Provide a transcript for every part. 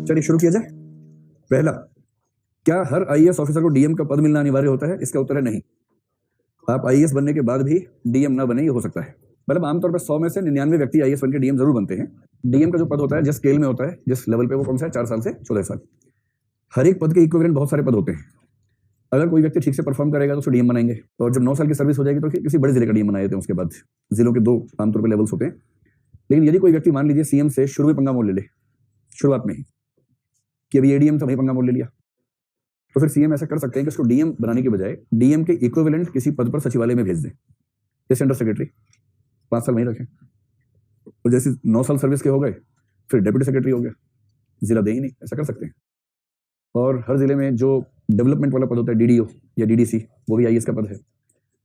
चलिए शुरू किया जाए। पहला, क्या हर आईएएस ऑफिसर को डीएम का पद मिलना अनिवार्य होता है? इसका उत्तर है नहीं। आप आईएएस बनने के बाद भी डीएम ना बने, ये हो सकता है। मतलब आमतौर पर 100 में से 99 व्यक्ति आईएएस बन के डीएम जरूर बनते हैं। डीएम का जो पद होता है, जिस स्केल में होता है, जिस लेवल पे, वो कौन सा है? 4 साल से 14 साल। हर एक पद के इक्विवेलेंट बहुत सारे पद होते हैं। अगर कोई व्यक्ति ठीक से परफॉर्म करेगा तो उसको डीएम बनाएंगे, और जब 9 साल की सर्विस हो जाएगी तो किसी बड़े जिले का डीएम बना देते हैं। उसके बाद जिलों के 2 आमतौर पर लेवल्स होते हैं। लेकिन यदि कोई व्यक्ति मान लीजिए सीएम से शुरू में पंगा मोल ले ले, शुरुआत में ही, कि अभी एडीएम था, वही पंगा मोल ले लिया, तो फिर सीएम ऐसा कर सकते हैं कि उसको डीएम बनाने के बजाय डीएम के इक्विवेलेंट किसी पद पर सचिवालय में भेज दें। जैसे अंडर सेक्रेटरी 5 साल वहीं रखें, और जैसे 9 साल सर्विस के हो गए फिर डेप्यूटी सेक्रेटरी हो गया, जिला दे ही नहीं। ऐसा कर सकते हैं। और हर जिले में जो डेवलपमेंट वाला पद होता है, डीडीओ या डीडीसी, वो भी आईएएस का पद है।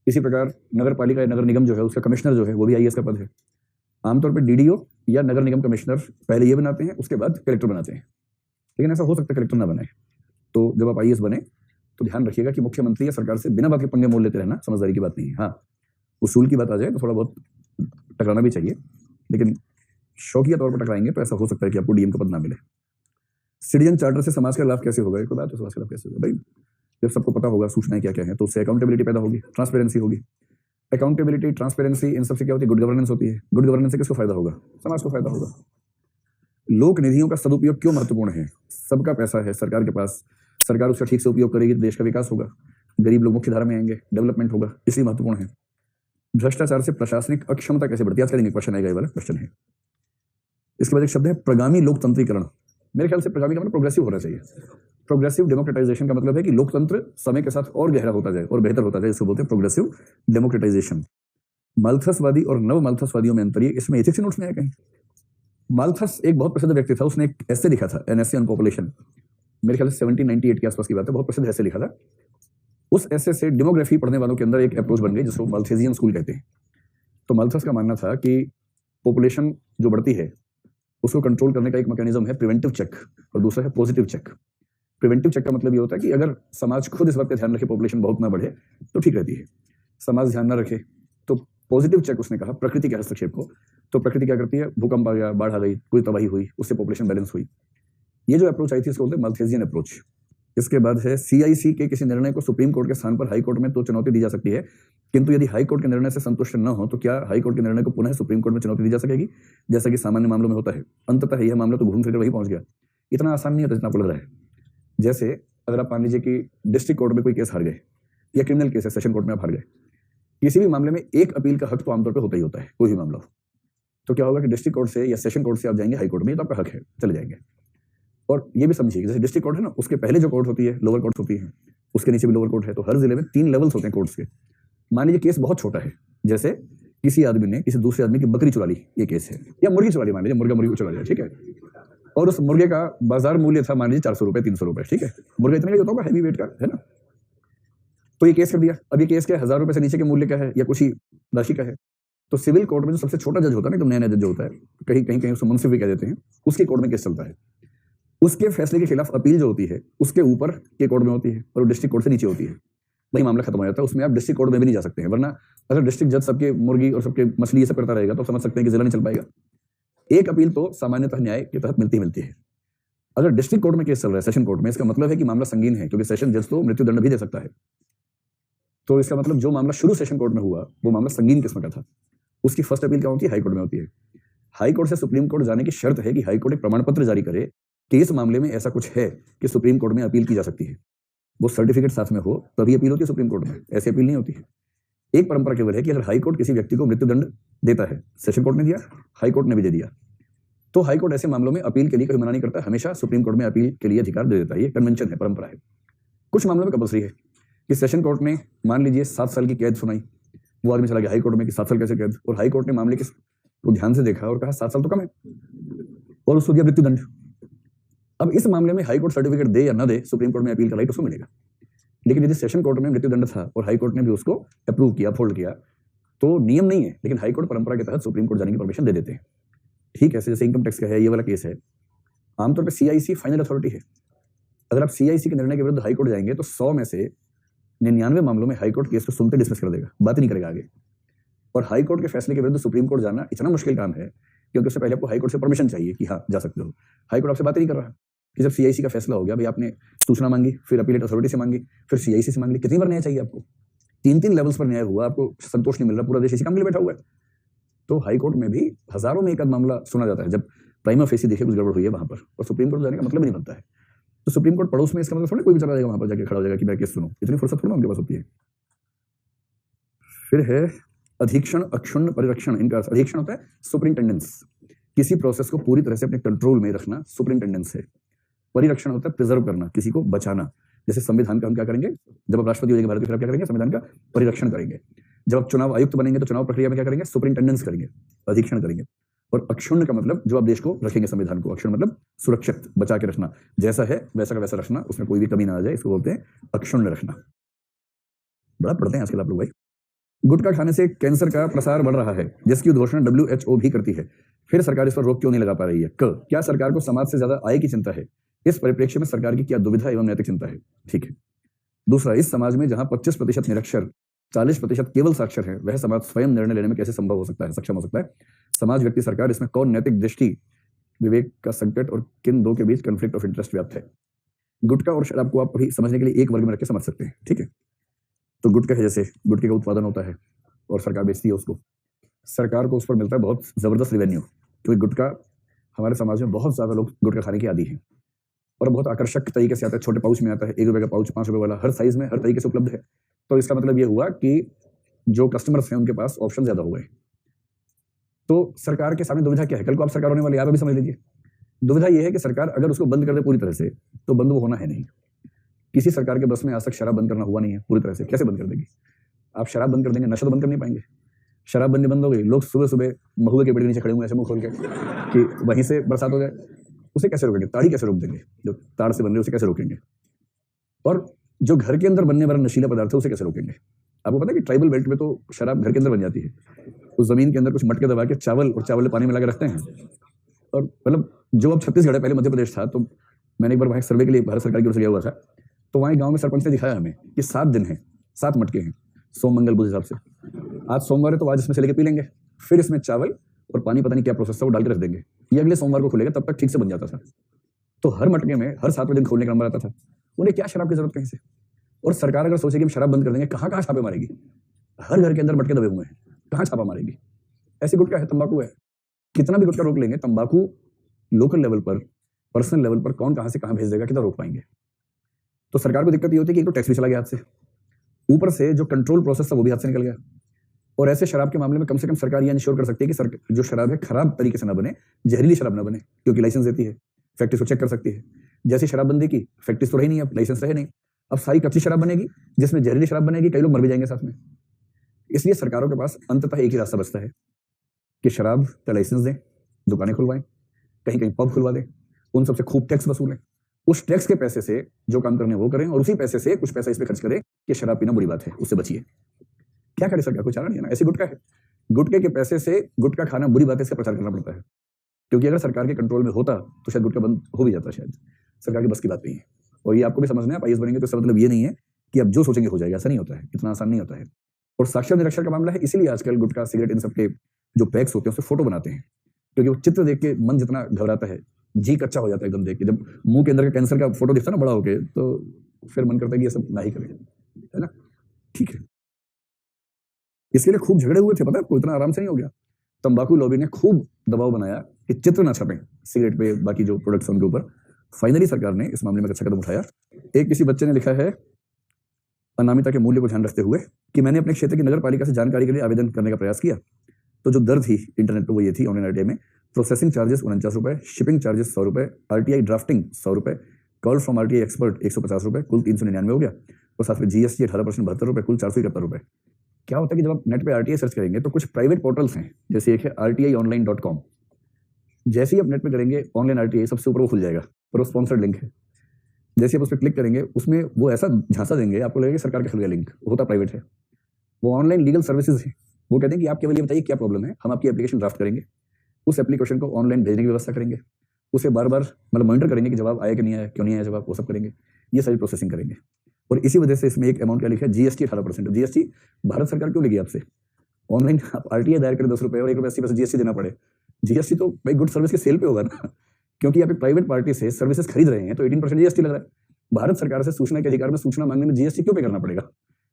इसी प्रकार नगर पालिका या नगर निगम जो है, उसका कमिश्नर जो है, वो भी आईएएस का पद है। आमतौर पर डीडीओ या नगर निगम कमिश्नर पहले ये बनाते हैं, उसके बाद कलेक्टर बनाते हैं। लेकिन ऐसा हो सकता है कलेक्टर ना बने। तो जब आप आईएएस बने तो ध्यान रखिएगा कि मुख्यमंत्री या सरकार से बिना बात के पंगे मोल लेते रहना समझदारी की बात नहीं है। हाँ, उसूल की बात आ जाए तो थोड़ा बहुत टकराना भी चाहिए, लेकिन शौकिया तौर पर टकराएंगे तो ऐसा हो सकता है कि आपको डीएम का पद ना मिले। सिटीजन चार्टर से समाज का लाभ कैसे होगा? एक बात, तो समाज का लाभ कैसे होगा भाई? जब सबको पता होगा सूचनाएं क्या क्या है, तो उससे अकाउंटेबिलिटी पैदा होगी, ट्रांसपेरेंसी होगी। अकाउंटेबिलिटी, ट्रांसपेरेंसी, इन सबसे क्या होती है? गुड गवर्नेंस होती है। गुड गवर्नेंस से किसको फायदा होगा? समाज को फायदा होगा। लोक निधियों का सदुपयोग क्यों महत्वपूर्ण है? सबका पैसा है सरकार के पास, सरकार उसका ठीक से उपयोग करेगी तो देश का विकास होगा, गरीब लोग मुख्य धारा में आएंगे, डेवलपमेंट होगा, इसलिए महत्वपूर्ण है। भ्रष्टाचार से प्रशासनिक अक्षमता कैसे बढ़ती है? आज करेंगे, क्वेश्चन आएगा, ये वाला क्वेश्चन है। इसके बाद एक शब्द है प्रगामी लोकतंत्रीकरण। मेरे ख्याल से प्रगामी का मतलब प्रोग्रेसिव होना चाहिए। प्रोग्रेसिव डेमोक्रेटाइजेशन का मतलब है कि लोकतंत्र समय के साथ और गहरा होता जाए और बेहतर होता जाए, इसको बोलते हैं प्रोग्रेसिव डेमोक्रेटाइजेशन। माल्थसवादी और नव माल्थसवादियों में अंतर, इसमें एथिक्स नोट्स में है कहीं? माल्थस एक बहुत प्रसिद्ध व्यक्ति था, उसने एक ऐसे लिखा था, एन एस ऑन पॉपुलेशन, मेरे ख्याल से 1798 के आसपास की बात है, बहुत प्रसिद्ध ऐसे लिखा था। उस ऐसे से डेमोग्राफी पढ़ने वालों के अंदर एक अप्रोच बन गई जिसको माल्थेजियन स्कूल कहते हैं। तो माल्थस का मानना था कि पॉपुलेशन जो बढ़ती है उसको कंट्रोल करने का एक मैकेनिज्म है प्रिवेंटिव चेक, और दूसरा है पॉजिटिव चेक। प्रिवेंटिव चेक का मतलब ये होता है कि अगर समाज खुद इस बात का ध्यान रखे पॉपुलेशन बहुत ना बढ़े तो ठीक रहती है, समाज ध्यान ना रखे तो पॉजिटिव चेक, उसने कहा प्रकृति के हस्तक्षेप को। तो प्रकृति क्या करती है? भूकंप आ गया, बाढ़ आ गई, कोई तबाही हुई, उससे पॉपुलेशन बैलेंस हुई। ये जो अप्रोच आई थी इसको बोलते हैं माल्थेजियन अप्रोच। इसके बाद है सीआईसी के किसी निर्णय को सुप्रीम कोर्ट के स्थान पर हाई कोर्ट में तो चुनौती दी जा सकती है, किंतु यदि हाई कोर्ट के निर्णय से संतुष्ट न हो तो क्या हाई कोर्ट के निर्णय को पुनः सुप्रीम कोर्ट में चुनौती दी जा सकेगी, जैसा कि सामान्य मामलों में होता है? अंततः यह मामला तो घूम फिर वही पहुंच गया। इतना आसान नहीं होता जितना आपको लग रहा है। जैसे अगर आप मान लीजिए कि डिस्ट्रिक्ट कोर्ट में कोई केस हार गए, या क्रिमिनल केस है, सेशन कोर्ट में आप हार गए, किसी भी मामले में एक अपील का हक तो आमतौर पर होता ही होता है, कोई भी मामला हो। तो क्या होगा कि डिस्ट्रिक्ट कोर्ट से या सेशन कोर्ट से आप जाएंगे हाई कोर्ट में, तो आपका हक है, चले जाएंगे। और ये भी समझिए, जैसे डिस्ट्रिक्ट कोर्ट है ना, उसके पहले जो कोर्ट होती है लोअर कोर्ट होती है, उसके नीचे भी लोअर कोर्ट है। तो हर जिले में 3 लेवल्स होते हैं कोर्ट्स के। मान लीजिए केस बहुत छोटा है, जैसे किसी आदमी ने किसी दूसरे आदमी की बकरी चुरा ली, ये केस है, या मुर्गी चुरा ली, मान लीजिए मुर्गा मुर्गी को चुरा लिया, ठीक है, और उस मुर्गे का बाजार मूल्य था मान लीजिए 400 रुपए, 300 रुपए, ठीक है, मुर्गा इतना नहीं होता होगा, हैवी वेट का है ना। तो ये केस कर दिया। अब ये केस क्या है? 1000 रुपए से नीचे के मूल्य का है या कुछ ही राशि का है। तो सिविल कोर्ट में जो सबसे छोटा जज होता है ना, एकदम नया जज जो होता है, कहीं कहीं कहीं उसको मुंसिफ भी कह देते हैं, उसके कोर्ट में केस चलता है। उसके फैसले के खिलाफ अपील जो होती है उसके ऊपर के कोर्ट में होती है, और डिस्ट्रिक्ट कोर्ट से नीचे होती है। वही मामला खत्म हो जाता है। उसमें आप डिस्ट्रिक्ट कोर्ट में भी नहीं जा सकते हैं, वरना अगर डिस्ट्रिक्ट जज सबके मुर्गी और सबके मछली ये सब करता रहेगा तो समझ सकते हैं कि जिला नहीं चल पाएगा। एक अपील तो सामान्यतः न्याय के तहत मिलती है। अगर डिस्ट्रिक्ट कोर्ट में केस चल रहा है सेशन कोर्ट में, इसका मतलब है कि मामला संगीन है, क्योंकि सेशन जज तो मृत्युदंड भी दे सकता है। तो इसका मतलब जो मामला शुरू सेशन कोर्ट में हुआ वो मामला संगीन किस्म का था, उसकी फर्स्ट अपील क्या होती है? हाई कोर्ट में होती है। हाई कोर्ट से सुप्रीम कोर्ट जाने की शर्त है कि हाई कोर्ट एक प्रमाण पत्र जारी करे कि इस मामले में ऐसा कुछ है कि सुप्रीम कोर्ट में अपील की जा सकती है। वो सर्टिफिकेट साथ में हो तभी अपील होती है सुप्रीम कोर्ट में, ऐसी अपील नहीं होती है। एक परंपरा केवल है कि अगर हाई कोर्ट किसी व्यक्ति को मृत्युदंड देता है, सेशन कोर्ट ने दिया, हाई कोर्ट ने भी दे दिया, तो हाई कोर्ट ऐसे मामलों में अपील के लिए कभी मना नहीं करता, हमेशा सुप्रीम कोर्ट में अपील के लिए अधिकार दे देता है। ये कन्वेंशन है, परंपरा है। कुछ मामलों में कंपल्सरी है कि सेशन कोर्ट ने मान लीजिए 7 साल की कैद सुनाई, वो आदमी चला गया हाई कोर्ट में कि 7 साल कैसे कैद, और हाई कोर्ट ने मामले को ध्यान से देखा और कहा 7 साल तो कम है, और उसको दिया मृत्युदंड। अब इस मामले में हाई कोर्ट सर्टिफिकेट दे या ना दे, सुप्रीम कोर्ट में अपील का राइट उसको मिलेगा। लेकिन यदि सेशन कोर्ट में मृत्युदंड था और हाई कोर्ट ने भी उसको अप्रूव किया, अपहोल्ड किया, तो नियम नहीं है, लेकिन हाई कोर्ट परंपरा के तहत सुप्रीम कोर्ट जाने की परमिशन दे देते हैं। ठीक है, जैसे इनकम टैक्स का है, ये वाला केस है, आमतौर पर सीआईसी फाइनल अथॉरिटी है। अगर आप सीआईसी के निर्णय के विरुद्ध हाई कोर्ट जाएंगे तो 100 में से 99 मामलों में हाई कोर्ट केस को सुनते डिसमिस कर देगा, बात नहीं करेगा आगे। और हाई कोर्ट के फैसले के विरुद्ध सुप्रीम कोर्ट जाना इतना मुश्किल काम है क्योंकि उससे पहले आपको हाई कोर्ट से परमिशन चाहिए कि हाँ जा सकते हो। हाई कोर्ट आपसे बात ही नहीं कर रहा कि जब CIC का फैसला हो गया, भाई आपने सूचना मांगी, फिर अपीलेट अथॉरिटी से मांगी, फिर CIC से मांग ली, कितनी बार न्याय चाहिए आपको? 3-3 लेवल्स पर न्याय हुआ, आपको संतोष नहीं मिल रहा, पूरा देश इसी काम के लिए बैठा हुआ है। तो हाई कोर्ट में भी हजारों में एक आध मामला सुना जाता है जब प्राइमा फेसी देखे कुछ गड़बड़ हुई है वहां पर, और सुप्रीम कोर्ट जाने का मतलब ही नहीं बनता है। तो सुप्रीम कोर्ट पड़ोस में, इसका मतलब थोड़ा कोई भी चला जाएगा वहां पर जाके खड़ा हो जाएगा कि मैं केस सुनूं, इतनी फुर्सत थोड़ा उनके पास होती है। फिर है अधीक्षण, अक्षुण्ण, परिरक्षण। इनका अर्थ, अधीक्षण होता है सुपरिंटेंडेंस, किसी प्रोसेस को पूरी तरह से अपने कंट्रोल में रखना सुपरिंटेंडेंस है। परिरक्षण होता है प्रिजर्व करना, किसी को बचाना। जैसे संविधान का हम क्या करेंगे, जब आप राष्ट्रपति हो जाएंगे भारत के, फिर आप क्या करेंगे, संविधान का परिरक्षण करेंगे। जब आप चुनाव आयुक्त बनेंगे तो चुनाव प्रक्रिया में क्या करेंगे, सुपरिंटेंडेंस करेंगे, अधीक्षण करेंगे। और अक्षुण्ण का मतलब जो आप देश को रखेंगे, संविधान को। अक्षुण्ण मतलब सुरक्षित, बचा के रखना, जैसा है वैसा का वैसा रखना, उसमें कोई भी कमी ना आ जाए, इसको बोलते हैं अक्षुण्ण रखना। बड़ा पढ़ते हैं आजकल आप लोग भाई। गुटखा खाने से कैंसर का प्रसार बढ़ रहा है, जिसकी घोषणा WHO भी करती है, फिर सरकार इस पर रोक क्यों नहीं लगा पा रही है? क्या सरकार को समाज से ज्यादा आय की चिंता है? इस परिप्रेक्ष्य में सरकार की क्या दुविधा एवं नैतिक चिंता है? ठीक है। दूसरा, इस समाज में जहां 25% निरक्षर, 40% केवल साक्षर है, वह समाज स्वयं निर्णय लेने में कैसे संभव हो सकता है, सक्षम हो सकता है? समाज, व्यक्ति, सरकार, इसमें कौन नैतिक दृष्टि, विवेक का संकट और किन दो के बीच कॉन्फ्लिक्ट ऑफ इंटरेस्ट व्याप्त है? गुटखा और शराब को आप अभी समझने के लिए एक वर्ग में रख के समझ सकते हैं, ठीक है। तो गुटखा है, जैसे गुटखे का उत्पादन होता है और सरकार बेचती है उसको, सरकार को उस पर मिलता है बहुत जबरदस्त रेवेन्यू, क्योंकि गुटखा हमारे समाज में बहुत ज्यादा लोग गुटखा खाने के आदी हैं, और बहुत आकर्षक तरीके से आता है, छोटे पाउच में आता है, 1 रुपए का पाउच, 5 रुपए वाला, हर साइज में, हर तरीके से उपलब्ध है। तो इसका मतलब ये हुआ कि जो कस्टमर्स हैं उनके पास ऑप्शन ज्यादा हो गए। तो सरकार के सामने दुविधा क्या है? कल को आप सरकार होने वाले, आप भी समझ लीजिए। दुविधा यह है कि सरकार अगर उसको बंद कर दे पूरी तरह से, तो बंद वो होना है नहीं। किसी सरकार के बस में आज तक शराब बंद करना हुआ नहीं है पूरी तरह से। कैसे बंद कर देगी? आप शराब बंद कर देंगे, नशा तो बंद कर नहीं पाएंगे। शराब बंद हो गई, लोग सुबह सुबह महुए के पेड़ के नीचे खड़े हुए ऐसे मुंह खोल के कि वहीं से बरसात हो जाए, उसे कैसे रोकेंगे? ताड़ी कैसे रोक देंगे? जो ताड़ से बन रही है उसे कैसे रोकेंगे? और जो घर के अंदर बनने वाला नशीला पदार्थ है उसे कैसे रोकेंगे? आपको पता है कि ट्राइबल बेल्ट में तो शराब घर के अंदर बन जाती है, उस जमीन के अंदर कुछ मटके दबा के चावल और चावल पानी मिला के रखते हैं। और मतलब जो अब छत्तीसगढ़ है, पहले मध्य प्रदेश था, तो मैंने एक बार वहाँ सर्वे के लिए भारत सरकार की ओर से गया हुआ था, तो वहाँ गाँव में सरपंच ने दिखाया हमें कि 7 दिन है, 7 मटके हैं, सोम मंगल बुध हिसाब से। आज सोमवार है तो आज इसमें से लेके पी लेंगे, फिर इसमें चावल और पानी, पता नहीं क्या प्रोसेस था, वो डाल के रख देंगे, ये अगले सोमवार को खुलेगा, तब तक ठीक से बन जाता था। तो हर मटके में हर 7वें दिन खोलने का नंबर आता था। उन्हें क्या शराब की जरूरत कहीं से? और सरकार अगर सोचेगी हम शराब बंद कर देंगे, कहाँ कहाँ छापे मारेगी? हर घर के अंदर मटके दबे हुए हैं, कहाँ छापा मारेगी? ऐसे गुटखा है, तंबाकू है, कितना भी गुटखा रोक लेंगे, तंबाकू लोकल लेवल पर, पर्सनल लेवल पर कौन कहाँ से कहाँ भेज देगा, कितना रोक पाएंगे? तो सरकार को दिक्कत ये होती है कि एक तो टैक्स भी चला गया हाथ से, ऊपर से जो कंट्रोल प्रोसेस था वो भी हाथ से निकल गया। और ऐसे शराब के मामले में कम से कम सरकार यह इंश्योर कर सकती है कि जो शराब है खराब तरीके से ना बने, जहरीली शराब ना बने, क्योंकि लाइसेंस देती है, फैक्ट्री को चेक कर सकती है। जैसे शराबबंदी की, फैक्ट्री तो रही नहीं, अब लाइसेंस रहे नहीं, अब सारी कच्ची शराब बनेगी जिसमें जहरीली शराब बनेगी, कई लोग मर भी जाएंगे साथ में। इसलिए सरकारों के पास अंततः एक ही रास्ता बचता है कि शराब का लाइसेंस दें, दुकानें खुलवाएं, कहीं कहीं पब खुलवा दें, उन सबसे खूब टैक्स वसूलें, उस टैक्स के पैसे से जो काम करने वो करें, और उसी पैसे से कुछ पैसा इस पे खर्च करें कि शराब पीना बुरी बात है, उससे बचिए। क्या करे सरकार? कोई चारा नहीं है ना। ऐसे गुटखा है, गुटखे के पैसे से गुटखा खाना बुरी बात है, इसका प्रचार करना पड़ता है, क्योंकि अगर सरकार के कंट्रोल में होता तो शायद गुटखा बंद हो भी जाता, शायद सरकार की बस की बात नहीं है। और ये आपको भी समझना है, आप IAS बनेंगे तो इसका मतलब ये नहीं है कि आप जो सोचेंगे हो जाएगा, ऐसा नहीं होता है, इतना आसान नहीं होता है। और साक्षर निरक्षर का मामला है, इसीलिए आजकल गुटखा, सिगरेट, इन सबके जो पैक्स होते हैं उससे फोटो बनाते हैं, क्योंकि वो चित्र देख के मन जितना घबराता है, जी कच्चा हो जाता है एकदम देख के। जब मुंह के अंदर का कैंसर का फोटो दिखता है ना बड़ा होके, तो फिर मन करता है कि ये सब ना ही करें, है ना। ठीक है, इसके लिए खूब झगड़े हुए थे, पता है आपको, इतना आराम से नहीं हो गया। तंबाकू लॉबी ने खूब दबाव बनाया कि चित्र ना छपें सिगरेट पे, बाकी जो प्रोडक्ट्स उनके ऊपर। फाइनली सरकार ने इस मामले में अच्छा कदम उठाया। एक किसी बच्चे ने लिखा है, अनामिता के मूल्य को ध्यान रखते हुए, कि मैंने अपने क्षेत्र की नगर पालिका से जानकारी के लिए आवेदन करने का प्रयास किया, तो जो दर थी इंटरनेट पर वो ये थी, ऑनलाइन RTI में प्रोसेसिंग चार्जेस 49 रुपए, शिपिंग चार्जेस 100 रुपए, RTI ड्राफ्टिंग 100 रुपए, कॉल फ्रॉम RTI एक्सपर्ट 150 रुपए, कुल 399 हो गया, और साथ में GST 18% 72 रुपए, कुल 471 रुपए। क्या होता है कि जब आप नेट पे RTI सर्च करेंगे तो कुछ प्राइवेट पोर्टल्स हैं, जैसे एक है rtionline.com, जैसे ही आप नेट पे करेंगे ऑनलाइन RTI सबसे ऊपर वो खुल जाएगा, और वो स्पॉन्सर्ड लिंक है। जैसे आप उस पर क्लिक करेंगे, उसमें वो ऐसा झांसा देंगे, आपको लगेगा सरकार का खुल गया लिंक, होता प्राइवेट है। वो ऑनलाइन लीगल सर्विसेज है, वो कहते हैं कि आप केवल ये बताइए क्या प्रॉब्लम है, हम आपकी एप्लीकेशन ड्राफ्ट करेंगे, उस एप्लीकेशन को ऑनलाइन भेजने की व्यवस्था करेंगे, उसे बार बार मतलब मॉनिटर करेंगे कि जवाब आया कि नहीं आया, क्यों नहीं आया जवाब, वो सब करेंगे, ये सारी प्रोसेसिंग करेंगे। और इसी वजह से इसमें एक अमाउंट क्या लिखा है, GST 18%। GST भारत सरकार क्यों लेगी आपसे? ऑनलाइन आप RTI दायर करें 10 रुपए और 1 रुपये 80 पैसे GST देना पड़े। GST तो भाई गुड सर्विस के सेल पे होगा ना, क्योंकि आप एक प्राइवेट पार्टी से सर्विसेज खरीद रहे हैं तो 18% जीएसटी लग रहा है। भारत सरकार से सूचना के अधिकार में सूचना मांगने में जीएसटी क्यों पे करना पड़ेगा?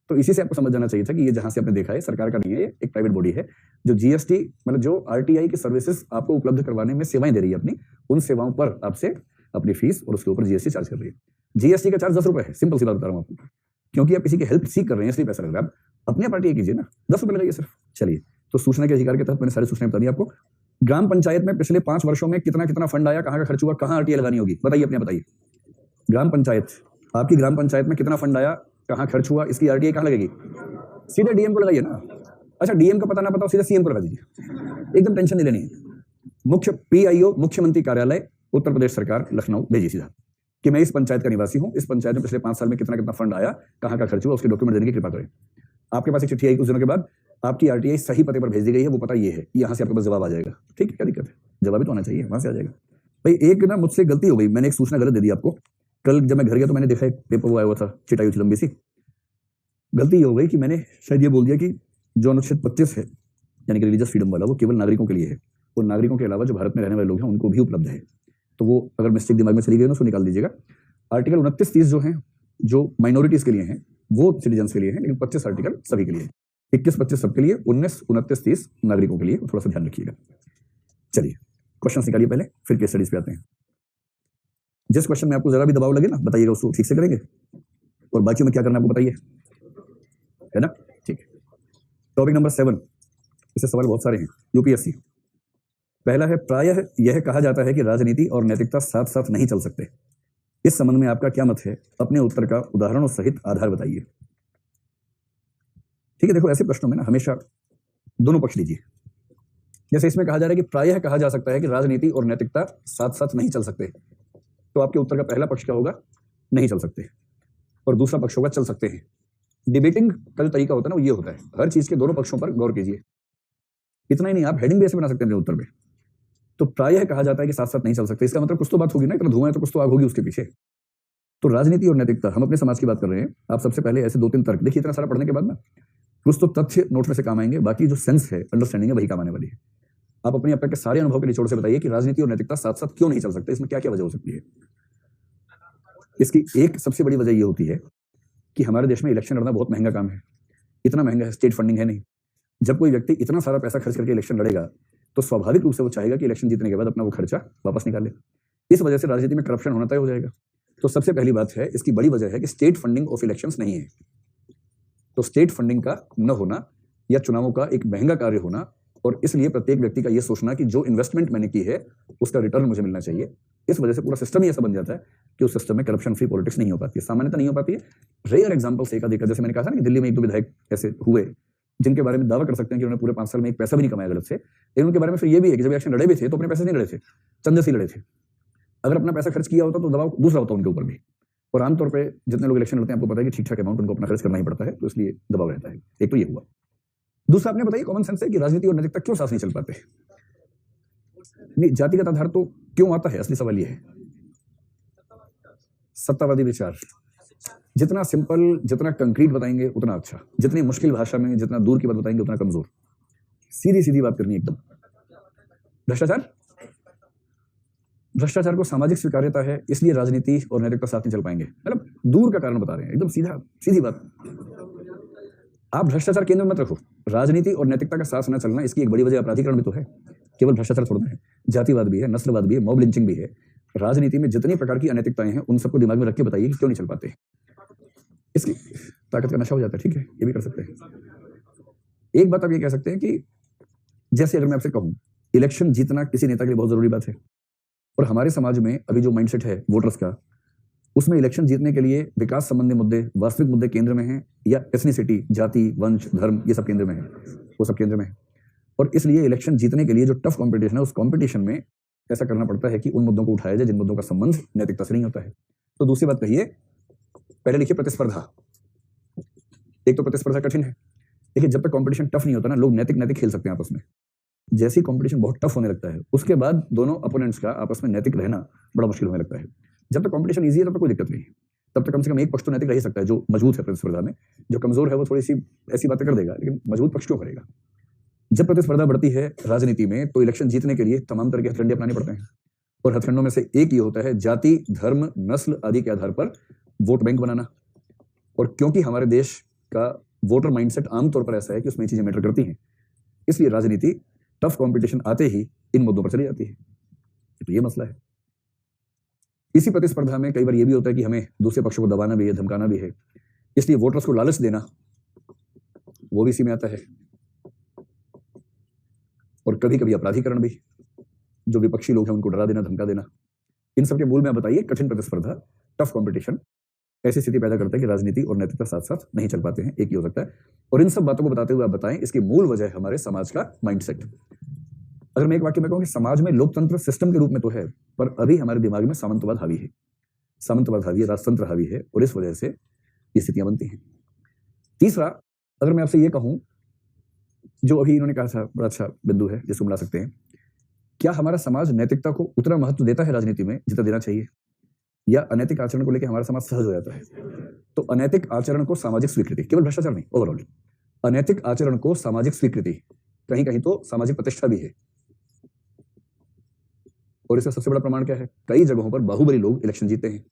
तो इसी से आपको समझ जाना चाहिए था कि ये जहां से आपने देखा है सरकार का नहीं है, एक प्राइवेट बॉडी है जो जीएसटी मतलब जो आरटीआई की सर्विसेज आपको उपलब्ध करवाने में सेवाएं दे रही है, अपनी उन सेवाओं पर आपसे अपनी फीस और उसके ऊपर जीएसटी चार्ज कर रही है। जीएसटी का चार्ज 10 रुपए है, सिंपल सी बात बता रहा हूँ आपको, क्योंकि आप किसी की हेल्प सीख कर रहे हैं इसलिए पैसा लग रहा है। आप अपने पार्टी कीजिए ना, 10 रुपए लगाइए सिर्फ। चलिए, तो सूचना के अधिकार के तहत मैंने सारी सूचनाएं बता दी आपको। ग्राम पंचायत में पिछले 5 वर्षों में कितना कितना फंड आया, कहाँ का खर्च हुआ, कहाँ आरटीआई लगानी होगी, बताइए अपने बताइए। ग्राम पंचायत, आपकी ग्राम पंचायत में कितना फंड आया, कहाँ खर्च हुआ, इसकी आरटीआई कहाँ लगेगी? सीधे डीएम को लगाइए ना। अच्छा, डीएम का पता ना पता, सीधे सीएम को लगा दीजिए, एकदम टेंशन नहीं लेनी है। मुख्य पीआईओ मुख्यमंत्री कार्यालय उत्तर प्रदेश सरकार लखनऊ भेजिए सीधा कि मैं इस पंचायत का निवासी हूं, इस पंचायत में पिछले 5 साल में कितना कितना फंड आया, कहाँ का खर्च हुआ, उसके डॉक्यूमेंट देने की कृपा करें। आपके पास एक चिट्ठी आई कुछ दिनों के बाद, आपकी आरटीआई सही पते पर भेज दी गई है, वो पता ये है कि यहाँ से आपके पास जवाब आ जाएगा। ठीक है, क्या दिक्कत है, जवाब ही तो आना चाहिए, वहां से आ जाएगा। भाई एक ना मुझसे गलती हो गई, मैंने एक सूचना गलत दे दी आपको। कल जब मैं घर गया तो मैंने देखा एक पेपर वो आया हुआ था, चिटाई लंबी सी। गलती ये हो गई कि मैंने शायद ये बोल दिया कि जो अनुच्छेद 25 है यानी कि रिलीजियस फ्रीडम वाला, वो केवल नागरिकों के लिए है, और नागरिकों के अलावा जो भारत में रहने वाले लोग हैं उनको भी उपलब्ध है। तो वो अगर मिस्टेक दिमाग में चली गई ना, उसको निकाल दीजिएगा। आर्टिकल 29-30 जो हैं, जो माइनॉरिटीज के लिए हैं, वो सिटीजन्स के लिए हैं, लेकिन 25 आर्टिकल सभी के लिए, 21-25 सबके लिए, 19, 29-30 नागरिकों के लिए, थोड़ा सा ध्यान रखिएगा। चलिए क्वेश्चन निकालिए पहले, फिर केस स्टडीज पे आते हैं। जिस क्वेश्चन में आपको जरा भी दबाव लगे ना, बताइएगा, उसको ठीक से करेंगे, और बाकी में क्या करना आपको बताइए, है ना? ठीक है। टॉपिक नंबर 7, इससे सवाल बहुत सारे हैं, यूपीएससी। पहला है, प्रायः यह कहा जाता है कि राजनीति और नैतिकता साथ साथ नहीं चल सकते। इस संबंध में आपका क्या मत है? अपने उत्तर का उदाहरणों सहित आधार बताइए। ठीक है, देखो ऐसे प्रश्नों में ना हमेशा दोनों पक्ष लीजिए। जैसे इसमें कहा जा रहा है कि प्रायः कहा जा सकता है कि राजनीति और नैतिकता साथ साथ नहीं चल सकते, तो आपके उत्तर का पहला पक्ष क्या होगा? नहीं चल सकते, और दूसरा पक्ष होगा चल सकते हैं। डिबेटिंग का जो तरीका होता है ना, वो ये होता है, हर चीज के दोनों पक्षों पर गौर कीजिए। इतना ही नहीं, आप हेडिंग भी ऐसे बना सकते हैं अपने उत्तर में। तो प्रायः कहा जाता है कि साथ साथ नहीं चल सकते, इसका मतलब कुछ तो बात होगी ना, इतना धुआं है तो कुछ तो आग होगी उसके पीछे। तो राजनीति और नैतिकता, हम अपने समाज की बात कर रहे हैं। आप सबसे पहले ऐसे 2-3 तर्क देखिए, इतना सारा पढ़ने के बाद ना कुछ तो तथ्य नोट में से काम आएंगे, बाकी जो सेंस है, अंडरस्टैंडिंग है, वही काम आने वाली है। आप अपने अब तक के सारे अनुभव के निचोड़ से बताइए कि राजनीति और नैतिकता साथ साथ क्यों नहीं चल सकते, इसमें क्या क्या वजह हो सकती है। इसकी एक सबसे बड़ी वजह यह होती है कि हमारे देश में इलेक्शन लड़ना बहुत महंगा काम है। इतना महंगा है, स्टेट फंडिंग है नहीं। जब कोई व्यक्ति इतना सारा पैसा खर्च करके इलेक्शन लड़ेगा तो स्वाभाविक रूप से वो चाहेगा कि इलेक्शन जीतने के बाद अपना वो खर्चा वापस निकाले। इस वजह से राजनीति में करप्शन होना तय हो जाएगा। तो सबसे पहली बात है, इसकी बड़ी वजह है कि स्टेट फंडिंग ऑफ इलेक्शंस नहीं है। तो स्टेट फंडिंग का न होना या चुनावों का एक महंगा कार्य होना, और इसलिए प्रत्येक व्यक्ति का यह सोचना कि जो इन्वेस्टमेंट मैंने की है उसका रिटर्न मुझे मिलना चाहिए, इस वजह से पूरा सिस्टम ही ऐसा बन जाता है कि उस सिस्टम में करप्शन फ्री पॉलिटिक्स नहीं हो पाती है, सामान्यतः नहीं हो पाती है। रेयर एग्जांपल्स एक आध, जैसे मैंने कहा था ना कि दिल्ली में 1-2 विधायक ऐसे हुए जिनके बारे में दावा कर सकते हैं कि उन्होंने पूरे 5 साल में एक पैसा भी नहीं कमाया गलत से, लेकिन उनके बारे में फिर ये भी है कि जब इलेक्शन लड़े भी थे तो अपने पैसे नहीं लड़े थे, चंदे से लड़े थे। अगर अपना पैसा खर्च किया होता तो दबाव दूसरा होता उनके ऊपर भी। और आमतौर पर जितने लोग इलेक्शन लड़ते हैं आपको पता है कि ठीक ठाक अमाउंट उनको अपना खर्च करना ही पड़ता है, तो इसलिए दबाव रहता है। एक तो ये हुआ। दूसरा, आपने बताइए कॉमन सेंस है कि राजनीति और नैतिकता क्यों साथ नहीं चल पाते। नहीं, जातिगत आधार तो क्यों आता है, असली सवाल ये है। सत्तावादी विचार, जितना सिंपल, जितना कंक्रीट बताएंगे उतना अच्छा, जितनी मुश्किल भाषा में, जितना दूर की बात बताएंगे उतना कमजोर। सीधी सीधी बात करनी एकदम। भ्रष्टाचार, भ्रष्टाचार को सामाजिक स्वीकार्यता है, इसलिए राजनीति और नैतिकता साथ नहीं चल पाएंगे। मतलब दूर का कारण बता रहे हैं, एकदम सीधा सीधी बात। आप भ्रष्टाचार केंद्र में मत रखो। राजनीति और नैतिकता का साथ न चलना, इसकी एक बड़ी वजह अपराधीकरण भी तो है। केवल भ्रष्टाचार थोड़ा है, जातिवाद भी है, नस्लवाद भी है, मॉब लिंचिंग भी है। राजनीति में जितनी प्रकार की अनैतिकताएं हैं उन सबको दिमाग में रख के बताइए कि क्यों नहीं चल पाते। इसकी ताकत का नशा हो जाता है। ठीक है, ये भी कर सकते हैं। एक बात आप ये कह सकते हैं कि जैसे अगर मैं आपसे कहूं इलेक्शन जीतना किसी नेता के लिए बहुत जरूरी बात है, और हमारे समाज में अभी जो माइंडसेट है वोटर्स का, उसमें इलेक्शन जीतने के लिए विकास संबंधी मुद्दे, वास्तविक मुद्दे केंद्र में हैं, या एथनिसिटी, जाति, वंश, धर्म, ये सब केंद्र में है, वो सब केंद्र में है। और इसलिए इलेक्शन जीतने के लिए जो टफ कंपटीशन है, उस कंपटीशन में ऐसा करना पड़ता है कि उन मुद्दों को उठाया जाए जिन मुद्दों का संबंध नैतिकता से नहीं होता है। तो दूसरी बात कहिए, पहले लिखिए प्रतिस्पर्धा। एक तो प्रतिस्पर्धा कठिन है, देखिए जब तक कंपटीशन टफ नहीं होता ना, लोग नैतिक खेल सकते हैं आपस में। जैसी कंपटीशन बहुत टफ होने लगता है, उसके बाद दोनों अपोनेंट्स का आपस में नैतिक रहना बड़ा मुश्किल होने लगता है। जब तक कंपटीशन ईजी है तब तक कोई दिक्कत नहीं, तब तक कम से कम एक पक्ष तो नैतिक रह ही सकता है जो मजबूत है प्रतिस्पर्धा में। जो कमजोर है वो थोड़ी सी ऐसी बातें कर देगा, लेकिन मजबूत पक्ष क्यों करेगा। जब प्रतिस्पर्धा बढ़ती है राजनीति में, तो इलेक्शन जीतने के लिए तमाम तरह के हथकंडे अपनाने पड़ते हैं। और हथकंडों में से एक ये होता है जाति, धर्म, नस्ल आदि के आधार पर वोट बैंक बनाना। और क्योंकि हमारे देश का वोटर माइंडसेट आमतौर पर ऐसा है कि उसमें ये चीजें मैटर करती हैं, इसलिए राजनीति टफ कंपटीशन आते ही इन मुद्दों पर चली जाती है। तो ये मसला है। इसी प्रतिस्पर्धा में कई बार ये भी होता है कि हमें दूसरे पक्ष को दबाना भी है, धमकाना भी है, इसलिए वोटर्स को लालच देना वो भी इसी में आता है। और कभी कभी अपराधीकरण भी, जो विपक्षी लोग हैं उनको डरा देना, धमका देना। इन सबके मूल में आप बताइए कठिन प्रतिस्पर्धा, टफ कंपटीशन ऐसी स्थिति पैदा करता है कि राजनीति और नैतिकता साथ साथ नहीं चल पाते हैं, एक ही हो सकता है। और इन सब बातों को बताते हुए आप बताएं इसकी मूल वजह है हमारे समाज का माइंडसेट। अगर मैं एक वाक्य में कहूं कि समाज में लोकतंत्र सिस्टम के रूप में तो है, पर अभी हमारे दिमाग में सामंतवाद हावी है, सामंतवाद हावी है, राजतंत्र हावी है, और इस वजह से ये स्थितियां बनती हैं। तीसरा, अगर मैं आपसे ये कहूं, जो अभी इन्होंने कहा था बड़ा अच्छा बिंदु है जिसको मिला सकते हैं, क्या हमारा समाज नैतिकता को उतना महत्व देता है राजनीति में जितना देना चाहिए, या अनैतिक आचरण को लेकर हमारा समाज सहज हो जाता है? तो अनैतिक आचरण को सामाजिक स्वीकृति, केवल भ्रष्टाचार नहीं, ओवरऑल अनैतिक आचरण को सामाजिक स्वीकृति, कहीं कहीं तो सामाजिक प्रतिष्ठा भी है। और इसका सबसे बड़ा प्रमाण क्या है? कई जगहों पर बाहुबली लोग इलेक्शन जीते हैं,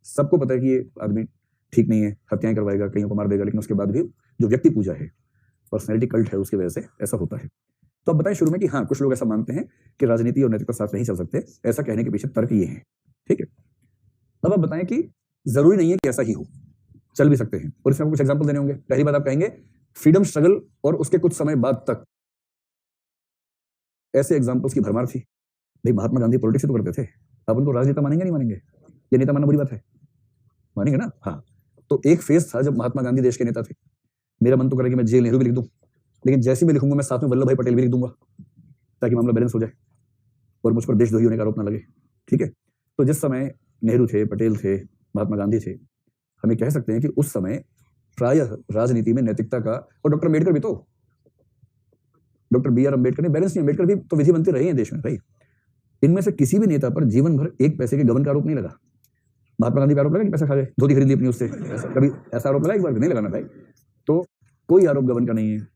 सबको पता है कि ये आदमी ठीक नहीं है, हत्याएं करवाएगा, कईयों को मार देगा, लेकिन उसके बाद भी जो व्यक्ति पूजा है, पर्सनैलिटी कल्ट है, उसकी वजह से ऐसा होता है। तो अब बताएं शुरू में कि हाँ, कुछ लोग ऐसा मानते हैं कि राजनीति और नैतिकता साथ नहीं चल सकते, ऐसा कहने के पीछे तर्क ये है, ठीक है। अब आप बताएं कि जरूरी नहीं है कि ऐसा ही हो, चल भी सकते हैं, और इसमें आपको कुछ एग्जांपल देने होंगे। पहली बात आप कहेंगे फ्रीडम स्ट्रगल और उसके कुछ समय बाद तक ऐसे एग्जांपल्स की भरमार थी। भाई महात्मा गांधी पॉलिटिक्स तो करते थे, अब उनको राजनेता मानेंगे नहीं मानेंगे? ये नेता मानना बुरी बात है, मानेंगे ना? हाँ। तो एक फेज था जब महात्मा गांधी देश के नेता थे। मेरा मन तो करे कि मैं जे नेहरू भी लिख दूं, लेकिन जैसे मैं लिखूंगा मैं साथ में वल्लभ भाई पटेल भी लिख दूंगा, ताकि मामला बैलेंस हो जाए और मुझ पर देशद्रोही होने का आरोप ना लगे, ठीक है। तो जिस समय नेहरू थे, पटेल थे, महात्मा गांधी थे, हमें कह सकते हैं कि उस समय प्रायः राजनीति में नैतिकता का, और डॉक्टर अम्बेडकर भी, तो डॉक्टर बी आर अम्बेडकर ने, बैलेंस नहीं, अम्बेडकर भी तो विधि मंत्री रहे हैं देश में भाई। इनमें से किसी भी नेता पर जीवन भर एक पैसे के गबन का आरोप नहीं लगा। महात्मा गांधी पर आरोप लगा कि पैसा खा गए, धोती खरीद ली अपनी उससे, कभी ऐसा आरोप लगा? एक बार भी नहीं लगाना भाई। तो कोई आरोप गबन का नहीं है।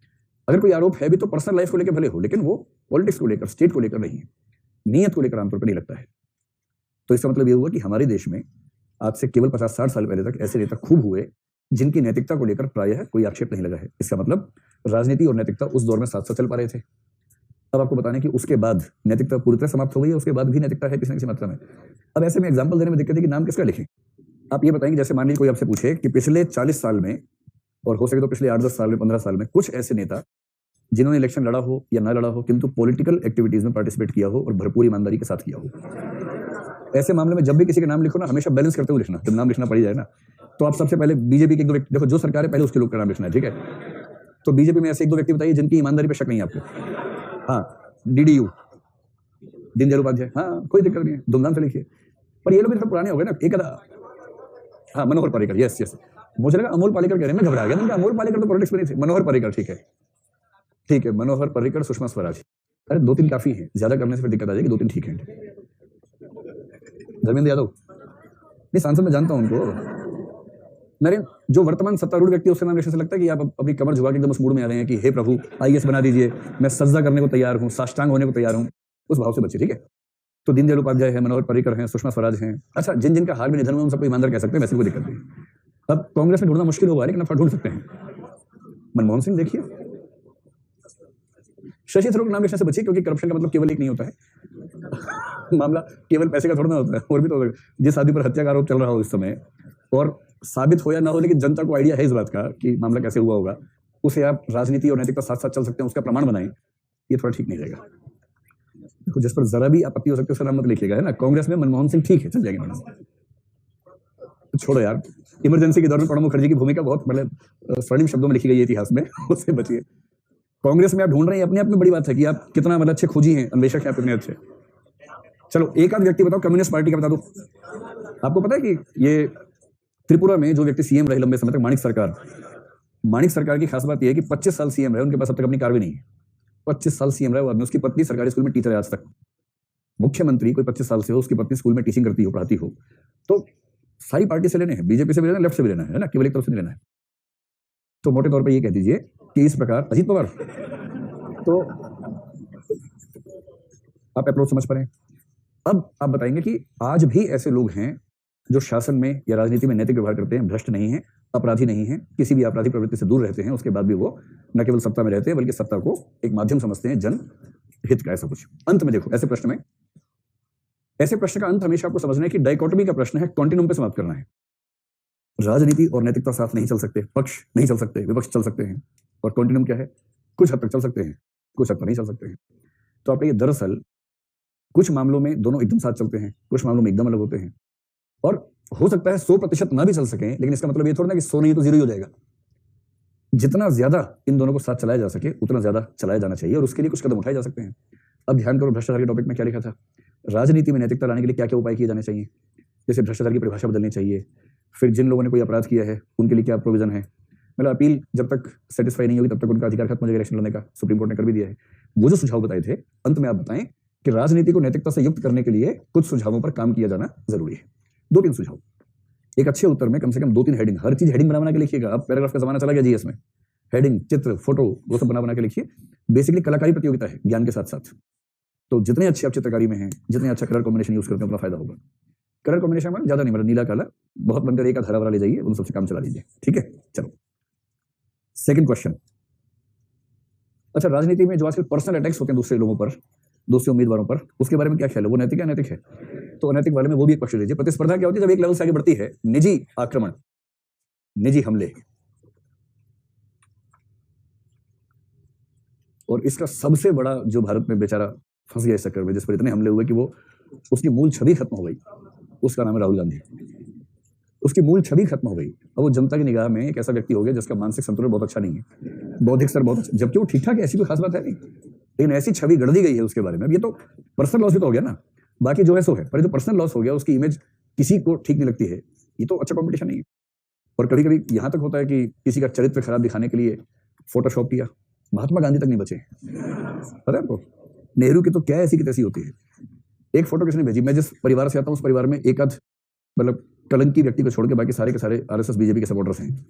अगर कोई आरोप है भी तो पर्सनल लाइफ को लेकर भले हो, लेकिन वो पॉलिटिक्स को लेकर, स्टेट को लेकर नहीं है, नीयत को लेकर आमतौर पर नहीं लगता है। तो इसका मतलब ये हुआ कि हमारे देश में आज से केवल 50-60 साल पहले तक ऐसे नेता खूब हुए जिनकी नैतिकता को लेकर प्रायः कोई आक्षेप नहीं लगा है। इसका मतलब राजनीति और नैतिकता उस दौर में साथ साथ चल पा रहे थे। अब आपको बताने कि उसके बाद नैतिकता पूरी तरह समाप्त हो गई है, उसके बाद भी नैतिकता है किसी न किसी मात्रा में। अब ऐसे में एग्जाम्पल देने में दिक्कत है कि नाम किसका लिखें। आप ये बताएंगे, जैसे मान लीजिए कोई आपसे पूछे कि पिछले 40 साल में, और हो सके तो पिछले 8-10 साल में, 15 साल में, कुछ ऐसे नेता जिन्होंने इलेक्शन लड़ा हो या ना लड़ा हो किंतु पॉलिटिकल एक्टिविटीज में पार्टिसिपेट किया हो और भरपूर ईमानदारी के साथ किया हो। ऐसे मामले में जब भी किसी का नाम लिखो ना, हमेशा बैलेंस करते हुए लिखना। जब नाम लिखना पड़ जाए ना, तो आप सबसे पहले बीजेपी के एक दो व्यक्ति, देखो जो सरकार है पहले उसके लोग का नाम लिखना है, ठीक है। तो बीजेपी में ऐसे एक दो व्यक्ति बताइए जिनकी ईमानदारी पे शक नहीं है आपको। हाँ, डीडीयू, दीनदयाल उपाध्याय, हाँ कोई दिक्कत नहीं है, धूमधाम से लिखिए। पर ये लोग भी तो पुराने हो गए ना, एक हाँ मनोहर पर्रिकर, यस यस, मुझे लगा अमोल पालेकर कह रहे हैं, मैं घबरा गया। अमोल पालेकर तो पॉलिटिक्स में नहीं थे। मनोहर पर्रिकर, ठीक है ठीक है, मनोहर पर्रिकर, सुषमा स्वराज। अरे 2-3 काफी हैं, ज्यादा करने से फिर दिक्कत आ जाएगी, 2-3 ठीक है। धर्मेंद्र यादव, नहीं सांसद में जानता हूं उनको। मेरे जो वर्तमान सत्तारूढ़ व्यक्ति, उसके नाम लिखने से लगता है कि आप अपनी कमर झुका के एकदम उस मूड में आ रहे हैं कि हे प्रभु आईएएस बना दीजिए, मैं सजदा करने को तैयार हूं, साष्टांग होने को तैयार हूं, उस भाव से बच्चे, ठीक है। तो दीनदयाल उपाध्याय है, मनोहर पर्रिकर हैं, सुषमा स्वराज हैं। अच्छा, जिन जिनका हाल में निधन हुआ उन सबको ईमानदार कह सकते हैं, वैसे कोई दिक्कत नहीं। अब कांग्रेस में ढूंढना मुश्किल होगा, लेकिन आप ढूंढ सकते हैं। मनमोहन सिंह देखिए, शशि थरूर नाम लिखने से बचिए, क्योंकि करप्शन का मतलब केवल एक नहीं होता है। मामला केवल पैसे का थोड़ा ना होता है, और भी तो होता है। जिस आदमी पर हत्या का आरोप चल रहा हो इस समय, और साबित हो या ना हो, लेकिन जनता को आइडिया है इस बात का कि मामला कैसे हुआ होगा, उसे आप राजनीति और नैतिकता साथ साथ चल सकते हैं उसका प्रमाण बनाएं, ये थोड़ा ठीक नहीं रहेगा। देखो, जिस पर जरा भी आपत्ति हो सकती है उसका नाम मत लिखिएगा, है ना। कांग्रेस में मनमोहन सिंह ठीक है, चल जाएंगे मैडम, छोड़ो यार। इमरजेंसी के दौरान प्रणब मुखर्जी की भूमिका बहुत मतलब स्वर्णिम शब्दों में लिखी गई है इतिहास में, उससे बचिए। कांग्रेस में आप ढूंढ रहे हैं, अपने आप में बड़ी बात है कि आप कितना मतलब अच्छे खोजी हैं, अन्वेषक हैं आप इतने अच्छे। चलो एक आध व्यक्ति बताओ, कम्युनिस्ट पार्टी का बता दो। आपको पता है कि ये त्रिपुरा में जो व्यक्ति सीएम रहे लंबे समय तक, माणिक सरकार की खास बात यह है कि 25 साल सीएम रहे, उनके पास अब तक अपनी कार भी नहीं है। 25 साल सीएम रहे वो आदमी, उसकी पत्नी सरकारी स्कूल में टीचर है आज तक। मुख्यमंत्री कोई 25 साल से हो, उसकी पत्नी स्कूल में टीचिंग करती हो, पढ़ाती हो। तो सारी पार्टी से लेने हैं, बीजेपी से भी लेना है, लेफ्ट से भी लेना है ना, केवल एक तरफ से नहीं लेना है। तो मोटे तौर पर ये कह दीजिए कि इस प्रकार अजीत पवार, तो आप अप्रोच समझ पा रहे हैं। अब आप बताएंगे कि आज भी ऐसे लोग हैं जो शासन में या राजनीति में नैतिक व्यवहार करते हैं, भ्रष्ट नहीं है, अपराधी नहीं है, किसी भी आपराधिक प्रवृत्ति से दूर रहते हैं, उसके बाद भी वो न केवल सत्ता में रहते हैं बल्कि सत्ता को एक माध्यम समझते हैं जन हित का। ऐसा कुछ अंत में देखो, ऐसे प्रश्न का अंत हमेशा आपको समझना है कि डाइकोटमी का प्रश्न है, कॉन्टिन्यूम पे समाप्त करना है। राजनीति और नैतिकता साथ नहीं चल सकते, पक्ष नहीं चल सकते, विपक्ष चल सकते हैं। और कॉन्टिन्यूम क्या है? कुछ हद तक चल सकते हैं, कुछ हद तक नहीं चल सकते हैं। तो आप ये दरअसल कुछ मामलों में दोनों एकदम साथ चलते हैं, कुछ मामलों में एकदम अलग होते हैं। और हो सकता है 100% ना भी चल सकें, लेकिन इसका मतलब ये थोड़ा ना कि 100 नहीं तो 0 ही हो जाएगा। जितना ज्यादा इन दोनों को साथ चलाया जा सके उतना ज्यादा चलाया जाना चाहिए, और उसके लिए कुछ कदम उठाए जा सकते हैं। अब ध्यान करो, भ्रष्टाचार के टॉपिक में क्या लिखा था, राजनीति में नैतिकता लाने के लिए क्या क्या उपाय किए जाने चाहिए। जैसे भ्रष्टाचार की परिभाषा बदलनी चाहिए, फिर जिन लोगों ने कोई अपराध किया है उनके लिए क्या प्रोविजन है। मतलब अपील जब तक सेटिस्फाई नहीं होगी तब तक उनका अधिकार खत्म हो जाएगा इलेक्शन लड़ने का, सुप्रीम कोर्ट ने कर भी दिया है। वो जो सुझाव बताए थे, अंत में आप बताएं कि राजनीति को नैतिकता से युक्त करने के लिए कुछ सुझावों पर काम किया जाना जरूरी है। 2-3 सुझाव, एक अच्छे उत्तर में कम से कम 2-3 हेडिंग, हर चीज हेडिंग बना के लिखिएगा। अब पैराग्राफ का जमाना चला गया जीएस में, हेडिंग, चित्र, फोटो वो सब बना के लिखिए। बेसिकली कलाकारी प्रतियोगिता है ज्ञान के साथ साथ। तो जितने अच्छे आप चित्रकारी में हैं, जितने अच्छा कलर कॉम्बिनेशन यूज करते हैं उतना फायदा होगा। कलर कॉम्बिनेशन में ज्यादा नहीं, मतलब नीला काला बहुत बनकर एक हरा भरा ले जाइए, उन सबसे काम चला लीजिए। ठीक है, चलो सेकंड क्वेश्चन। अच्छा, राजनीति में जो आजकल पर्सनल अटैक्स होते हैं दूसरे लोगों पर, दूसरे उम्मीदवारों पर, उसके बारे में क्या ख्याल है? वो नैतिक है, अनैतिक है? तो अनैतिक वाले में वो भी एक पक्ष लीजिए। प्रतिस्पर्धा क्या होती है? जब एक लेवल से आगे बढ़ती है, निजी आक्रमण, निजी हमले। और इसका सबसे बड़ा जो भारत में बेचारा फंस गया इस चक्कर में, जिस पर इतने हमले हुए कि वो उसकी मूल छवि खत्म हो गई, उसका नाम है राहुल गांधी। उसकी मूल छवि खत्म हो गई। अब वो जनता की निगाह में एक ऐसा व्यक्ति हो गया जिसका मानसिक संतुलन बहुत अच्छा नहीं है, बौद्धिक स्तर बहुत अच्छा, जबकि वो ठीक ठाक है, ऐसी कोई खास बात है नहीं, लेकिन ऐसी छवि गढ़ दी गई है उसके बारे में। अब ये तो पर्सनल लॉस भी तो हो गया ना, बाकी जो है सो है, पर जो पर्सनल लॉस हो गया, उसकी इमेज किसी को ठीक नहीं लगती है, ये तो अच्छा कॉम्पिटिशन नहीं है। और कभी कभी यहां तक होता है कि किसी का चरित्र खराब दिखाने के लिए फोटोशॉप किया, महात्मा गांधी तक नहीं बचे। पता है आपको, नेहरू की तो क्या ऐसी की तैसी होती है। एक फोटो किसने भेजी, मैं जिस परिवार से आता हूँ उस परिवार में एक आध मतलब कलंकी व्यक्ति को छोड़ के बाकी सारे के सारे आरएसएस बीजेपी के सपोर्टर्स हैं।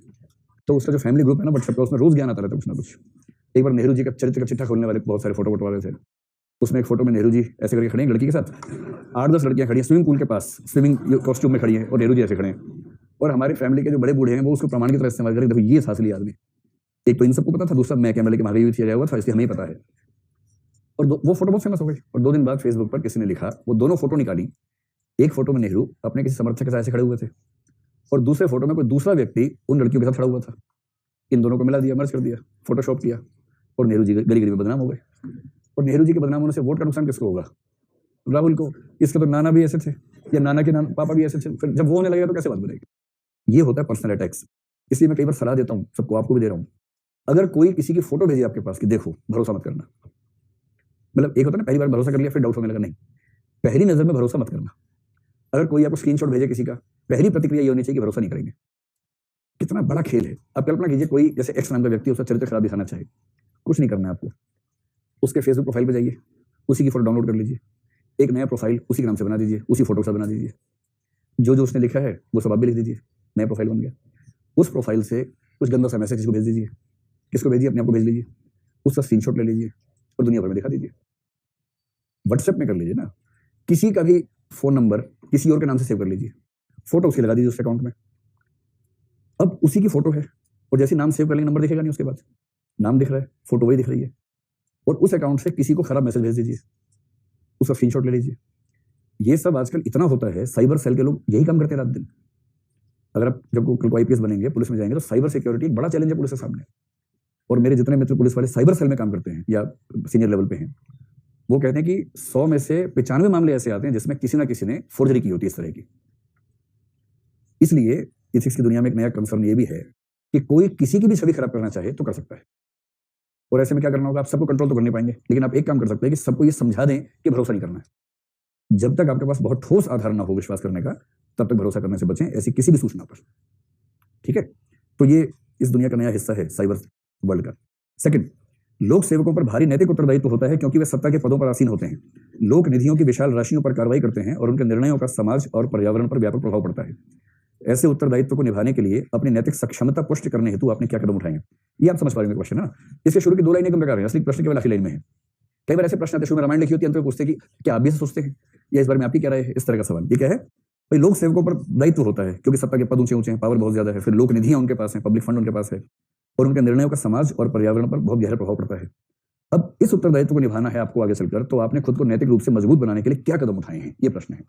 तो उसका जो फैमिली ग्रुप है ना व्हाट्सएप का, उसमें रोज ज्ञान आता रहता है कुछ ना कुछ। एक बार नेहरू जी का चरित्र का चिट्ठा खोलने वाले बहुत सारे फोटो वाले थे, उसमें एक फोटो में नेहरू जी ऐसे करके खड़े हैं लड़की के साथ, 8-10 लड़कियां खड़ी हैं स्विमिंग पूल के पास, स्विमिंग कॉस्ट्यूम में खड़ी हैं, और नेहरू जी ऐसे खड़े हैं। और हमारे फैमिली के जो बड़े बूढ़े हैं वो उसको प्रमाण की तरह इस्तेमाल करें, देखो ये असली आदमी। एक तो इन सबको पता था, दूसरा मैं कैमरे के भागे किया गया हुआ था, इसलिए हमें पता है। और वो फोटो बहुत फेमस हो गई। और 2 दिन बाद फेसबुक पर किसी ने लिखा, वो दोनों फोटो निकाली, एक फोटो में नेहरू अपने किसी समर्थक के साथ ऐसे खड़े हुए थे, और दूसरे फोटो में कोई दूसरा व्यक्ति उन लड़कियों के साथ खड़ा हुआ था। इन दोनों को मिला दिया, मर्ज कर दिया, फोटोशॉप किया, और नेहरू जी गली गली में बदनाम हो गए। और नेहरू जी के बदनाम होने से वोट का नुकसान किसको होगा? राहुल को। इसके तो नाना भी ऐसे थे, या नाना के पापा भी ऐसे थे, फिर जब वो होने लगेगा तो कैसे बात बनेगी? ये होता है पर्सनल अटैक्स। इसलिए मैं कई बार सलाह देता हूँ सबको, आपको भी दे रहा हूँ, अगर कोई किसी की फोटो भेजे आपके पास कि देखो, भरोसा मत करना। मतलब एक होता है ना, पहली बार भरोसा कर लिया फिर डाउट होने लगा, नहीं, पहली नजर में भरोसा मत करना। अगर कोई आपको स्क्रीनशॉट भेजे किसी का, पहली प्रतिक्रिया ये होनी चाहिए कि भरोसा नहीं करेंगे। कितना बड़ा खेल है। अब कल्पना कीजिए कोई जैसे एक्स नाम का व्यक्ति उसका चरित्र खराब दिखाना चाहे, कुछ नहीं करना है आपको, उसके फेसबुक प्रोफाइल पे जाइए, उसी की फोटो डाउनलोड कर लीजिए, एक नया प्रोफाइल उसी के नाम से बना दीजिए, उसी फोटो से बना दीजिए, जो जो उसने लिखा है वो सब आप भी लिख दीजिए, नया प्रोफाइल बन गया। उस प्रोफाइल से कुछ गंदा सा मैसेज किसको भेज दीजिए, किसको भेजिए, अपने आप को भेज लीजिए, उसका स्क्रीनशॉट ले लीजिए और दुनिया भर में दिखा दीजिए। व्हाट्सएप में कर लीजिए ना, किसी का भी फोन नंबर किसी और के नाम से सेव कर लीजिए, फोटो उसकी लगा दीजिए उस अकाउंट में। अब उसी की फोटो है, और जैसे नाम सेव कर लेंगे नंबर दिखेगा नहीं, उसके बाद नाम दिख रहा है, फोटो वही दिख रही है, और उस अकाउंट से किसी को खराब मैसेज भेज दीजिए, उसका स्क्रीनशॉट ले लीजिए। ये सब आजकल इतना होता है, साइबर सेल के लोग यही काम करते हैं रात दिन। अगर आप जब को आईपीएस बनेंगे, पुलिस में जाएंगे, तो साइबर सिक्योरिटी एक बड़ा चैलेंज है पुलिस के सामने। और मेरे जितने मित्र पुलिस वाले साइबर सेल में काम करते हैं या सीनियर लेवल पे हैं, वो कहते हैं कि 100 में से 95 मामले ऐसे आते हैं जिसमें किसी ना किसी ने फोर्जरी की होती है इस तरह की। इसलिए इथिक्स की दुनिया में एक नया कंसर्न ये भी है कि कोई किसी की भी छवि खराब करना चाहे तो कर सकता है। और ऐसे में क्या करना होगा, आप सबको कंट्रोल तो कर नहीं पाएंगे, लेकिन आप एक काम कर सकते हैं कि सबको ये समझा दें कि भरोसा नहीं करना है। जब तक आपके पास बहुत ठोस आधार ना हो विश्वास करने का, तब तक भरोसा करने से बचें ऐसी किसी भी सूचना पर। ठीक है, तो ये इस दुनिया का नया हिस्सा है साइबर वर्ल्ड का। सेकंड, लोक सेवकों पर भारी नैतिक उत्तरदायित्व होता है क्योंकि वे सत्ता के पदों पर आसीन होते हैं, लोक निधियों की विशाल राशियों पर कार्रवाई करते हैं और उनके निर्णयों का समाज और पर्यावरण पर व्यापक प्रभाव पड़ता है। ऐसे उत्तरदायित्व को निभाने के लिए अपनी नैतिक सक्षमता पुष्ट करने हेतु आपने क्या कदम उठाए हैं, ये आप समझ पा रहे हैं क्वेश्चन ना। इसके शुरू की 2 लाइनें कम बेकार है, असली प्रश्न केवल आखिरी लाइन में है। कई बार ऐसे प्रश्न आते हैं, शुरू में रामायण लिखी होती है, अंत में पूछते कि क्या आप भी ऐसे सोचते हैं या इस बारे में आपकी क्या राय है? इस तरह का सवाल। ये क्या है भाई, लोक सेवकों पर दायित्व होता है क्योंकि सत्ता के पद ऊंचे ऊंचे हैं, पावर बहुत ज्यादा है, फिर लोक निधियां उनके पास हैं, पब्लिक फंड उनके पास है, और उनके निर्णयों का समाज और पर्यावरण पर बहुत गहरा प्रभाव पड़ता है। अब इस उत्तरदायित्व को निभाना है आपको आगे चलकर, तो आपने खुद को नैतिक रूप से मजबूत बनाने के लिए क्या कदम उठाए हैं, ये प्रश्न है।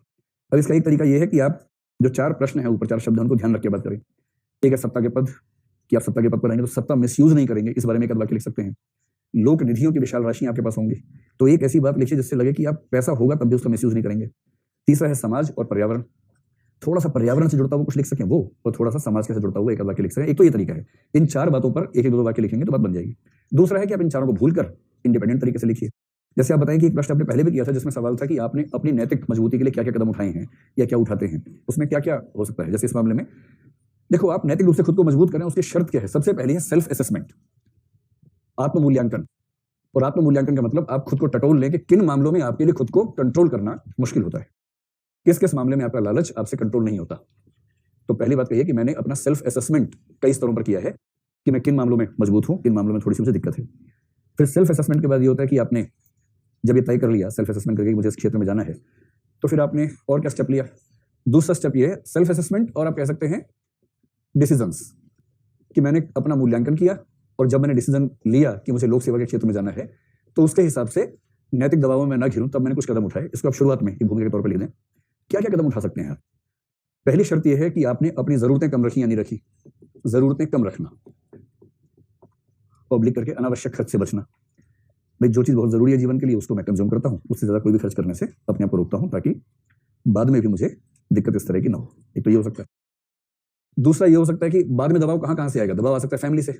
अब इसका एक तरीका ये है कि आप जो 4 प्रश्न है, ऊपर 4 शब्द है, उनको ध्यान रख के बात करें। एक है सत्ता के पद, कि आप सत्ता के पद पर आएंगे तो सत्ता मिसयूज नहीं करेंगे, इस बारे में एक वाक्य लिख सकते हैं। लोक निधियों की विशाल राशि आपके पास होंगी, तो एक ऐसी बात लिखिए जिससे लगे कि आप पैसा होगा तब भी उसका मिसयूज नहीं करेंगे। तीसरा है समाज और पर्यावरण, थोड़ा सा पर्यावरण से जुड़ता हुआ कुछ लिख सकें वो, और थोड़ा सा समाज के से जुड़ता हुआ एक वाक्य लिख सकें। एक तो ये तरीका है, इन 4 बातों पर एक 2 वाक्य लिखेंगे तो बात बन जाएगी। दूसरा है कि आप इन चारों को भूलकर इंडिपेंडेंट तरीके से लिखिए। जैसे आप बताएं कि एक प्रश्न आपने पहले भी किया था जिसमें सवाल था कि आपने अपनी नैतिक मजबूती के लिए क्या क्या कदम उठाए हैं या क्या उठाते हैं, उसमें क्या क्या हो सकता है। जैसे इस मामले में देखो, आप नैतिक रूप से खुद को मजबूत करें, उसकी शर्त क्या है? सबसे पहले है सेल्फ असेसमेंट, आत्ममूल्यांकन। और आत्ममूल्यांकन का मतलब आप खुद को टटोल लें कि किन मामलों में आपके लिए खुद को कंट्रोल करना मुश्किल होता है, किस किस मामले में आपका लालच आपसे कंट्रोल नहीं होता। तो पहली बात कही कि मैंने अपना सेल्फ असेसमेंट कई स्तरों पर किया है कि मैं किन मामलों में मजबूत हूं, किन मामलों में थोड़ी सी मुझे दिक्कत है। फिर सेल्फ असेसमेंट के बाद ये होता है कि आपने जब ये तय कर लिया सेल्फ असेसमेंट करके मुझे इस क्षेत्र में जाना है, तो फिर आपने और क्या स्टेप लिया? दूसरा स्टेप ये है सेल्फ असेसमेंट, और आप कह सकते हैं डिसीजंस, कि मैंने अपना मूल्यांकन किया और जब मैंने डिसीजन लिया कि मुझे लोक सेवा के क्षेत्र में जाना है तो उसके हिसाब से नैतिक दबावों में ना घिरूं, तब मैंने कुछ कदम उठाए। इसको आप शुरुआत में भूमिका के तौर पर लिख दें। क्या क्या कदम उठा सकते हैं आप? पहली शर्त यह है कि आपने अपनी जरूरतें कम रखी या नहीं रखी। जरूरतें कम रखना, पब्लिक करके अनावश्यक खर्च से बचना। भाई जो चीज बहुत जरूरी है जीवन के लिए उसको मैं कंज्यूम करता हूं, उससे ज्यादा कोई भी खर्च करने से अपने आप को रोकता हूं ताकि बाद में भी मुझे दिक्कत इस तरह की ना हो। एक तो ये हो सकता है। दूसरा ये हो सकता है कि बाद में दबाव कहां से आएगा? दबाव आ सकता है फैमिली से,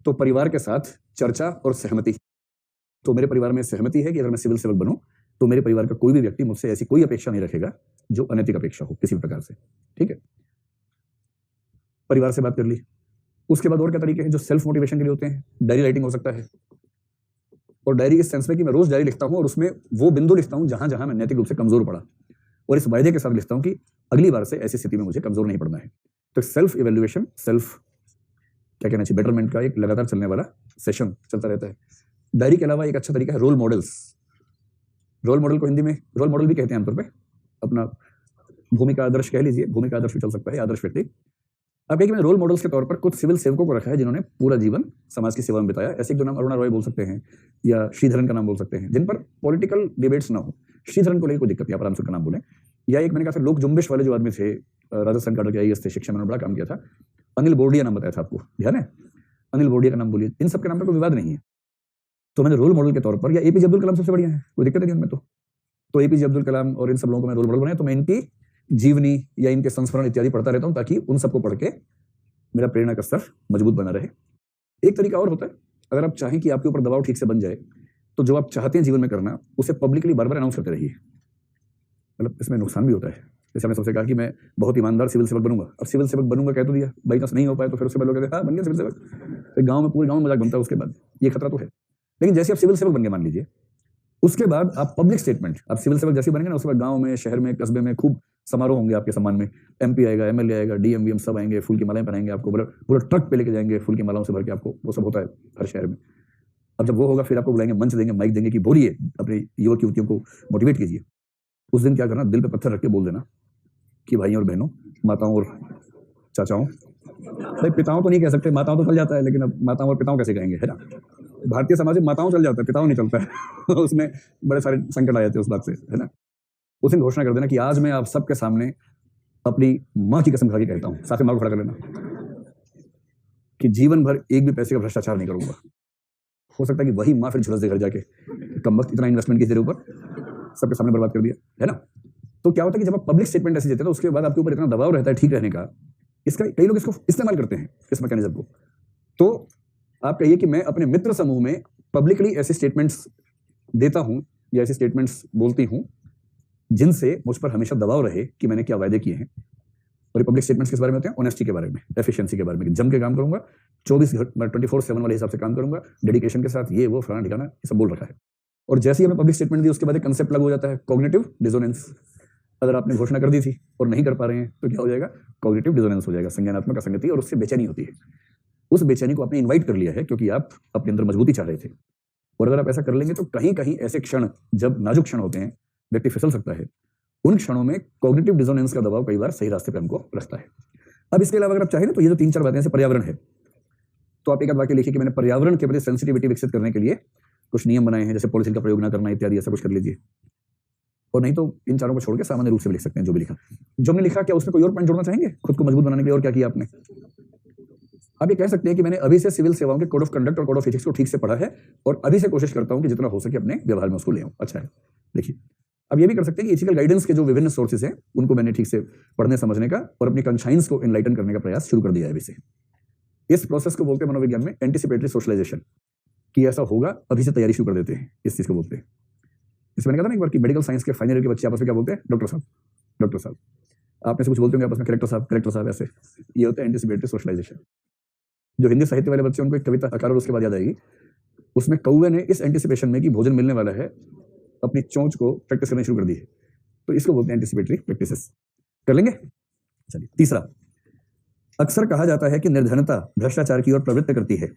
तो परिवार के साथ चर्चा और सहमति। तो मेरे परिवार में सहमति है कि अगर मैं सिविल सेवक बनूं तो मेरे परिवार का कोई भी व्यक्ति मुझसे ऐसी कोई अपेक्षा नहीं रखेगा जो अनैतिक अपेक्षा हो किसी भी प्रकार से। ठीक है, परिवार से बात कर ली। उसके बाद और क्या तरीके हैं जो सेल्फ मोटिवेशन के लिए होते हैं? डायरी राइटिंग हो सकता है, और डायरी इस सेंस में कि मैं रोज डायरी लिखता हूं और उसमें वो बिंदु लिखता हूं जहां जहां मैं नैतिक रूप से कमजोर पड़ा, और इस वायदे के साथ लिखता हूं कि अगली बार से ऐसी स्थिति में मुझे कमजोर नहीं पड़ना है। तो सेल्फ इवेल्युएशन, सेल्फ क्या कहना चाहिए, बेटरमेंट का एक लगातार चलने वाला सेशन चलता रहता है। डायरी के अलावा एक अच्छा तरीका है रोल मॉडल्स। रोल मॉडल को हिंदी में रोल मॉडल भी कहते हैं आमतौर पे, अपना भूमिका आदर्श कह लीजिए, भूमिका आदर्श भी चल सकता है, आदर्श व्यक्ति। अब मैंने रोल मॉडल्स के तौर पर कुछ सिविल सेवकों को रखा है जिन्होंने पूरा जीवन समाज की सेवा में बिताया। ऐसे एक दो नाम अरुणा रॉय बोल सकते हैं या श्रीधरन का नाम बोल सकते हैं, जिन पर पॉलिटिकल डिबेट्स ना हो। श्रीधरन को लेकर कोई दिक्कत नहीं, आप आराम से उनका नाम बोलें। या एक मैंने कहा था लोक जुम्बिश वाले जो आदमी थे, राजस्थान काडर के आईएएस थे, शिक्षा में बड़ा काम किया था, अनिल बोरडिया नाम बताया था आपको, ध्यान है? अनिल बोरडिया का नाम बोलिए। इन सबके नाम पर कोई विवाद नहीं है। तो मैंने रोल मॉडल के तौर पर, या एपीजे अब्दुल कलाम सबसे बढ़िया है, कोई दिक्कत नहीं उनमें। तो एपीजे अब्दुल कलाम और इन सब लोगों को मैं रोल मॉडल बनाया, तो मैं इनकी जीवनी या इनके संस्मरण इत्यादि पढ़ता रहता हूं ताकि उन सबको पढ़ के मेरा प्रेरणा का स्तर मजबूत बना रहे। एक तरीका और होता है, अगर आप चाहें कि आपके ऊपर दबाव ठीक से बन जाए तो जो आप चाहते हैं जीवन में करना उसे पब्लिकली बार बार अनाउंस करते रहिए। मतलब इसमें नुकसान भी होता है। जैसे हमने सबसे कहा कि मैं बहुत ईमानदार सिविल सेवक बनूंगा, अब सिविल सेवक बनूंगा कह तो दिया, बाई चांस नहीं हो पाए तो फिर उसके बाद लोग कहते हैं हाँ बन गया सिविल सेवक, फिर गाँव में पूरे गाँव में मजाक बनता है उसके बाद, ये खतरा तो है। लेकिन जैसे आप सिविल सेवक बन गए मान लीजिए, उसके बाद आप पब्लिक स्टेटमेंट, आप सिविल सेवक जैसे बनेंगे ना, उसके बाद गांव में, शहर में, कस्बे में खूब समारोह होंगे आपके सम्मान में। एमपी आएगा, एमएलए आएगा, डीएम वीएम सब आएंगे, फूल की मालाएं पहनाएंगे आपको, पूरा ट्रक पे लेके जाएंगे फूल की मालाओं से भर के आपको, वो सब होता है हर शहर में। अब जब वो होगा फिर आपको बुलाएंगे, मंच देंगे, माइक देंगे कि बोलिए, अपने युवक युवतियों को मोटिवेट कीजिए। उस दिन क्या करना, दिल पे पत्थर रख के बोल देना कि भाइयों और बहनों, माताओं और चाचाओं, भाई पिताओं तो नहीं कह सकते, माताओं तो चल जाता है, लेकिन अब माताओं और पिताओं कैसे कहेंगे, है ना? भारतीय समाज में माताओं चल जाता है, पिताओं नहीं चलता है उसमें बड़े सारे संकट आ जाते हैं उस बात से, है ना? उस दिन घोषणा कर देना कि आज मैं आप सबके सामने अपनी माँ की कसम खा के कहता हूँ, साथ में माँ को खड़ा कर लेना, कि जीवन भर एक भी पैसे का भ्रष्टाचार नहीं करूंगा। हो सकता है कि वही माँ फिर झुलस दे घर जाके, कम वक्त इतना इन्वेस्टमेंट किस तेरे ऊपर, सबके सामने बर्बाद कर दिया, है ना? तो क्या होता है कि जब आप पब्लिक स्टेटमेंट ऐसे देते हैं तो उसके बाद आपके ऊपर इतना दबाव रहता है ठीक रहने का, इसका कई लोग इसको इस्तेमाल करते हैं, इस मैकेनिज्म को। तो आप कहिए कि मैं अपने मित्र समूह में पब्लिकली ऐसे स्टेटमेंट्स देता हूं या ऐसे स्टेटमेंट्स बोलती हूं जिनसे मुझ पर हमेशा दबाव रहे कि मैंने क्या वायदे किए हैं। और ये पब्लिक स्टेटमेंट्स किस बारे में होते हैं? ऑनेस्टी के बारे में, एफिशिएंसी के बारे में, जम के काम करूंगा, 24/7 वाले हिसाब से काम करूंगा, डेडिकेशन के साथ, ये वो फलाना ठिकाना, ये सब बोल रखा है। और जैसे ही हमें पब्लिक स्टेटमेंट दी उसके बाद एक कंसेप्ट लागू हो जाता है, कॉग्निटिव डिसोनेंस। अगर आपने घोषणा कर दी थी और नहीं कर पा रहे हैं तो क्या हो जाएगा? कॉग्निटिव डिसोनेंस हो जाएगा, संज्ञानात्मक असंगति, और उससे बेचैनी होती है। उस बेचैनी को आपने इनवाइट कर लिया है क्योंकि आप अपने अंदर मजबूती चाह रहे थे। और अगर आप ऐसा कर लेंगे तो कहीं कहीं ऐसे क्षण, जब नाजुक क्षण होते हैं, व्यक्ति फिसल सकता है, उन क्षणों में कॉग्निटिव डिसोनेंस का दबाव कई बार सही रास्ते पर हमको रखता है। अब इसके अलावा अगर आप चाहें ना, तो ये जो 3-4 बातें जैसे पर्यावरण है, तो आप एक आध वाक्य लिखिए कि मैंने पर्यावरण के प्रति सेंसिटिविटी विकसित करने के लिए कुछ नियम बनाए हैं, जैसे पॉलिथीन का प्रयोग ना करना इत्यादि, ऐसा कुछ कर लीजिए। और नहीं तो इन चारों को छोड़ के सामान्य रूप से भी लिख सकते हैं जो भी लिखा। जो हमने लिखा, क्या उसमें कोई और पॉइंट जोड़ना चाहेंगे खुद को मजबूत बनाने के लिए, और क्या किया आपने? आप ये कह सकते हैं कि मैंने अभी से सिविल सेवाओं के कोड ऑफ कंडक्ट और कोड ऑफ एथिक्स को ठीक से पढ़ा है और अभी से कोशिश करता हूं कि जितना हो सके अपने व्यवहार में उसको ले आऊं। अच्छा है, देखिए अब ये भी कर सकते हैं कि एथिकल गाइडेंस के जो विभिन्न सोर्सेज हैं उनको मैंने ठीक से पढ़ने समझने का और अपनी कॉन्शियंस को एनलाइटन करने का प्रयास शुरू कर दिया है अभी से। इस प्रोसेस को बोलते हैं मनोविज्ञान में एंटिसिपेटरी सोशलाइजेशन, कि ऐसा होगा अभी से तैयारी शुरू कर देते हैं, इस चीज को बोलते हैं। इसमें मैंने कहा ना एक बार कि मेडिकल साइंस के फाइनल ईयर के बच्चे आपस में क्या बोलते हैं? डॉक्टर साहब, डॉक्टर साहब। आप में से कुछ बोलते होंगे आपस में कलेक्टर साहब, कलेक्टर साहब, ऐसे। ये होता है एंटिसिपेटरी सोशलाइजेशन। जो हिंदी साहित्य वाले बच्चे, उनको एक कविता आकार और उसके बाद याद आएगी, उसमें कौवे ने इस एंटिसिपेशन में कि भोजन मिलने वाला है अपनी चोंच को प्रैक्टिस करनी शुरू कर दी है, तो इसको बोलते हैं एंटिसिपेटरी प्रैक्टिसेस। कर लेंगे? चलिए, तीसरा, अक्सर कहा जाता है कि निर्धनता भ्रष्टाचार की ओर प्रवृत्त करती है,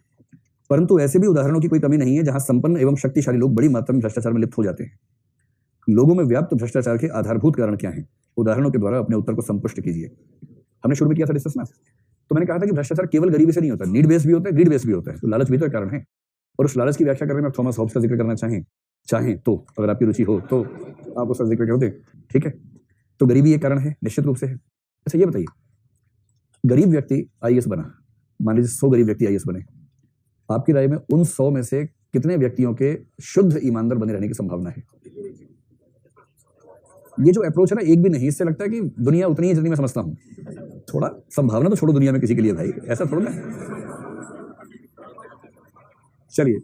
परंतु ऐसे भी उदाहरणों की कोई कमी नहीं है जहां संपन्न एवं शक्तिशाली लोग बड़ी मात्रा में भ्रष्टाचार में लिप्त हो जाते हैं। लोगों में व्याप्त भ्रष्टाचार के आधारभूत कारण क्या हैं? उदाहरणों के द्वारा अपने उत्तर को संपुष्ट कीजिए। हमने शुरू में किया था डिस्कस ना, तो मैंने कहा था कि भ्रष्टाचार केवल गरीबी से नहीं होता, नीड बेस्ड भी होता है, ग्रीड बेस्ड भी होता है, तो लालच भी तो एक कारण है। और उस लालच की व्याख्या करने में थॉमस हॉब्स का जिक्र करना चाहें तो, अगर आपकी रुचि हो तो आप उसका जिक्र कर दें, ठीक है। तो गरीबी एक कारण है, निश्चित रूप से है। अच्छा ये बताइए, गरीब व्यक्ति आईएएस बना, मान लीजिए 100 गरीब व्यक्ति आईएएस बने, आपकी राय में उन 100 में से कितने व्यक्तियों के शुद्ध ईमानदार बने रहने की संभावना है? ये जो अप्रोच है ना, एक भी नहीं, इससे लगता है कि दुनिया उतनी ही जितनी मैं समझता हूं। थोड़ा संभावना तो छोड़ो दुनिया में किसी के लिए भाई, ऐसा थोड़ा ना। चलिए,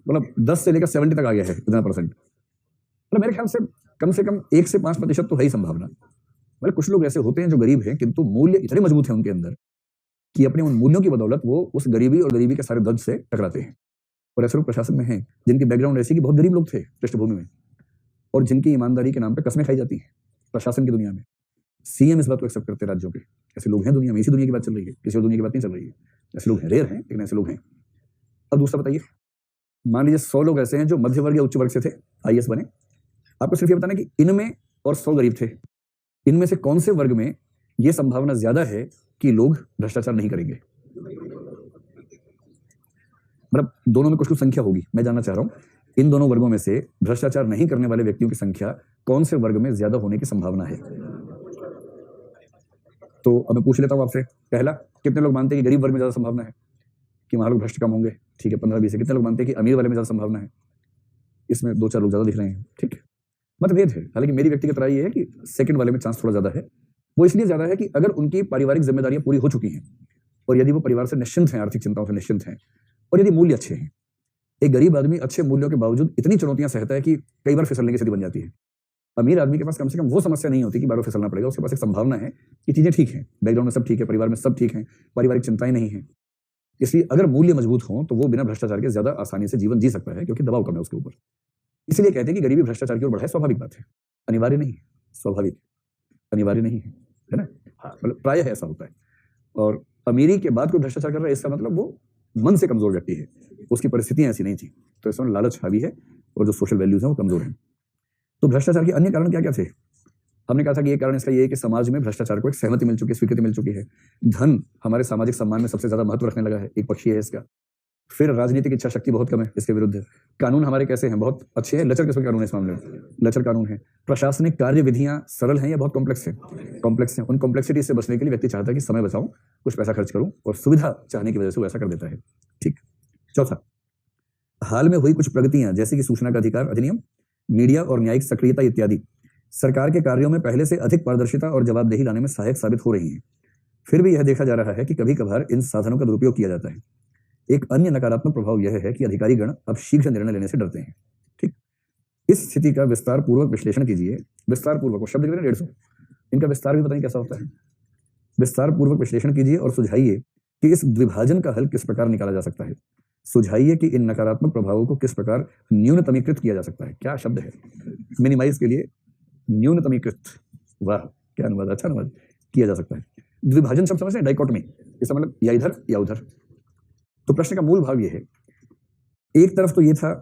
मतलब 10 से लेकर 70 तक आ गया है इतना परसेंट, मतलब मेरे ख्याल से कम 1 से 5% तो है ही संभावना। मतलब कुछ लोग ऐसे होते हैं जो गरीब हैं, किंतु मूल्य इतने मजबूत हैं उनके अंदर कि अपने उन मूल्यों की बदौलत वो उस गरीबी और गरीबी के सारे दर्द से टकराते हैं। और ऐसे लोग प्रशासन में हैं जिनकी बैकग्राउंड ऐसी कि बहुत गरीब लोग थे पृष्ठभूमि में, और जिनकी ईमानदारी के नाम पे कस्में खाई जाती हैं प्रशासन की दुनिया में। सीएम इस बात को एक्सेप्ट करते हैं राज्यों के। ऐसे लोग हैं दुनिया में, इसी दुनिया की बात चल रही है, किसी और दुनिया की बात नहीं चल रही है। ऐसे लोग हैं, रेयर हैं, लेकिन ऐसे लोग हैं। अब दूसरा बताइए, मान लीजिए 100 लोग ऐसे हैं जो मध्य वर्ग या उच्च वर्ग से थे, आईएएस बने। आपको सिर्फ ये बताना कि इनमें और 100 गरीब थे, इनमें से कौन से वर्ग में यह संभावना ज्यादा है कि लोग भ्रष्टाचार नहीं करेंगे? मतलब दोनों में कुछ संख्या होगी, मैं जानना चाह रहा हूं इन दोनों वर्गों में से भ्रष्टाचार नहीं करने वाले व्यक्तियों की संख्या कौन से वर्ग में ज्यादा होने की संभावना है? तो अब मैं पूछ लेता हूं आपसे, पहला, कितने लोग मानते हैं कि गरीब वर्ग में ज्यादा संभावना है कि वहां लोग भ्रष्ट कम होंगे? ठीक है, 15-20 है। कितने लोग मानते हैं कि अमीर वाले में ज्यादा संभावना है? इसमें 2-4 लोग ज्यादा दिख रहे हैं, ठीक है, मतभेद है। हालांकि मेरी व्यक्तिगत राय ये है कि सेकंड वाले में चांस थोड़ा ज्यादा है। वो इसलिए ज्यादा है कि अगर उनकी पारिवारिक जिम्मेदारियां पूरी हो चुकी हैं और यदि वो परिवार से निश्चिंत हैं, आर्थिक चिंताओं से निश्चिंत हैं, और यदि मूल्य अच्छे हैं। एक गरीब आदमी अच्छे मूल्यों के बावजूद इतनी चुनौतियां सहता है कि कई बार फिसलने की स्थिति बन जाती है। अमीर आदमी के पास कम से कम वो समस्या नहीं होती कि बार बार फिसलना पड़ेगा, उसके पास एक संभावना है कि चीजें ठीक हैं, बैकग्राउंड में सब ठीक है, परिवार में सब ठीक है, पारिवारिक चिंताएं नहीं है। इसलिए अगर मूल्य मजबूत हो तो वो बिना भ्रष्टाचार के ज्यादा आसानी से जीवन जी सकता है, क्योंकि दबाव कम है उसके ऊपर। इसलिए कहते हैं कि गरीबी भ्रष्टाचार की ओर बढ़ा है। स्वाभाविक बात है, अनिवार्य नहीं है, स्वाभाविक, अनिवार्य नहीं है ना। हाँ, मतलब प्राय ऐसा होता है। और अमीरी के बाद कोई भ्रष्टाचार कर रहा है, इसका मतलब वो मन से कमजोर व्यक्ति है, उसकी परिस्थितियां ऐसी नहीं थी, तो इसमें लालच हावी है और जो सोशल वैल्यूज हैं वो कमजोर हैं। तो भ्रष्टाचार के अन्य कारण क्या क्या थे? हमने कहा था कि एक कारण इसका ये है कि समाज में भ्रष्टाचार को एक सहमति मिल चुकी है, स्वीकृति मिल चुकी है। धन हमारे सामाजिक सम्मान में सबसे ज्यादा महत्व रखने लगा है, एक पक्ष है इसका। फिर राजनीतिक इच्छा शक्ति बहुत कम है इसके विरुद्ध। कानून हमारे कैसे हैं? बहुत अच्छे हैं। लचर किस्म के कानून है इस मामले में, लचर कानून है। प्रशासनिक कार्य विधियां सरल हैं या बहुत कॉम्प्लेक्स है? कॉम्प्लेक्स है। उन कॉम्प्लेक्सिटी से बचने के लिए व्यक्ति चाहता है कि समय बचाऊं, कुछ पैसा खर्च करूं, और सुविधा चाहने की वजह से वो ऐसा कर देता है। ठीक। चौथा, हाल में हुई कुछ प्रगतियां जैसे कि सूचना का अधिकार अधिनियम, मीडिया और न्यायिक सक्रियता इत्यादि सरकार के कार्यों में पहले से अधिक पारदर्शिता और जवाबदेही लाने में सहायक साबित हो रही हैं। फिर भी यह देखा जा रहा है कि कभी कभार इन साधनों का दुरुपयोग किया जाता है। एक अन्य नकारात्मक प्रभाव यह है कि अधिकारीगण अब शीघ्र निर्णय लेने से डरते हैं। ठीक। इस स्थिति का विस्तार पूर्वक विश्लेषण कीजिए। विस्तार पूर्वक शब्द कितने? 150। इनका विस्तार भी पता नहीं कैसा होता है। विस्तार पूर्वक विश्लेषण कीजिए और सुझाइए कि इस द्विभाजन का हल किस प्रकार निकाला जा सकता है। सुझाइए कि इन नकारात्मक प्रभावों को किस प्रकार न्यूनतमीकृत किया जा सकता है। क्या शब्द है? मिनिमाइज के लिए न्यूनतमीकृत। वाह, क्या अनुवाद, अच्छा अनुवाद किया जा सकता है। द्विभाजन शब्द समझते हैं? डाइकोटमी, इसका मतलब या इधर या उधर। तो प्रश्न का मूल भाव यह है, एक तरफ तो ये था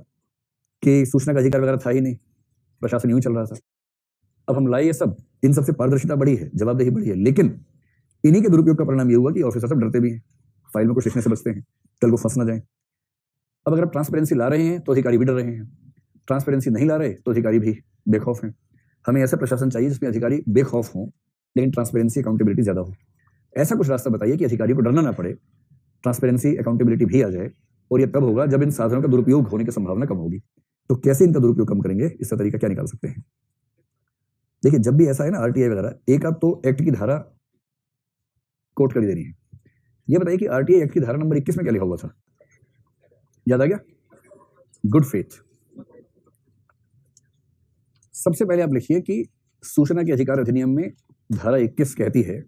कि सूचना का अधिकार वगैरह था ही नहीं, प्रशासन यूं चल रहा था। अब हम लाए ये सब, इन सबसे पारदर्शिता बढ़ी है, जवाबदेही बढ़ी है, लेकिन इन्हीं के दुरुपयोग का परिणाम ये हुआ कि ऑफिसर सब डरते भी हैं, फाइल में कुछ लिखने से बचते हैं, कल को फंस ना जाए। अब अगर आप ट्रांसपेरेंसी ला रहे हैं तो अधिकारी भी डर रहे हैं, ट्रांसपेरेंसी नहीं ला रहे तो अधिकारी भी बेखौफ हैं। हमें ऐसा प्रशासन चाहिए जिसमें अधिकारी बेखौफ हों लेकिन ट्रांसपेरेंसी अकाउंटेबिलिटी ज्यादा हो। ऐसा कुछ रास्ता बताइए कि अधिकारी को डरना ना पड़े, ट्रांसपेरेंसी अकाउंटेबिलिटी भी आ जाए, और ये तब होगा जब इन साधनों का दुरुपयोग होने की संभावना कम होगी। तो कैसे इनका दुरुपयोग कम करेंगे, इसका तरीका क्या निकाल सकते हैं? देखिए, जब भी ऐसा है ना आरटीआई वगैरह, एक आप तो एक्ट की धारा कोट कर देनी है। ये बताइए कि आरटीआई एक्ट की धारा नंबर 21 में क्या लिखा हुआ था, याद आ गया? Good faith. सबसे पहले आप लिखिए कि सूचना के अधिकार अधिनियम में धारा 21 कहती है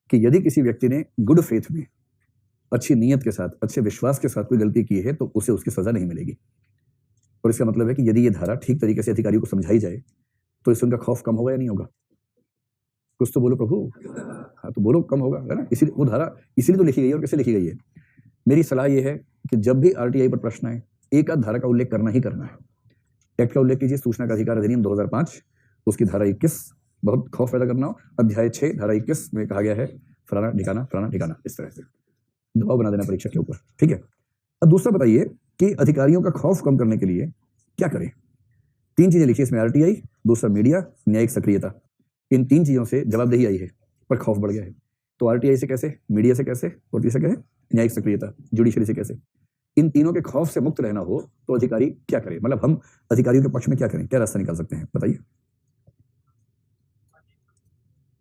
कि यदि किसी व्यक्ति ने गुड फेथ में, अच्छी नीयत के साथ, अच्छे विश्वास के साथ कोई गलती की है तो उसे उसकी सजा नहीं मिलेगी। और इसका मतलब है कि यदि ये धारा ठीक तरीके से अधिकारी को समझाई जाए तो इससे उनका खौफ कम होगा या नहीं होगा? कुछ तो बोलो प्रभु। हाँ तो बोलो, कम होगा, है ना? इसीलिए वो धारा इसीलिए तो लिखी गई है। और कैसे लिखी गई है? मेरी सलाह ये है कि जब भी आरटीआई पर प्रश्न आए, एक आध धारा का उल्लेख करना ही करना है। एक्ट का उल्लेख कीजिए, सूचना का अधिकार अधिनियम 2005, उसकी धारा 21, बहुत खौफ पैदा करना हो, अध्याय 6 धारा 21 में कहा गया है फलाना ठिकाना, इस तरह से दबाव बना देना परीक्षा के ऊपर, ठीक है? अब दूसरा बताइए कि अधिकारियों का खौफ कम करने के लिए क्या करें? 3 चीजें लिखी इसमें, आरटीआई, दूसरा मीडिया, न्यायिक सक्रियता। इन 3 चीजों से जवाबदेही आई है पर खौफ बढ़ गया है। तो आरटीआई से कैसे, मीडिया से कैसे, और तीसरा क्या है, न्यायिक सक्रियता, जुडिशरी से कैसे? इन तीनों के खौफ से मुक्त रहना हो तो अधिकारी क्या करें? मतलब हम अधिकारियों के पक्ष में क्या करें, क्या रास्ता निकाल सकते हैं, बताइए।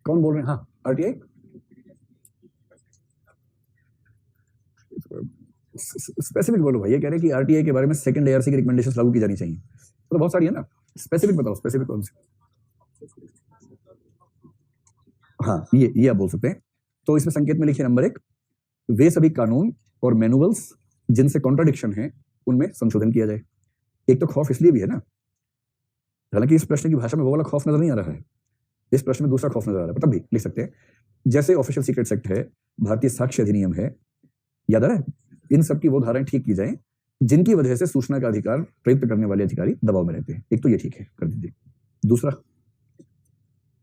कौन बोल रहे हैं? हाँ, आरटीआई स्पेसिफिक बोलो भाई। ये कह रहे हैं कि आरटीआई के बारे में सेकंड एआरसी की रिकमेंडेशंस लागू की जानी चाहिए। तो बहुत सारी है ना, स्पेसिफिक बताओ, स्पेसिफिक कौन सी? हाँ, ये आप बोल सकते हैं। तो इसमें संकेत में लिखिए नंबर 1, वे सभी कानून और मैनुअल्स जिनसे कॉन्ट्राडिक्शन है उनमें संशोधन किया जाए। एक तो खौफ इसलिए भी है ना, हालांकि इस प्रश्न की भाषा में वो वाला खौफ नजर नहीं आ रहा है, इस प्रश्न में दूसरा खौफ नजर आ रहा है, तब भी लिख सकते हैं। जैसे ऑफिशियल सीक्रेट्स एक्ट है, भारतीय साक्ष्य अधिनियम है, याद आ रहा है? इन सब की वो धाराएं ठीक की जाए जिनकी वजह से सूचना का अधिकार प्रयुक्त करने वाले अधिकारी दबाव में रहते हैं। एक तो ये ठीक है, कर दीजिए। दूसरा,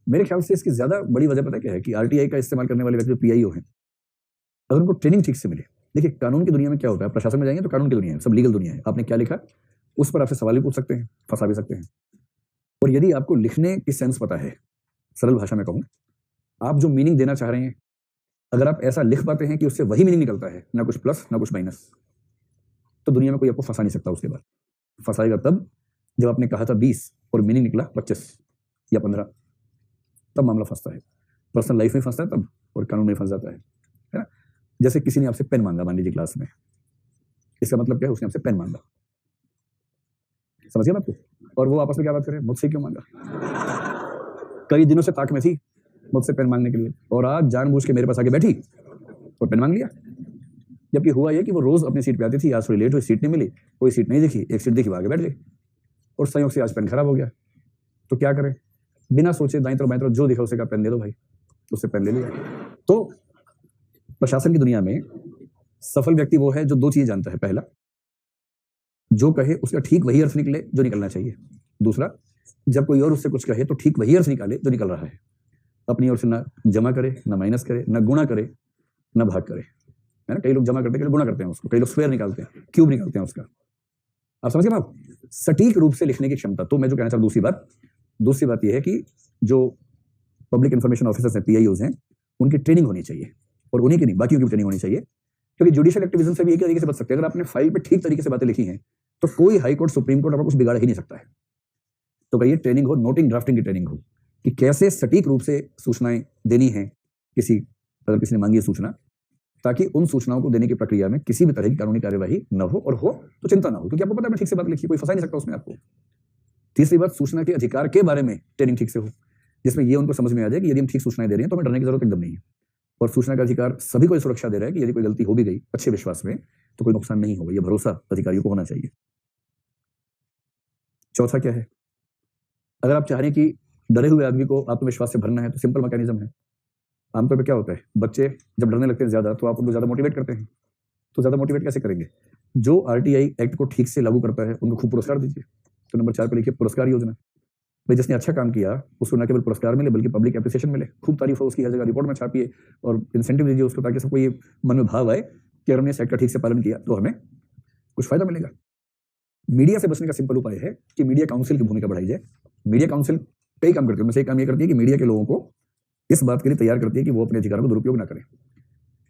मेरे ख्याल से इसकी ज्यादा बड़ी वजह पता क्या है कि आरटीआई का इस्तेमाल करने वाले व्यक्ति जो पीआईओ हैं, अगर उनको ट्रेनिंग ठीक से मिले। देखिए, कानून की दुनिया में क्या होता है, प्रशासन में जाएंगे तो कानून की दुनिया है, सब लीगल दुनिया है। आपने क्या लिखा उस पर आपसे सवाल भी पूछ सकते हैं, फंसा भी सकते हैं। और यदि आपको लिखने की सेंस पता है, सरल भाषा में कहूं, आप जो मीनिंग देना चाह रहे हैं, अगर आप ऐसा लिख पाते हैं कि उससे वही मीनिंग निकलता है, ना कुछ प्लस ना कुछ माइनस, तो दुनिया में कोई आपको फंसा नहीं सकता। उसके बाद फंसाएगा तब जब आपने कहा था 20 और मीनिंग निकला 25 या 15, तब मामला फंसता है। पर्सनल लाइफ में फंसता है तब, और कानून में फंस जाता है ना? जैसे किसी ने आपसे पेन मांगा, मान लीजिए क्लास में, इसका मतलब क्या है, उसने आपसे पेन मांगा, समझिए बात को, और वो आपस में क्या बात करें, मुझसे क्यों मांगा? कई दिनों से ताक में थी मुझसे पेन मांगने के लिए, और आज जानबूझ के मेरे पास आके बैठी और पेन मांग लिया। जबकि हुआ ये कि वो रोज अपनी सीट पे आती थी, आज थोड़ी लेट हुई, सीट नहीं मिली, कोई सीट नहीं दिखी, एक सीट दिखी, वो आगे बैठ गई, और संयोग से आज पेन खराब हो गया। तो क्या करें? बिना सोचे दाईं तरफ बाईं तरफ जो दिखा उसे का पेन दे दो भाई, उससे पेन ले लिया। तो प्रशासन की दुनिया में सफल व्यक्ति वो है जो 2 चीजें जानता है। पहला, जो कहे उसका ठीक वही अर्थ निकले जो निकलना चाहिए। दूसरा, जब कोई और उससे कुछ कहे तो ठीक वही अर्थ निकाले जो निकल रहा है। अपनी ओर से ना जमा करे, ना माइनस करे, ना गुणा करे, ना भाग करे, है ना? कई लोग जमा करते हैं, कई लोग गुणा करते हैं उसको, कई लोग स्क्वायर निकालते हैं, क्यूब निकालते हैं उसका। आप समझ गए ना? सटीक रूप से लिखने की क्षमता। तो मैं जो कहना चाहता हूं, दूसरी बात यह है कि जो पब्लिक इंफॉर्मेशन ऑफिसर्स हैं, पीआईओज हैं, उनकी ट्रेनिंग होनी चाहिए, और उन्हीं की नहीं बाकियों की ट्रेनिंग होनी चाहिए, क्योंकि जुडिशियल एक्टिविज्म से भी एक तरीके से बच सकते हैं। अगर आपने फाइल पे ठीक तरीके से बातें लिखी हैं तो कोई हाई कोर्ट, सुप्रीम कोर्ट आपको कुछ बिगाड़ ही नहीं सकता है। तो कहिए ट्रेनिंग हो, नोटिंग ड्राफ्टिंग की ट्रेनिंग हो, कि कैसे सटीक रूप से सूचनाएं देनी है अगर किसी ने मांगी है सूचना, ताकि उन सूचनाओं को देने की प्रक्रिया में किसी भी तरह की कानूनी कार्यवाही न हो, और हो तो चिंता ना हो, क्योंकि आपको पता है ठीक से बात लिखी, कोई फंसा नहीं सकता उसमें आपको। तीसरी बात, सूचना के अधिकार के बारे में ट्रेनिंग ठीक से हो, जिसमें ये उनको समझ में आ जाए कि यदि हम ठीक सूचनाएं दे रहे हैं तो हमें डरने की जरूरत एकदम नहीं है, और सूचना का अधिकार सभी को सुरक्षा दे रहा है कि यदि कोई गलती हो भी गई अच्छे विश्वास में तो कोई नुकसान नहीं होगा। यह भरोसा अधिकारियों को होना चाहिए। चौथा क्या है, अगर आप चाह रहे हैं कि डरे हुए आदमी को आत्मविश्वास से भरना है तो सिंपल मैकेनिज्म है। आमतौर पर क्या होता है, बच्चे जब डरने लगते हैं ज्यादा तो आप उनको ज्यादा मोटिवेट करते हैं। तो ज्यादा मोटिवेट कैसे करेंगे? जो आरटीआई एक्ट को ठीक से लागू करता है उनको खूब पुरस्कार दीजिए। तो नंबर 4 पे लिखिए पुरस्कार योजना। भाई जिसने अच्छा काम किया उसको न केवल पुरस्कार मिले बल्कि पब्लिक एप्रिसिएशन मिले, खूब तारीफ हो उसकी, हर जगह रिपोर्ट में छापिए और इंसेंटिव दीजिए उसको, ताकि सबको ये मन में भाव आए कि अगर हमने सेट का ठीक से पालन किया तो हमें कुछ फायदा मिलेगा। मीडिया से बचने का सिंपल उपाय है कि मीडिया काउंसिल की भूमिका बढ़ाई जाए। मीडिया काउंसिल कई काम करती है, उनमें से एक काम ये करती है कि मीडिया के लोगों को इस बात के लिए तैयार करती है कि वो अपने अधिकारों को दुरुपयोग ना करें।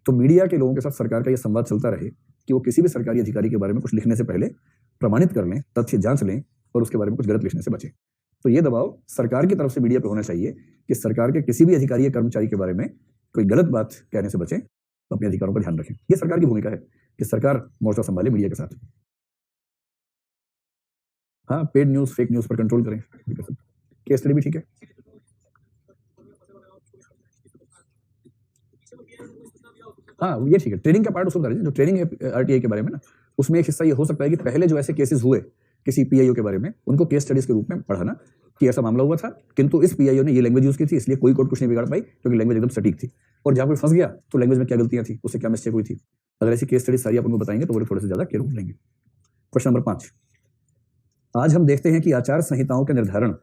तो मीडिया के लोगों के साथ सरकार का ये संवाद चलता रहे कि वो किसी भी सरकारी अधिकारी के बारे में कुछ लिखने से पहले प्रमाणित कर लें, तथ्य जांच लें और उसके बारे में कुछ गलत लिखने से बचें। तो ये दबाव सरकार की तरफ से मीडिया पर होना चाहिए कि सरकार के किसी भी अधिकारी या कर्मचारी के बारे में कोई गलत बात कहने से बचें, तो अपने अधिकारों का ध्यान रखें। ये सरकार की भूमिका है कि सरकार मोर्चा संभाले मीडिया के साथ। हाँ, पेड न्यूज, फेक न्यूज पर कंट्रोल करें। केस स्टडी भी ठीक है। हाँ, ये ठीक है। ट्रेनिंग का पार्ट उसको बता दीजिए, जो ट्रेनिंग है आरटीआई के बारे में ना, उसमें एक हिस्सा ये हो सकता है कि पहले जो ऐसे केसेस हुए किसी पीआईओ के बारे में, उनको केस स्टडीज के रूप में पढ़ाना कि ऐसा मामला हुआ था, किंतु इस पीआईओ ने ये लैंग्वेज यूज की थी, इसलिए कोई कोर्ट कुछ नहीं बिगाड़ पाई क्योंकि लैंग्वेज एकदम सटीक थी। और जहां कोई फंस गया तो लैंग्वेज में क्या गलतियां थी, उससे क्या मिस्टेक हुई थी। अगर ऐसी केस स्टडीज सारी आप उनको बताएंगे तो वो थोड़े से ज्यादा केयर लेंगे। क्वेश्चन नंबर 5, आज हम देखते हैं कि आचार संहिताओं के निर्धारण,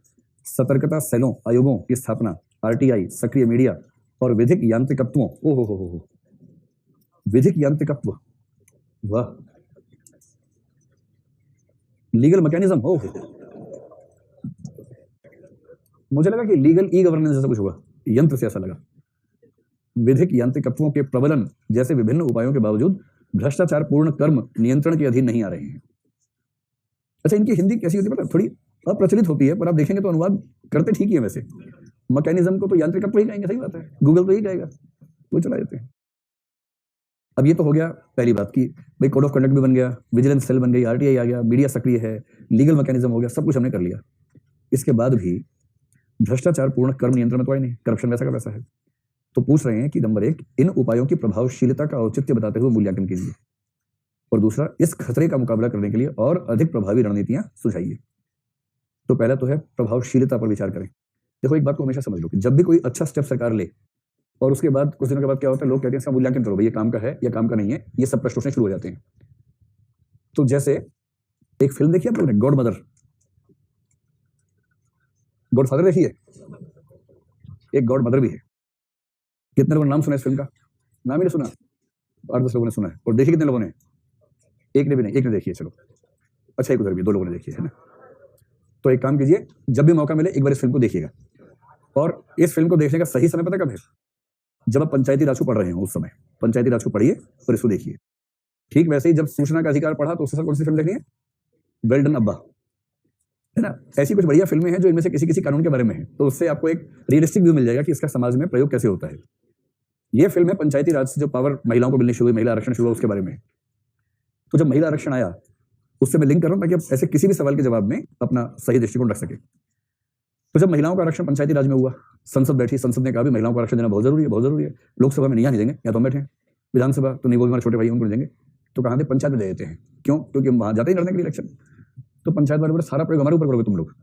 सतर्कता सेलों, आयोगों की स्थापना, आरटीआई, सक्रिय मीडिया और विधिक यांत्रिकत्वों, ओहो विधिक यांत्रिकत्व, वाह, लीगल मैकेनिज्म, ओहो, मुझे लगा कि लीगल ई गवर्नेंस जैसा कुछ होगा, यंत्र से ऐसा लगा। विधिक यांत्रिकत्वों के प्रबलन जैसे विभिन्न उपायों के बावजूद भ्रष्टाचार पूर्ण कर्म नियंत्रण के अधीन नहीं आ रहे हैं। अच्छा, इनकी हिंदी कैसी होती है पता, थोड़ी अप्रचलित होती है, पर आप देखेंगे तो अनुवाद करते ठीक ही है वैसे। मैकेनिज्म को तो यांत्रिकत्व ही कहेंगे, सही बात है, गूगल तो ही कहेगा, वो चला जाते हैं। अब ये तो हो गया पहली बात कि भाई कोड ऑफ कंडक्ट भी बन गया, विजिलेंस सेल बन गई, आरटीआई आ गया, मीडिया सक्रिय है, लीगल मैकेनिज्म हो गया, सब कुछ हमने कर लिया। इसके बाद भी भ्रष्टाचार पूर्ण कर्म नियंत्रण में तो आए नहीं, करप्शन वैसा का वैसा है। तो पूछ रहे हैं कि नंबर 1, इन उपायों की प्रभावशीलता का औचित्य बताते हुए मूल्यांकन कीजिए, और दूसरा, इस खतरे का मुकाबला करने के लिए और अधिक प्रभावी रणनीतियां सुझाइए। तो पहला तो है प्रभावशीलता पर विचार करें। देखो, एक बात को हमेशा समझ लो कि जब भी कोई अच्छा स्टेप सरकार ले और उसके बाद कुछ दिनों के बाद क्या होता है, लोग कहते हैं इसका मूल्यांकन करो, भाई ये काम का है या काम का नहीं है, ये सब प्रश्न उठने शुरू हो जाते हैं। तो जैसे एक फिल्म देखी आप लोगों ने, गॉड मदर, गॉड फादर देखी है, एक गॉड मदर भी है। कितने लोगों ने नाम सुना इस फिल्म का? नाम ही नहीं सुना, 8-10 लोगों ने सुना है। और देखी कितने लोगों ने? एक ने भी नहीं, एक ने देखी है, चलो अच्छा, एक उधर भी 2 लोगों ने देखी है ना। तो एक काम कीजिए, जब भी मौका मिले एक बार इस फिल्म को देखिएगा। और इस फिल्म को देखने का सही समय पता कब है? जब आप पंचायती राज को पढ़ रहे हो, उस समय पंचायती राज को पढ़िए और इसको देखिए। ठीक वैसे ही जब सूचना का अधिकार पढ़ा तो उसके साथ कौन सी फिल्म देखनी है? वेल डन अब्बा, है ना। ऐसी कुछ बढ़िया फिल्में हैं जो इनमें से किसी किसी कानून के बारे में है, तो उससे आपको एक रियलिस्टिक व्यू मिल जाएगा कि इसका समाज में प्रयोग कैसे होता है। ये फिल्म है पंचायती राज से जो पावर महिलाओं को मिलनी शुरू हुई, महिला आरक्षण शुरू हुआ, उसके बारे में। तो जब महिला आरक्षण आया उससे मैं लिंक कर रहा हूं ताकि आप ऐसे किसी भी सवाल के जवाब में अपना सही दृष्टिकोण रख सके। तो जब महिलाओं का आरक्षण पंचायती राज में हुआ, संसद बैठी, संसद ने कहा भी महिलाओं को आरक्षण देना बहुत जरूरी है, बहुत जरूरी है। लोकसभा में नहीं देंगे, या तो हम बैठे, विधानसभा तो नहीं, वो हमारे छोटे भाई उनको देंगे, तो कहाँ दे, पंचायत में दे देते हैं। क्यों? क्योंकि हम वहां जाते ही लड़ने के लिए इलेक्शन। तो पंचायत वाले बोले सारा प्रयोग हमारे ऊपर करोगे तुम लोग,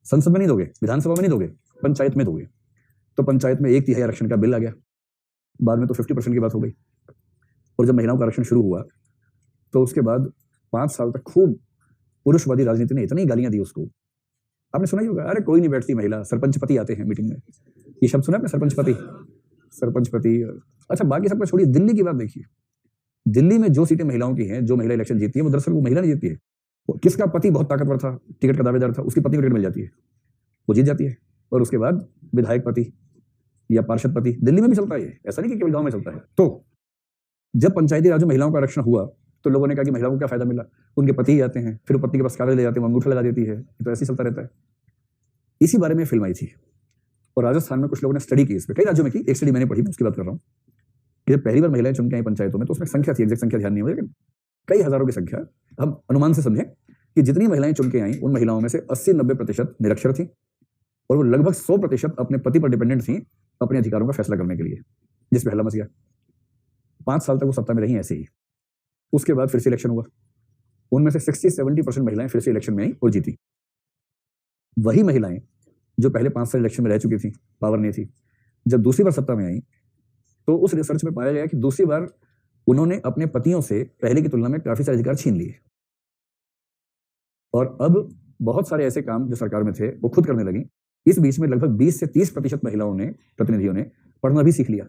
संसद में नहीं दोगे, विधानसभा में नहीं दोगे, पंचायत में दोगे। तो पंचायत में 1/3 आरक्षण का बिल आ गया, बाद में तो 50% की बात हो गई। और जब महिलाओं का आरक्षण शुरू हुआ तो उसके बाद 5 साल तक खूब पुरुषवादी राजनीति ने इतनी गालियां दी उसको, आपने सुना ही होगा, अरे कोई नहीं बैठती महिला, सरपंच पति आते हैं मीटिंग में, ये शब्द सुना आपने, सरपंच पति, सरपंच पति। अच्छा, बाकी सबका छोड़िए, दिल्ली की बात देखिए, दिल्ली में जो सीटें महिलाओं की हैं, जो महिला इलेक्शन जीती है, वो दरअसल वो महिला नहीं जीती है, किसका पति बहुत ताकतवर था, टिकट का दावेदार था, उसकी पत्नी को टिकट मिल जाती है, वो जीत जाती है। और उसके बाद विधायक पति या पार्षद पति, दिल्ली में भी चलता है, ऐसा नहीं कि केवल गांव में चलता है। तो जब पंचायती राज में महिलाओं का आरक्षण हुआ तो लोगों ने कहा कि महिलाओं को क्या फायदा मिला, उनके पति ही आते हैं, फिर पत्नी के पास कागज ले जाते हैं, अंगूठा लगा देती है, तो ऐसे ही चलता रहता है। इसी बारे में फिल्म आई थी और राजस्थान में कुछ लोगों ने स्टडी की, इस पर कई राज्यों में की, एक स्टडी मैंने पढ़ी, उसकी बात कर रहा हूँ कि जब पहली बार महिलाएं चुन के आई पंचायतों में तो उसमें संख्या थी, एग्जैक्ट संख्या ध्यान नहीं हो, लेकिन कई हजारों की संख्या, हम अनुमान से समझें कि जितनी महिलाएं चुन के आई उन महिलाओं में से 80-90% निरक्षर थी और वो लगभग 100% अपने पति पर डिपेंडेंट थी अपने अधिकारों का फैसला करने के लिए, जिसपे हल्ला मच गया। 5 साल तक वो सत्ता में रही ऐसे ही। उसके बाद फिर से इलेक्शन हुआ, उनमें से 60-70% महिलाएं फिर से इलेक्शन में आई और जीती। वही महिलाएं जो पहले 5 साल इलेक्शन में रह चुकी थी, पावर नहीं थी, जब दूसरी बार सत्ता में आई तो उस रिसर्च में पाया गया कि दूसरी बार उन्होंने अपने पतियों से पहले की तुलना में काफी सारे अधिकार छीन लिए और अब बहुत सारे ऐसे काम जो सरकार में थे वो खुद करने लगी इस बीच में लगभग 20 से 30% महिलाओं ने, प्रतिनिधियों ने पढ़ना भी सीख लिया।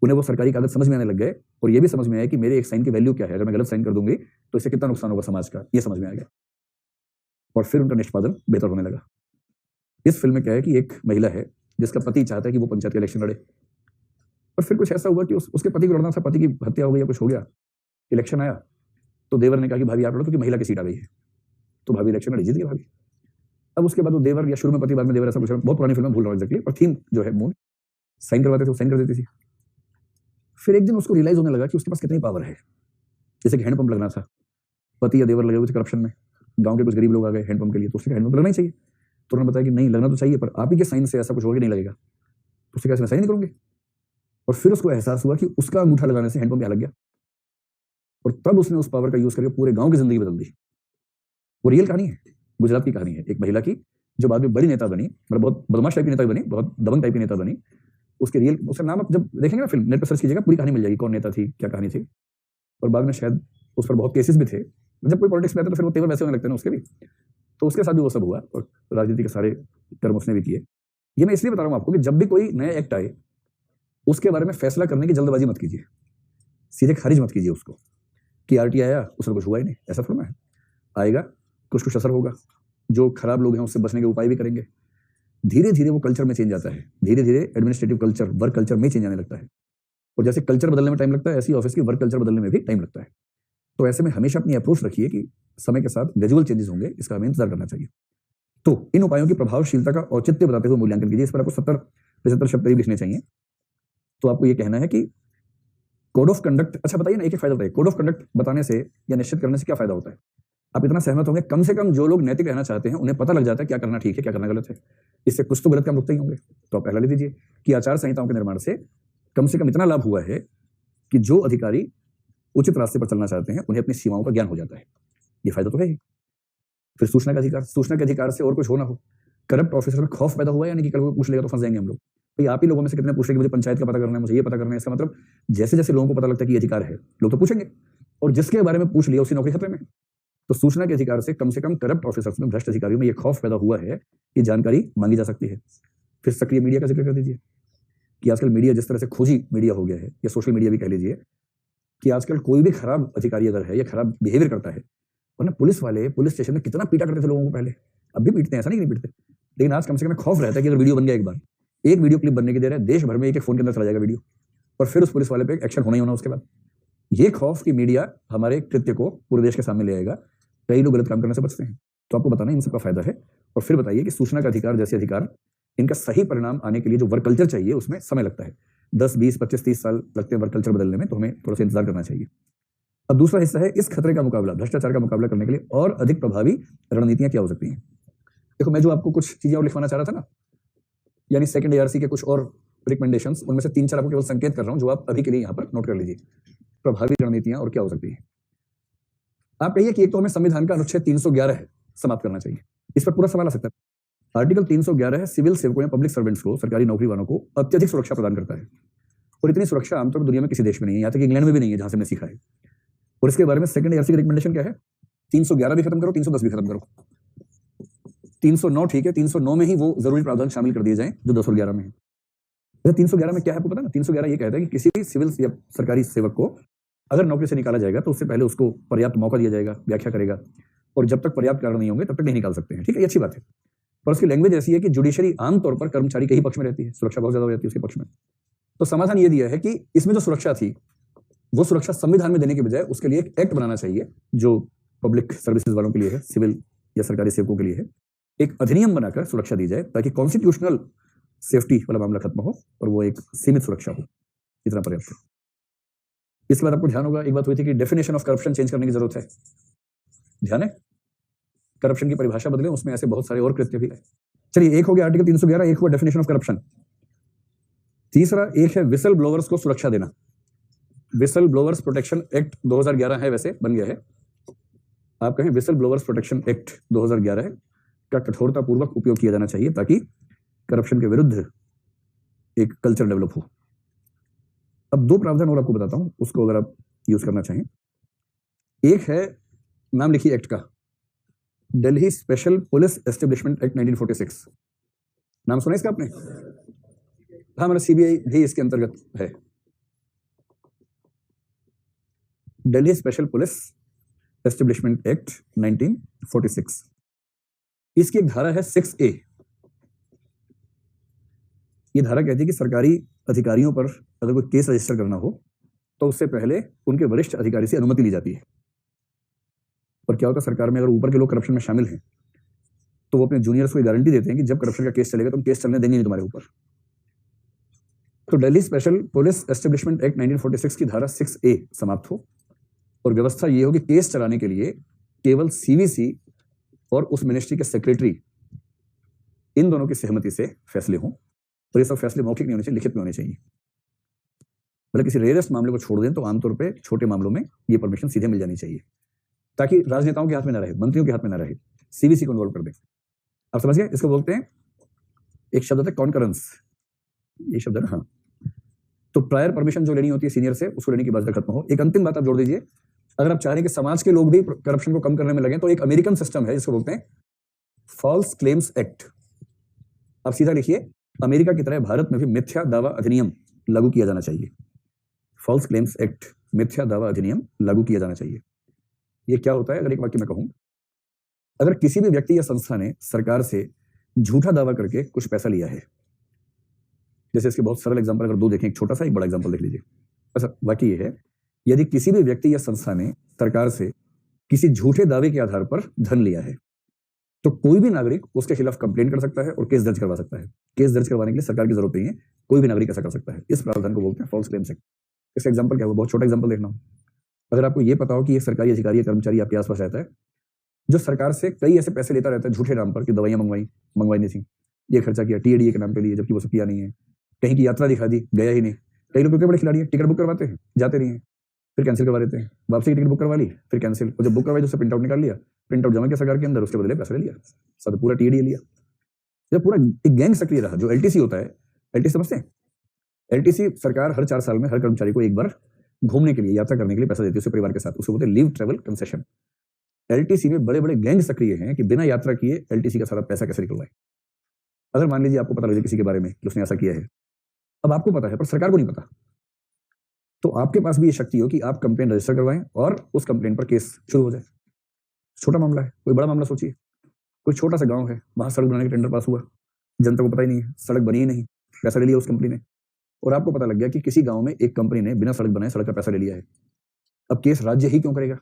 उन्हें वो सरकारी कागज समझ में आने लग गए और ये भी समझ में आया कि मेरे एक साइन की वैल्यू क्या है, अगर मैं गलत साइन कर दूंगी तो इससे कितना नुकसान होगा समाज का, ये समझ में आ गया और फिर उनका निष्पादन बेहतर होने लगा। इस फिल्म में क्या है कि एक महिला है जिसका पति चाहता है कि वो पंचायत का इलेक्शन लड़े, और फिर कुछ ऐसा हुआ कि उसके पति को लड़ना था, पति की हत्या हो गई या कुछ हो गया, इलेक्शन आया तो देवर ने कहा कि भाभी आप लड़ो क्योंकि महिला की सीट आ गई है, तो भाभी इलेक्शन लड़ी, जीत गई भाभी। अब उसके बाद वो देवर या शुरू में पति बाद में देवर, ऐसा कुछ बहुत पुरानी फिल्म भूल रहा हूँ एग्जैक्टली, और थीम जो है मूल साइन करवाते थे वो साइन कर देती थी। फिर एक दिन उसको रियलाइज होने लगा कि उसके पास कितनी पावर है। जैसे कि हैंडपंप लगना था, पति या देवर लगे हुए थे करप्शन में, गांव के कुछ गरीब लोग आ गए हैंडपंप के लिए, तो उससे हैंडपंप लगना ही चाहिए। तो उन्होंने बताया कि नहीं लगना तो चाहिए पर आप ही के साइन से ऐसा कुछ होगा नहीं लगेगा, तो उससे कैसे मैं साइन नहीं करूंगी। और फिर उसको एहसास हुआ कि उसका अंगूठा लगाने से हैंडपंप यहाँ लग गया, और तब उसने उस पावर का यूज करके पूरे गांव की जिंदगी बदल दी। वो रियल कहानी है, गुजरात की कहानी है, एक महिला की जो बाद में बड़ी नेता बनी, मतलब बहुत बदमाश टाइप की नेता बनी, बहुत दबंग टाइप की नेता बनी। उसके रियल, उसका नाम आप जब देखेंगे ना फिल्म, नेट पर सर्च कीजिएगा, पूरी कहानी मिल जाएगी, कौन नेता थी, क्या कहानी थी। और बाद में शायद उस पर बहुत केसेस भी थे। जब कोई पॉलिटिक्स में आता है तो फिर वो तेवर वैसे होने लगते हैं उसके भी, तो उसके साथ भी वो सब हुआ और राजनीति के सारे कर्म उसने भी किए। ये मैं इसलिए बता रहा हूँ आपको कि जब भी कोई नया एक्ट आए उसके बारे में फैसला करने की जल्दबाजी मत कीजिए, सीधे खारिज मत कीजिए उसको कि आरटी आया उसमें कुछ हुआ ही नहीं, ऐसा थोड़ा है। आएगा कुछ कुछ असर होगा, जो खराब लोग हैं उससे बचने के उपाय भी करेंगे। धीरे धीरे वो कल्चर में चेंज आता है, धीरे धीरे एडमिनिस्ट्रेटिव कल्चर, वर्क कल्चर में चेंज आने लगता है। और जैसे कल्चर बदलने में टाइम लगता है, ऐसे ही ऑफिस की वर्क कल्चर बदलने में भी टाइम लगता है। तो ऐसे में हमेशा अपनी अप्रोच रखिए कि समय के साथ ग्रेजुअल चेंजेस होंगे, इसका हमें इंतजार करना चाहिए। तो इन उपायों की प्रभावशीलता का औचित्य बताते हुए मूल्यांकन कीजिए। इस पर आपको 70-75 शब्द करीब लिखने चाहिए। तो आपको ये कहना है कि कोड ऑफ कंडक्ट, अच्छा बताइए ना, एक फायदा बताइए, कोड ऑफ कंडक्ट बताने से या निश्चित करने से क्या फायदा होता है? आप इतना सहमत होंगे, कम से कम जो लोग नैतिक रहना चाहते हैं उन्हें पता लग जाता है क्या करना ठीक है, क्या करना गलत है। इससे कुछ तो गलत काम रुकते ही होंगे। तो आप पहला ले दीजिए कि आचार संहिताओं के निर्माण से कम इतना लाभ हुआ है कि जो अधिकारी उचित रास्ते पर चलना चाहते हैं उन्हें अपनी सीमाओं का ज्ञान हो जाता है। ये फायदा तो है ही। फिर सूचना का अधिकार, सूचना के अधिकार से और कुछ हो ना हो, करप्ट ऑफिसर में खौफ पैदा हुआ है, यानी कि कल को पूछ लेगा तो फंस जाएंगे हम लोग। भाई आप ही लोगों में से कितने पूछ रहे कि मुझे पंचायत का पता करना है, मुझे ये पता करना है। इसका मतलब जैसे जैसे लोगों को पता लगता है कि ये अधिकार है, लोग तो पूछेंगे, और जिसके बारे में पूछ लिया उसी नौकरी खतरे में। तो सूचना के अधिकार से कम करप्ट ऑफिसर्स में, भ्रष्ट अधिकारियों में यह खौफ पैदा हुआ है कि जानकारी मांगी जा सकती है। फिर सक्रिय मीडिया का जिक्र कर दीजिए कि आजकल मीडिया जिस तरह से खोजी मीडिया हो गया है, या सोशल मीडिया भी कह लीजिए, कि आजकल कोई भी खराब अधिकारी अगर है या खराब बिहेवियर करता है, वरना पुलिस वाले पुलिस स्टेशन में कितना पीटा करते थे लोगों को पहले, अब भी पीटते हैं, ऐसा नहीं पीटते, लेकिन आज कम से कम खौफ रहता है कि अगर वीडियो बन गया, एक बार एक वीडियो क्लिप बनने की देर है, देश भर में एक फोन के अंदर चला जाएगा वीडियो, और फिर उस पुलिस वाले पे एक्शन होना ही होना उसके बाद। ये खौफ कि मीडिया हमारे कृत्य को पूरे देश के सामने ले आएगा, कई लोग गलत काम करने से बचते हैं। तो आपको बताना इन सबका फायदा है। और फिर बताइए कि सूचना का अधिकार जैसे अधिकार, इनका सही परिणाम आने के लिए जो वर्क कल्चर चाहिए उसमें समय लगता है, 10, 20, 25, 30 साल लगते हैं वर्क कल्चर बदलने में, तो हमें थोड़ा सा इंतजार करना चाहिए। अब दूसरा हिस्सा है इस खतरे का मुकाबला, भ्रष्टाचार का मुकाबला करने के लिए और अधिक प्रभावी रणनीतियां क्या हो सकती हैं। देखो, मैं जो आपको कुछ चीजें और लिखवाना चाह रहा था ना, यानी सेकंड एआरसी के कुछ और रिकमेंडेशंस, उनमें से 3-4 आपको केवल संकेत कर रहा हूं जो आप अभी के लिए यहां पर नोट कर लीजिए। प्रभावी रणनीतियां और क्या हो सकती है। आप कहिए कि एक तो हमें संविधान का अनुच्छेद 311 समाप्त करना चाहिए, इस पर पूरा सवाल आ सकता है। आर्टिकल 311 है सिविल सेवकों या पब्लिक सर्वेंट्स को, सरकारी नौकरी वालों को अत्यधिक सुरक्षा प्रदान करता है, और इतनी सुरक्षा आमतौर पर दुनिया में किसी देश में नहीं है, यहाँ तक इंग्लैंड में भी नहीं है जहां से हमने सीखा है। और इसके बारे में सेकंड एआरसी की रिकमेंडेशन क्या है? 311 भी खत्म करो, 310 भी खत्म करो। 309 ठीक है, 309 में ही वो जरूरी प्रावधान शामिल कर दिए जाएं जो 211 में है। 311 में क्या है आपको पता है ना? 311 ये कहता है कि किसी भी सिविल या सरकारी सेवक को अगर नौकरी से निकाला जाएगा तो उससे पहले उसको पर्याप्त मौका दिया जाएगा, व्याख्या करेगा, और जब तक पर्याप्त कारण नहीं होंगे तब तक नहीं निकाल सकते हैं। ठीक है, ये अच्छी बात है। पर उसकी लैंग्वेज ऐसी है कि जुडिशरी आमतौर पर कर्मचारी के ही पक्ष में रहती है, सुरक्षा बहुत ज्यादा हो जाती है उसके पक्ष में। तो समाधान ये दिया है कि इसमें जो सुरक्षा थी वो सुरक्षा संविधान में देने के बजाय उसके लिए एक एक्ट बनाना चाहिए जो पब्लिक सर्विसेज वालों के लिए है, सिविल या सरकारी सेवकों के लिए है। एक अधिनियम बनाकर सुरक्षा दी जाए ताकि कॉन्स्टिट्यूशनल सेफ्टी वाला मामला खत्म हो और वो एक सीमित सुरक्षा हो, इतना पर्याप्त है। इसके बाद आपको ध्यान होगा, एक बात हुई थी कि डेफिनेशन ऑफ करप्शन चेंज करने की जरूरत है। ध्यान है, करप्शन की परिभाषा बदले, उसमें ऐसे बहुत सारे और कृत्य भी है। चलिए, एक हो गया आर्टिकल 311, एक हुआ डेफिनेशन ऑफ करप्शन। तीसरा एक है विसल ब्लोवर्स को सुरक्षा देना। विसल ब्लोवर्स प्रोटेक्शन एक्ट 2011 है, वैसे बन गया है। आप कहें विसल ब्लोवर्स प्रोटेक्शन एक्ट 2011 का कठोरता पूर्वक उपयोग किया जाना चाहिए ताकि करप्शन के विरुद्ध एक कल्चर डेवलप हो। अब 2 प्रावधान और आपको बताता हूं, उसको अगर आप यूज करना चाहें। एक है, नाम लिखिए एक्ट का, Delhi special police establishment act 1946। नाम सुना इसका आपने? हाँ, मतलब सीबीआई भी इसके अंतर्गत है। Delhi special police establishment act 1946, इसकी एक धारा है 6A। ये धारा कहती है कि सरकारी अधिकारियों पर अगर कोई केस रजिस्टर करना हो तो उससे पहले उनके वरिष्ठ अधिकारी से अनुमति ली जाती है। और क्या होता है, सरकार में अगर ऊपर के लोग करप्शन में शामिल हैं तो वो अपने जूनियर्स को गारंटी देते हैं कि जब करप्शन का केस चलेगा तो हम केस चलने देंगे नहीं तुम्हारे ऊपर। तो Delhi special police establishment act 1946 की धारा 6A समाप्त हो और व्यवस्था ये हो कि केस चलाने के लिए केवल सीवीसी और उस मिनिस्ट्री के सेक्रेटरी, इन दोनों की सहमति से फैसले हों। और ये सब फैसले मौखिक नहीं होने चाहिए, लिखित में होने चाहिए। मतलब किसी रेयरेस्ट मामले को छोड़ दें तो आमतौर पे छोटे मामलों में ये परमिशन सीधे मिल जानी चाहिए, ताकि राजनेताओं के हाथ में ना रहे, मंत्रियों के हाथ में ना रहे, सीवीसी को इन्वॉल्व कर दें। आप समझ गए? इसको बोलते हैं, एक शब्द होता है कॉन्करेंस, ये शब्द है ना। हाँ, तो प्रायर परमिशन जो लेनी होती है सीनियर से, उसको लेने की बात खत्म हो। एक अंतिम बात आप जोड़ दीजिए, अगर आप चाह रहे हैं कि समाज के लोग भी करप्शन को कम करने में लगे तो एक अमेरिकन सिस्टम है जिसको बोलते हैं फॉल्स क्लेम्स एक्ट। आप सीधा लिखिए, अमेरिका की तरह भारत में भी मिथ्या दावा अधिनियम लागू किया जाना चाहिए। फॉल्स क्लेम्स एक्ट, मिथ्या दावा अधिनियम लागू किया जाना चाहिए। ये क्या होता है, अगर एक वाक्य में कहूं, अगर किसी भी व्यक्ति या संस्था ने सरकार से झूठा दावा करके कुछ पैसा लिया है, जैसे इसके बहुत सरल एग्जांपल अगर दो देखें, एक छोटा सा एक बड़ा एग्जांपल देख लीजिए। ऐसा वाक्य ये है, यदि किसी भी व्यक्ति या संस्था ने सरकार से किसी झूठे दावे के आधार पर धन लिया है तो कोई भी नागरिक उसके खिलाफ कंप्लेंट कर सकता है और केस दर्ज करवा सकता है। केस दर्ज करवाने के लिए सरकार की जरूरत नहीं है, कोई भी नागरिक ऐसा कर सकता है। इस प्रावधान को बोलते हैं फॉल्स क्लेम्स एक्ट। इसका एग्जांपल क्या हुआ, बहुत छोटा एग्जांपल देखना हो, अगर आपको ये पता हो कि एक सरकारी अधिकारी या कर्मचारी आपके आसपास रहता है जो सरकार से कई ऐसे पैसे लेता रहता है झूठे नाम पर कि दवाइयां मंगवाई नहीं थी, ये खर्चा किया टीएडीए के नाम पे लिए, जबकि वो सब किया नहीं है, कहीं की यात्रा दिखा दी, गया ही नहीं। कई लोग कितने बड़े खिलाड़ी हैं, टिकट बुक करवाते हैं, जाते नहीं है, फिर कैंसिल करवा देते हैं, वापसी की टिकट बुक करवा ली, फिर कैंसिल, और जब बुक करवाई तो उससे प्रिंट आउट निकाल लिया, प्रिंट आउट जमा किया सरकार के अंदर, उसके बदले पैसा ले लिया, सब पूरा टीएडीए लिया। जब पूरा एक गैंग सक्रिय रहा। जो एलटीसी होता है, एलटीसी समझते हैं? एलटीसी सरकार हर 4 साल में हर कर्मचारी को एक बार घूमने के लिए, यात्रा करने के लिए पैसा देती है उसके परिवार के साथ, उसको बोलते हैं लीव ट्रेवल कंसेशन। एलटीसी में बड़े बड़े गैंग सक्रिय हैं कि बिना यात्रा किए एलटीसी का सारा पैसा कैसे निकलवाए। अगर मान लीजिए आपको पता लगे किसी के बारे में कि उसने ऐसा किया है, अब आपको पता है पर सरकार को नहीं पता, तो आपके पास भी ये शक्ति हो कि आप कंप्लेंट रजिस्टर करवाएं और उस कंप्लेंट पर केस शुरू हो जाए। छोटा मामला है, कोई बड़ा मामला सोचिए, कोई छोटा सा गांव है, वहां सड़क बनाने का टेंडर पास हुआ, जनता को पता ही नहीं है, सड़क बनी ही नहीं, पैसा ले लिया उस कंपनी ने, और आपको पता लग गया कि किसी गांव में एक कंपनी ने बिना सड़क बनाए सड़क का पैसा ले लिया है। अब केस राज्य ही क्यों करेगा,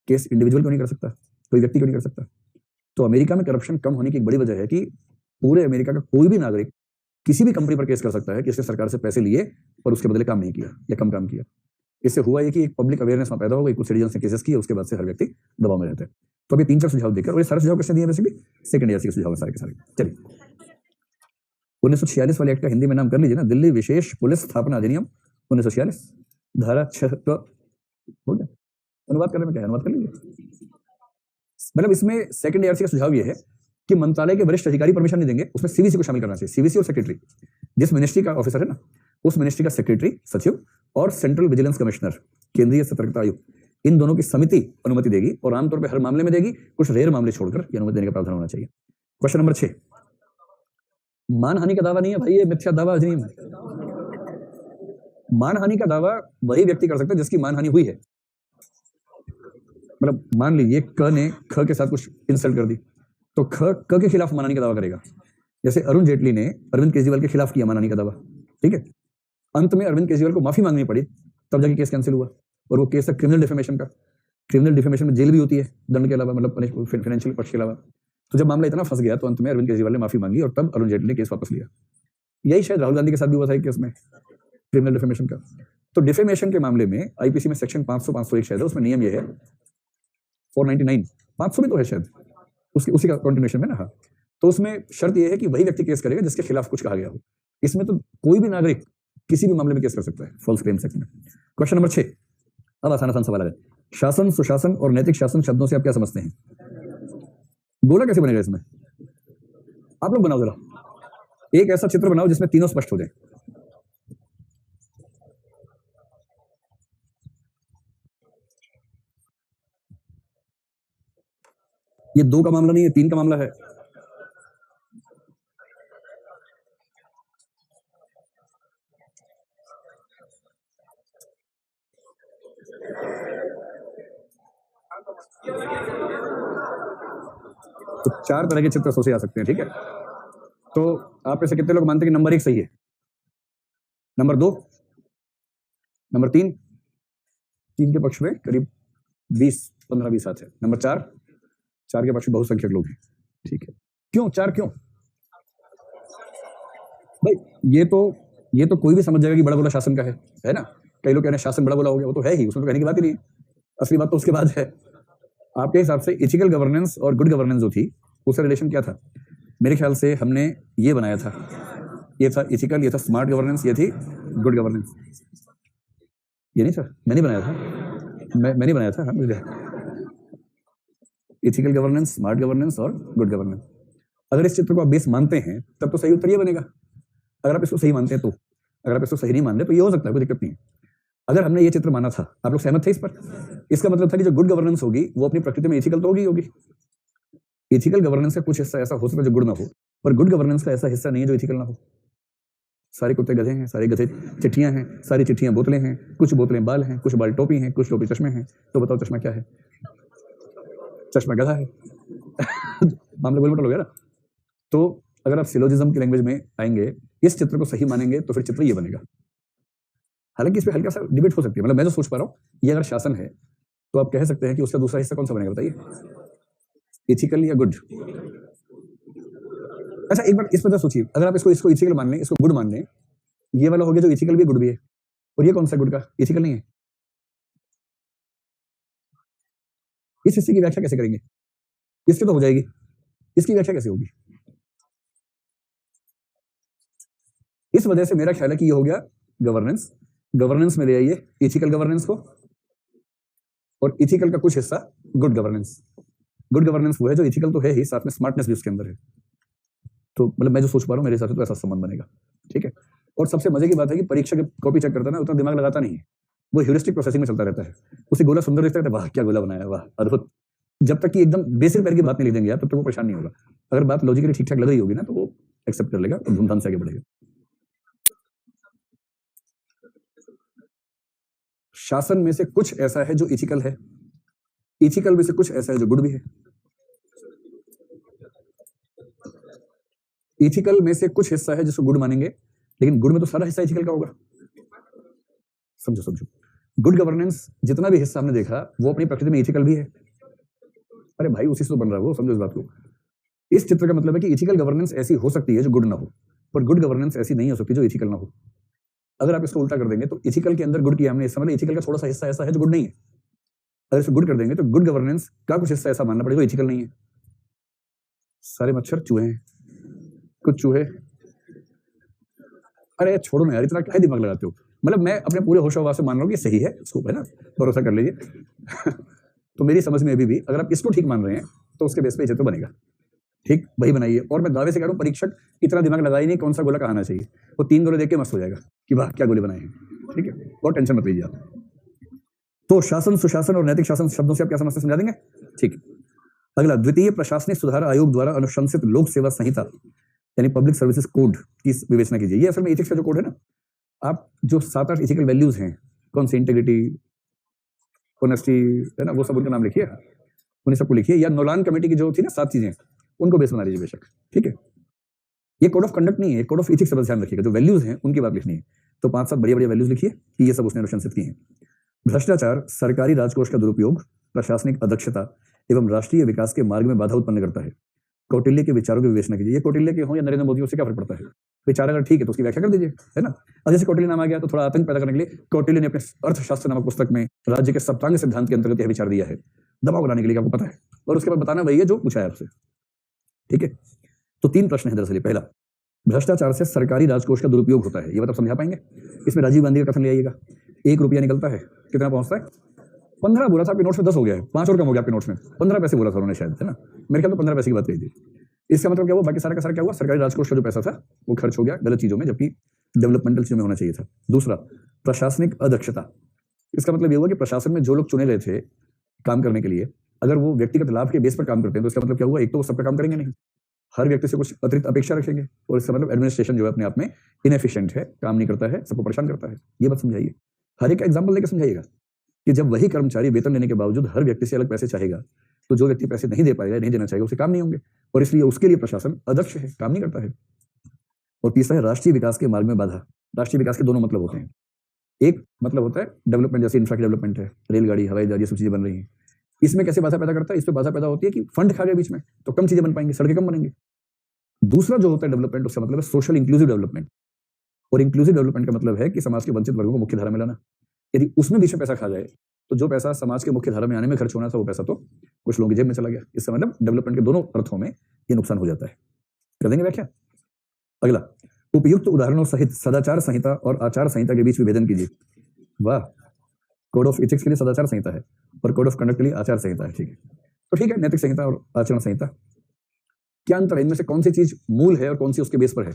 केस इंडिविजुअल क्यों नहीं कर सकता, कोई व्यक्ति क्यों नहीं कर सकता? तो अमेरिका में करप्शन कम होने की एक बड़ी वजह है कि पूरे अमेरिका का कोई भी नागरिक किसी भी कंपनी पर केस कर सकता है कि इसने सरकार से पैसे लिए और उसके बदले काम नहीं किया या कम काम किया। इससे हुआ ये कि एक पब्लिक अवेयरनेस पैदा हो गई, कुछ सिटीजन ने केसेस किए, उसके बाद से हर व्यक्ति दबाव में रहता है। तो अभी 3-4 सुझाव देकर, और ये सारे सुझाव कैसे दिए बेसिकली सेकंड ईयर के सुझाव सारे के सारे। चलिए, 1946 वाले एक्ट का हिंदी में नाम कर लीजिए ना, दिल्ली विशेष पुलिस स्थापना अधिनियम 1946, धारा 6 का हो गया। अनुवाद करने में क्या है, अनुवाद कर लीजिए। मतलब इसमें सेकंड ईयर का सुझाव ये है कि मंत्रालय के वरिष्ठ अधिकारी परमिशन नहीं देंगे, उसमें सीवीसी को शामिल करना चाहिए। सीवीसी और सेक्रेटरी, जिस मिनिस्ट्री का ऑफिसर है ना, उस मिनिस्ट्री का सेक्रेटरी, सचिव और सेंट्रल विजिलेंस कमिश्नर, केंद्रीय सतर्कता आयुक्त, इन दोनों की समिति अनुमति देगी और आमतौर पर हर मामले में देगी, कुछ रेयर मामले छोड़कर ये अनुमति देने का प्रावधान होना चाहिए। क्वेश्चन नंबर 6, मानहानि का दावा नहीं है भाई, ये मिथ्या दावा अधिनियम है। मानहानि का दावा वही व्यक्ति कर सकता है जिसकी मानहानि हुई है। मतलब मान लीजिए क ने ख के साथ कुछ इंसल्ट कर दी, तो क के खिलाफ मानहानि का दावा करेगा। जैसे अरुण जेटली ने अरविंद केजरीवाल के खिलाफ किया मानहानि का दावा, ठीक है, अंत में अरविंद केजरीवाल को माफी मांगनी पड़ी, तब जाके केस कैंसिल हुआ। और वो केस है क्रिमिनल डिफेमेशन का। क्रिमिनल डिफेमेशन में जेल भी होती है दंड के अलावा, मतलब फाइनेंशियल पक्ष के अलावा। तो जब मामला इतना फंस गया तो अंत में अरविंद केजरीवाल ने माफी मांगी और तब अरुण जेटली ने केस वापस लिया। यही शायद राहुल गांधी के साथ भी हुआ था केस में, क्रिमिनल डिफेमेशन का। तो डिफेमेशन के मामले में आईपीसी में सेक्शन 500 501 शायद है, उसमें नियम ये है, 499 500 में तो है शायद, उसी का कंटिन्यूएशन में ना। हाँ, तो उसमें शर्त यह है कि वही व्यक्ति केस करेगा जिसके खिलाफ कुछ कहा गया हो। इसमें तो कोई भी नागरिक किसी भी मामले में केस कर सकता है फॉल्स क्लेम्स एक्ट में। क्वेश्चन नंबर 6, अब आसान सवाल है। शासन, सुशासन और नैतिक शासन शब्दों से आप क्या समझते हैं? गोला कैसे बनेगा इसमें? आप लोग बनाओ जरा, एक ऐसा चित्र बनाओ जिसमें तीनों स्पष्ट हो जाए। ये 2 का मामला नहीं है, 3 का मामला है। तो 4 तरह के चित्र सोचे जा सकते हैं, ठीक है। तो आप में से कितने लोग मानते हैं कि नंबर 1 सही है, नंबर 2, नंबर 3 के पक्ष में करीब 15-20 हाथ है, नंबर 4 के पक्ष में बहुसंख्यक लोग हैं, ठीक है। क्यों 4 क्यों भाई? ये तो कोई भी समझ जाएगा कि बड़ा बोला शासन का है ना। कई लोग कह रहे हैं शासन बड़ा बोला हो गया, वो तो है ही, उसमें तो कहने की बात ही नहीं है। असली बात तो उसके बाद है। आपके हिसाब से इथिकल गवर्नेंस और गुड गवर्नेंस जो थी उसका रिलेशन क्या था? मेरे ख्याल से हमने ये बनाया था, ये था इथिकल, ये था स्मार्ट गवर्नेंस, ये थी गुड गवर्नेंस। ये नहीं था, मैंने बनाया था, मैंने बनाया था। इथिकल गवर्नेंस, स्मार्ट गवर्नेंस और गुड गवर्नेंस। अगर इस चित्र को आप बेस मानते हैं तब तो सही उत्तर ये बनेगा। अगर आप इसको सही मानते हैं तो, अगर आप इसको सही नहीं मान रहे तो ये हो सकता है, कोई दिक्कत नहीं है। अगर हमने ये चित्र माना था, आप लोग सहमत थे इस पर, इसका मतलब था कि जो गुड गवर्नेंस होगी वो अपनी प्रकृति में इथिकल तो होगी। इथिकल गवर्नेंस का कुछ हिस्सा ऐसा हो सकता है जो गुड ना हो, पर गुड गवर्नेंस का ऐसा हिस्सा नहीं है जो इथिकल ना हो। सारे कुत्ते गधे हैं, सारे गधे चिट्ठियां हैं, सारी चिट्ठियां बोतलें हैं, कुछ बोतलें बाल हैं, कुछ बाल टोपी हैं, कुछ टोपी चश्मे हैं। तो बताओ चश्मा क्या है? चश्मा गधा है। मामले गोल मटोल हो गया ना। तो अगर आप सिलोजिज्म की लैंग्वेज में आएंगे, इस चित्र को सही मानेंगे तो फिर चित्र ये बनेगा। हालांकि इसमें हल्का सा डिबेट हो सकती है, मतलब मैं जो सोच पा रहा हूँ, ये अगर शासन है तो आप कह सकते हैं कि उसका दूसरा हिस्सा कौन सा बनेगा, बताइए, इथिकल या गुड? अच्छा एक बार इस पर सोचिए, अगर आप इसको इथिकल मान लें, इसको गुड मान लें, ये वाला हो गया जो इथिकल भी गुड भी है, और ये कौन सा गुड का? इथिकल नहीं है। इस हिस्से की व्याख्या कैसे करेंगे? इससे तो हो जाएगी, इसकी व्याख्या कैसे होगी? इस वजह से मेरा ख्याल है कि ये हो गया गवर्नेंस, गवर्नेंस में ले आइए इथिकल गवर्नेंस को, और इथिकल का कुछ हिस्सा गुड गवर्नेंस। गुड गवर्नेंस वो है जो इथिकल तो है ही, साथ में स्मार्टनेस भी उसके अंदर है। तो मतलब मैं जो सोच पा रहा हूँ, मेरे हिसाब से तो ऐसा संबंध बनेगा, ठीक है। और सबसे मजे की बात है कि परीक्षा के कॉपी चेक करता है ना, उतना दिमाग लगाता नहीं है, वो ह्यूरिस्टिक प्रोसेसिंग में चलता रहता है। उसे गोला सुंदर दिखता है, वाह क्या गोला बनाया, वाह अद्भुत। जब तक कि एकदम बेसिक पैर की बात नहीं लिख देंगे आप, तब तक वो परेशान नहीं होगा। अगर बात लॉजिकली ठीक ठाक लग रही होगी ना, तो वो एक्सेप्ट कर लेगा और धूमधाम से आगे बढ़ेगा। शासन में से कुछ ऐसा है जो इथिकल है, इथिकल में से कुछ ऐसा है जो गुड भी है। इथिकल में से कुछ हिस्सा है जिसको गुड मानेंगे, लेकिन गुड में तो सारा हिस्सा इथिकल का होगा। समझो, गुड गवर्नेंस जितना भी हिस्सा हमने देखा वो अपनी प्रकृति में इथिकल भी है। अरे भाई उसी से तो बन रहा है वो, समझो इस बात को। इस चित्र का मतलब है कि इथिकल गवर्नेंस ऐसी हो सकती है जो गुड ना हो, पर गुड गवर्नेंस ऐसी नहीं हो सकती जो इथिकल ना हो। अगर आप इसको उल्टा कर देंगे तो इथिकल के अंदर गुड किया हमने, इसका मतलब इथिकल का थोड़ा सा हिस्सा ऐसा है जो गुड नहीं है। अगर इसको गुड कर देंगे तो गुड गवर्नेंस का कुछ हिस्सा ऐसा मानना पड़ेगा जो इथिकल नहीं है। सारे मच्छर चूहे हैं, कुछ चूहे। अरे छोड़ो ना यार, इतना क्या दिमाग लगाते हो? मतलब मैं अपने पूरे होशोहवास से मान रहा हूँ कि सही है, इसको है ना, भरोसा कर लीजिए। तो मेरी समझ में अभी भी अगर आप इसको ठीक मान रहे हैं तो उसके बेस पे चित्र बनेगा, ठीक वही बनाइए। और मैं दावे से कह रहा हूँ परीक्षक इतना दिमाग लगाई नहीं कौन सा गोला कहाँ आना चाहिए, वो 3 गोले देख के मस्त हो जाएगा कि वाह क्या गोले बनाए हैं, ठीक है। बहुत टेंशन मत लीजिए आप। तो शासन, सुशासन और नैतिक शासन शब्दों से आप क्या समझते समझा देंगे, ठीक। अगला, द्वितीय प्रशासनिक सुधार आयोग द्वारा अनुशंसित लोक सेवा संहिता यानी पब्लिक सर्विसेज कोड की विवेचना कीजिए। ये असल में एथिक्स का जो कोड है ना, आप जो 7-8 एथिकल वैल्यूज हैं, कौन सी, इंटेग्रिटी, ऑनेस्टी, है ना, वो सब उनका नाम लिखिए, उन्हें सबको लिखिए। या नोलान कमेटी की जो थी ना 7 चीजें, उनको बेस बना लीजिए बेशक, ठीक है। ये कोड ऑफ कंडक्ट नहीं है, कोड ऑफ एथिक्स, ध्यान रखिएगा, जो वैल्यूज हैं उनकी बात लिखनी है। तो 5-7 बढ़िया वैल्यूज लिखिए कि ये सब उसने अनुशंसित की हैं। भ्रष्टाचार, सरकारी राजकोष का दुरुपयोग, प्रशासनिक अदक्षता एवं राष्ट्रीय विकास के मार्ग में बाधा उत्पन्न करता है। कौटिल्य के विचारों की विवेचना कीजिए। ये कौटिल्य के हों या नरेंद्र मोदी, उससे क्या फर्क पड़ता है? विचार अगर ठीक है तो उसकी व्याख्या कर दीजिए, है ना। अब जैसे कौटिल्य नाम आ गया तो थोड़ा आतंक पैदा करने के लिए कौटिल्य ने अपने अर्थशास्त्र नामक पुस्तक में राज्य के सप्तांग सिद्धांत के अंतर्गत यह विचार दिया है, दबाव बनाने के लिए, आपको पता है। और उसके बाद बताना वही है जो पूछा है आपसे, ठीक है। तो 3 प्रश्न है दरअसल। पहला, भ्रष्टाचार से सरकारी राजकोष का दुरुपयोग होता है, ये बात आप समझा पाएंगे? इसमें राजीव गांधी का कथन ले आइएगा। 1 रुपया निकलता है, कितना पहुंचता है? 15 बोला था आपके नोट्स में, 10 हो गया है, 5 और कम हो गया आपके नोट्स में। 15 पैसे बोला था उन्होंने शायद, है ना, मेरे ख्याल में 15 पैसे की बात कही थी। इसका मतलब क्या हुआ? बाकी सारा का सारा क्या हुआ? सरकारी राजकोष का जो पैसा था वो खर्च हो गया गलत चीजों में, जबकि डेवलपमेंटल चीजों में होना चाहिए था। दूसरा, प्रशासनिक अदक्षता। इसका मतलब ये हुआ कि प्रशासन में जो लोग चुने गए थे काम करने के लिए, अगर वो व्यक्तिगत लाभ के बेस पर काम करते हैं तो इसका मतलब क्या हुआ? एक तो वो सबका काम करेंगे नहीं, हर व्यक्ति से कुछ अतिरिक्त अपेक्षा रखेंगे, और इसका मतलब एडमिनिस्ट्रेशन जो है अपने आप में इनएफिशिएंट है, काम नहीं करता है, सबको परेशान करता है। ये बात समझाइए, हर एक का एग्जाम्पल लेकर समझाइएगा कि जब वही कर्मचारी वेतन लेने के बावजूद हर व्यक्ति से अलग पैसे चाहेगा, तो जो व्यक्ति पैसे नहीं दे पाएगा, नहीं देना चाहेगा, उसे काम नहीं होंगे, और इसलिए उसके लिए प्रशासन अदक्ष है, काम नहीं करता है। और तीसरा है राष्ट्रीय विकास के मार्ग में बाधा। राष्ट्रीय विकास के दोनों मतलब होते हैं। एक मतलब होता है डेवलपमेंट, जैसे इंफ्रा की डेवलपमेंट है, रेलगाड़ी, हवाई जहाज, ये सब चीजें बन रही हैं। इसमें कैसे बाधा पैदा करता है? इसमें बाधा पैदा होती है कि फंड खा गया बीच में, तो कम चीजें बन पाएंगी, सड़कें कम बनेंगी। दूसरा जो होता है डेवलपमेंट, उसका मतलब है सोशल इंक्लूसिव डेवलपमेंट। और इंक्लूसिव डेवलपमेंट का मतलब है कि समाज के वंचित वर्गों को मुख्य धारा में लाना। यदि उसमें बीच में पैसा खा जाए, तो जो पैसा समाज के मुख्य धारा में आने में खर्च होना था, वो पैसा तो कुछ लोगों की जेब में चला गया। इसका मतलब डेवलपमेंट के दोनों अर्थों में ये नुकसान हो जाता है। कर देंगे व्याख्या। अगला, उपयुक्त उदाहरणों सहित सदाचार संहिता और आचार संहिता के बीच विभेदन कीजिए। वाह, कोड ऑफ एथिक्स के लिए सदाचार संहिता है और कोड ऑफ कंडक्ट के लिए आचार संहिता है। ठीक है, तो ठीक है, नैतिक संहिता और आचरण संहिता, क्या अंतर है? इनमें से कौन सी चीज मूल है और कौन सी उसके बेस पर है?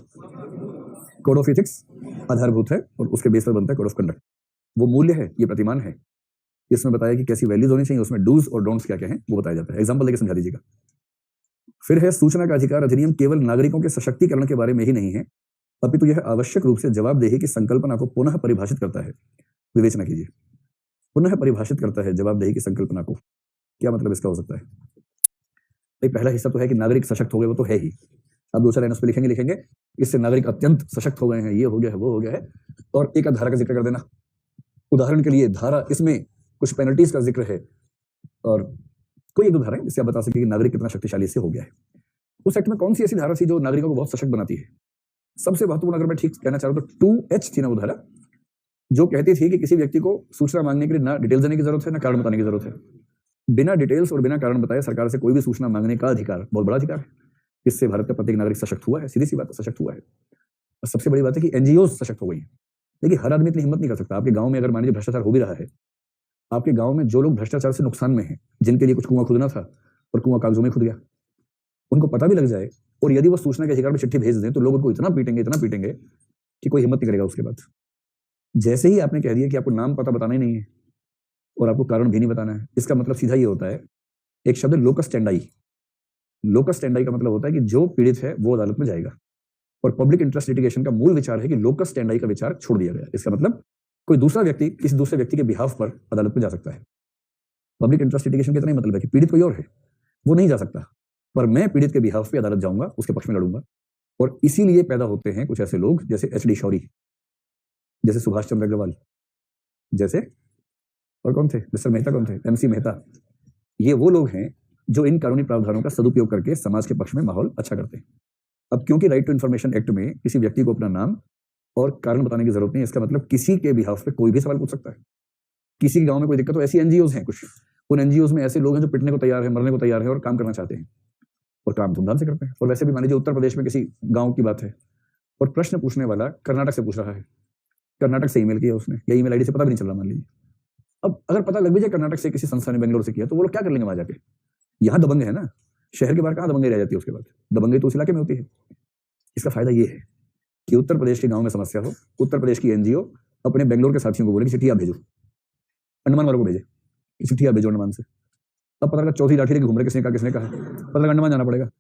कोड ऑफ एथिक्स आधारभूत है और उसके बेस पर बनता है कोड ऑफ कंडक्ट। वो मूल्य है, ये प्रतिमान है। इसमें बताया कि कैसी वैल्यूज होनी चाहिए, उसमें डूज और डोंट्स क्या क्या हैं वो बताया जाता है। एग्जांपल देके समझा दीजिएगा। फिर है सूचना का अधिकार अधिनियम केवल नागरिकों के सशक्तिकरण के बारे में ही नहीं है, अपितु यह आवश्यक रूप से जवाबदेही की संकल्पना को पुनः परिभाषित करता है। विवेचना कीजिए, पुनः परिभाषित करता है जवाबदेही की संकल्पना को। क्या मतलब इसका हो सकता है? भाई पहला हिस्सा तो है कि नागरिक सशक्त हो गए, वो तो है ही। अब दूसरा लाइन उस पर लिखेंगे इससे नागरिक अत्यंत सशक्त हो गए हैं, ये हो गया है, वो हो गया है, और एक धारा का जिक्र कर देना। उदाहरण के लिए धारा, इसमें कुछ पेनल्टीज का जिक्र है, और कोई एक दो धारा है जिससे आप बता सके कि नागरिक कितना शक्तिशाली से हो गया है। उस एक्ट में कौन सी ऐसी धारा थी जो नागरिकों को बहुत सशक्त बनाती है? सबसे महत्वपूर्ण, अगर मैं ठीक कहना चाहूँ तो 2H थी ना वो धारा, जो कहती थी कि किसी व्यक्ति को सूचना मांगने के लिए ना डिटेल्स देने की जरूरत है, ना कारण बताने की जरूरत है। बिना डिटेल्स और बिना कारण बताए सरकार से कोई भी सूचना मांगने का अधिकार बहुत बड़ा अधिकार है। इससे भारत का प्रत्येक नागरिक सशक्त हुआ है, सीधी सी बात है, सशक्त हुआ है। और सबसे बड़ी बात है कि एनजीओ सशक्त हो गई है। देखिए, हर आदमी इतनी हिम्मत नहीं कर सकता। आपके गांव में अगर मान लीजिए भ्रष्टाचार हो भी रहा है, आपके गांव में जो लोग भ्रष्टाचार से नुकसान में हैं, जिनके लिए कुछ कुआं खुदना था और कुआं कागजों में खुद गया, उनको पता भी लग जाए और यदि वो सूचना के अधिकार में चिट्ठी भेज दें, तो लोग उनको इतना पीटेंगे कि कोई हिम्मत नहीं करेगा उसके बाद। जैसे ही आपने कह दिया कि आपको नाम पता बताना ही नहीं है और आपको कारण भी नहीं बताना है, इसका मतलब सीधा ये होता है, एक शब्द लोकस स्टैंडाई। लोकस स्टैंडाई का मतलब होता है कि जो पीड़ित है वो अदालत में जाएगा। और पब्लिक इंटरेस्ट लिटिगेशन का मूल विचार है कि लोकस स्टैंडाई का विचार छोड़ दिया गया। इसका मतलब कोई दूसरा व्यक्ति किसी दूसरे व्यक्ति के बिहाफ पर अदालत में जा सकता है। पब्लिक इंटरेस्ट लिटिगेशन का इतना ही मतलब है कि पीड़ित कोई और है, वो नहीं जा सकता, पर मैं पीड़ित के बिहाफ पे अदालत जाऊंगा, उसके पक्ष में लड़ूंगा। और इसीलिए पैदा होते हैं कुछ ऐसे लोग जैसे HD शौरी, जैसे सुभाष चंद्र अग्रवाल, जैसे और कौन थे, मिस्टर मेहता कौन थे, MC मेहता। ये वो लोग हैं जो इन कानूनी प्रावधानों का सदुपयोग करके समाज के पक्ष में माहौल अच्छा करते हैं। अब क्योंकि राइट टू इन्फॉर्मेशन एक्ट में किसी व्यक्ति को अपना नाम और कारण बताने की जरूरत नहीं है, इसका मतलब किसी के बिहाफ पे कोई भी सवाल पूछ सकता है। किसी के गांव में कोई दिक्कत हो, ऐसी एनजीओज हैं कुछ, उन एनजीओज में ऐसे लोग हैं जो पिटने को तैयार है, मरने को तैयार है और काम करना चाहते हैं, और काम धूमधाम से करते हैं। और वैसे भी मान लीजिए उत्तर प्रदेश में किसी गांव की बात है और प्रश्न पूछने वाला कर्नाटक से पूछ रहा है, कर्नाटक से ईमेल किया उसने, या ईमेल आईडी से पता भी नहीं चल रहा मान लीजिए। अब अगर पता लग भी जाए कर्नाटक से किसी संस्था ने बेंगलोर से किया, तो वो लोग क्या कर लेंगे वहां जाके? यहाँ दबंग है ना, शहर के बाहर कहाँ दबंगई रह जाती है उसके बाद? दबंगई तो उस इलाके में होती है। इसका फायदा ये है कि उत्तर प्रदेश के गांव में समस्या हो, उत्तर प्रदेश की एनजीओ अपने बेंगलोर के साथियों को बोले कि चिट्ठी आप भेजो, अंडमान वालों को भेजे कि चिट्ठी आप भेजो अंडमान से। अब पता लगा चौथी लाठी लेके घूम रहे, किसने कहा, पता लगा अंडमान जाना पड़ेगा।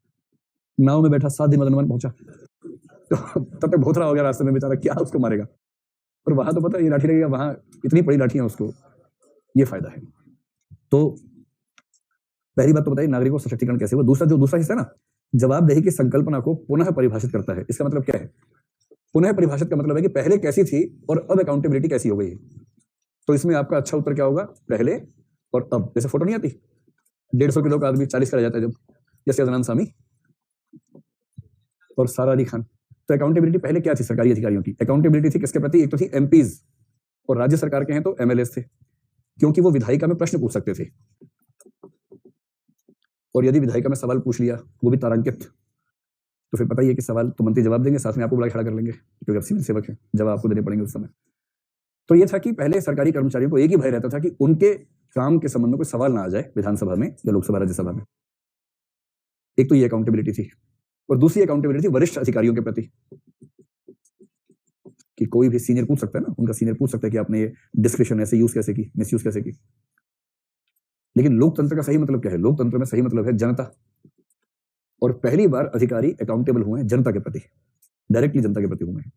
नाव में बैठा 7 दिन बाद अंडमान पहुंचा, तो तब तक भोथरा हो गया रास्ते में बेचारा, क्या उसको मारेगा। और वहां तो पता है ये लाठी लगेगा, वहां इतनी बड़ी लाठियां उसको, ये फायदा है। तो पहली बात तो बताइए नागरिकों का सशक्तिकरण कैसे हुआ। दूसरा हिस्सा है ना, जवाबदेही की संकल्पना को पुनः परिभाषित करता है। इसका मतलब क्या है? पुनः परिभाषित का मतलब है कि पहले कैसी थी और अब अकाउंटेबिलिटी कैसी हो गई है। तो इसमें आपका अच्छा उत्तर क्या होगा? पहले और अब। जैसे फोटो नहीं आती 150 किलो का आदमी 40 का रह जाता है जब, जैसे अदनान सामी और सारा अली खान। तो अकाउंटेबिलिटी पहले क्या थी सरकारी अधिकारियों की? अकाउंटेबिलिटी थी किसके प्रति? एक तो थी MPs, और राज्य सरकार के हैं तो MLAs थे, क्योंकि वो विधायिका में प्रश्न पूछ सकते थे, और यदि विधायिका में सवाल पूछ लिया वो भी तारांकित, तो फिर पता ही है कि सवाल तो मंत्री जवाब देंगे, साथ में आपको बुला खड़ा कर लेंगे क्योंकि आप सिविल सेवक हैं, जवाब आपको देने पड़ेंगे उस समय। तो ये था कि पहले सरकारी कर्मचारियों को एक ही भय रहता था कि उनके काम के संबंध में कोई सवाल ना आ जाए विधानसभा में या लोकसभा राज्यसभा में। एक तो ये अकाउंटेबिलिटी थी, और दूसरी अकाउंटेबिलिटी थी वरिष्ठ अधिकारियों के प्रति, कि कोई भी सीनियर पूछ सकता है ना, उनका सीनियर पूछ सकता है कि आपने ये डिस्क्रिप्शन ऐसे यूज कैसे की, मिसयूज कैसे की। लेकिन लोकतंत्र का सही मतलब क्या है? लोकतंत्र में सही मतलब है जनता, और पहली बार अधिकारी अकाउंटेबल हुए हैं जनता के प्रति, डायरेक्टली जनता के प्रति हुए हैं।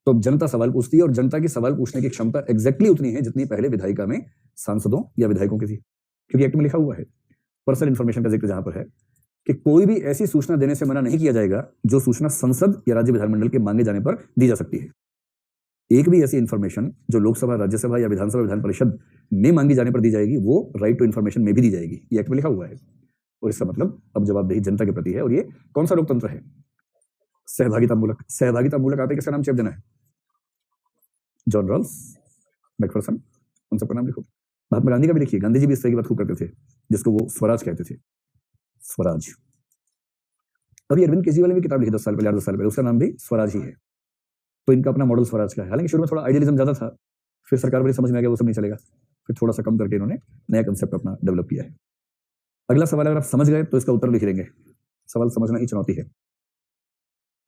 तो जनता सवाल पूछती है और जनता की सवाल पूछने की क्षमता एग्जैक्टली उतनी है जितनी पहले विधायिका में सांसदों या विधायकों की थी, क्योंकि एक्ट में लिखा हुआ है, पर्सनल इंफॉर्मेशन का जिक्र जहां पर है कि कोई भी ऐसी सूचना देने से मना नहीं किया जाएगा जो सूचना संसद या राज्य विधानमंडल के मांगे जाने पर दी जा सकती है। एक भी ऐसी इंफॉर्मेशन जो लोकसभा, राज्यसभा या विधानसभा, विधान परिषद में मांगी जाने पर दी जाएगी वो राइट टू इन्फॉर्मेशन में भी दी जाएगी, ये एक्ट में लिखा हुआ है। और इसका मतलब अब जवाबदेही जनता के प्रति है। और ये कौन सा लोकतंत्र है? सहभागिता मूलक। सहभागिता मूलक आते किसका नाम चेप देना है? जॉन रॉल्स, मैकफरसन, उन सबका नाम लिखो। महात्मा गांधी का भी लिखिए, गांधी जी भी इस तरह की बात खूब करते थे जिसको वो स्वराज कहते थे, स्वराज। अभी अरविंद केजरीवाल ने भी किताब लिखी 10 साल पहले, 8-10 साल पहले, उसका नाम भी स्वराज ही है। तो इनका अपना मॉडल स्वराज का है। हालांकि शुरू में थोड़ा आइडियलिज्म ज्यादा था, फिर सरकार बड़ी समझ में आ गया वो सब नहीं चलेगा, फिर थोड़ा सा कम करके इन्होंने नया कंसेप्ट अपना डेवलप किया है। अगला सवाल अगर आप समझ गए तो इसका उत्तर लिख लेंगे। सवाल समझना ही चुनौती है।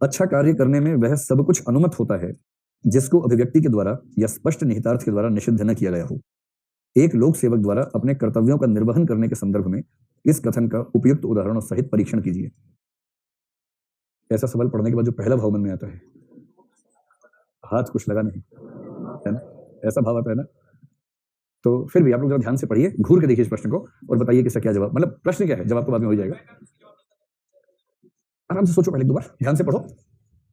अच्छा कार्य करने में वह सब कुछ अनुमत होता है जिसको अभिव्यक्ति के द्वारा या स्पष्ट निहितार्थ के द्वारा निषिद्ध न किया गया हो। एक लोक सेवक द्वारा अपने कर्तव्यों का निर्वहन करने के संदर्भ में इस कथन का उपयुक्त उदाहरणों सहित परीक्षण कीजिए। ऐसा सवाल पढ़ने के बाद जो पहला भाव मन में आता है, हाथ कुछ लगा नहीं, है ना? ऐसा भाव आता है ना? तो फिर भी आप लोग जरा ध्यान से पढ़िए, घूर के देखिए इस प्रश्न को और बताइए कि इसका क्या जवाब, मतलब प्रश्न क्या है, जवाब तो बाद में हो जाएगा। आराम से सोचो, पहले 2 बार ध्यान से पढ़ो,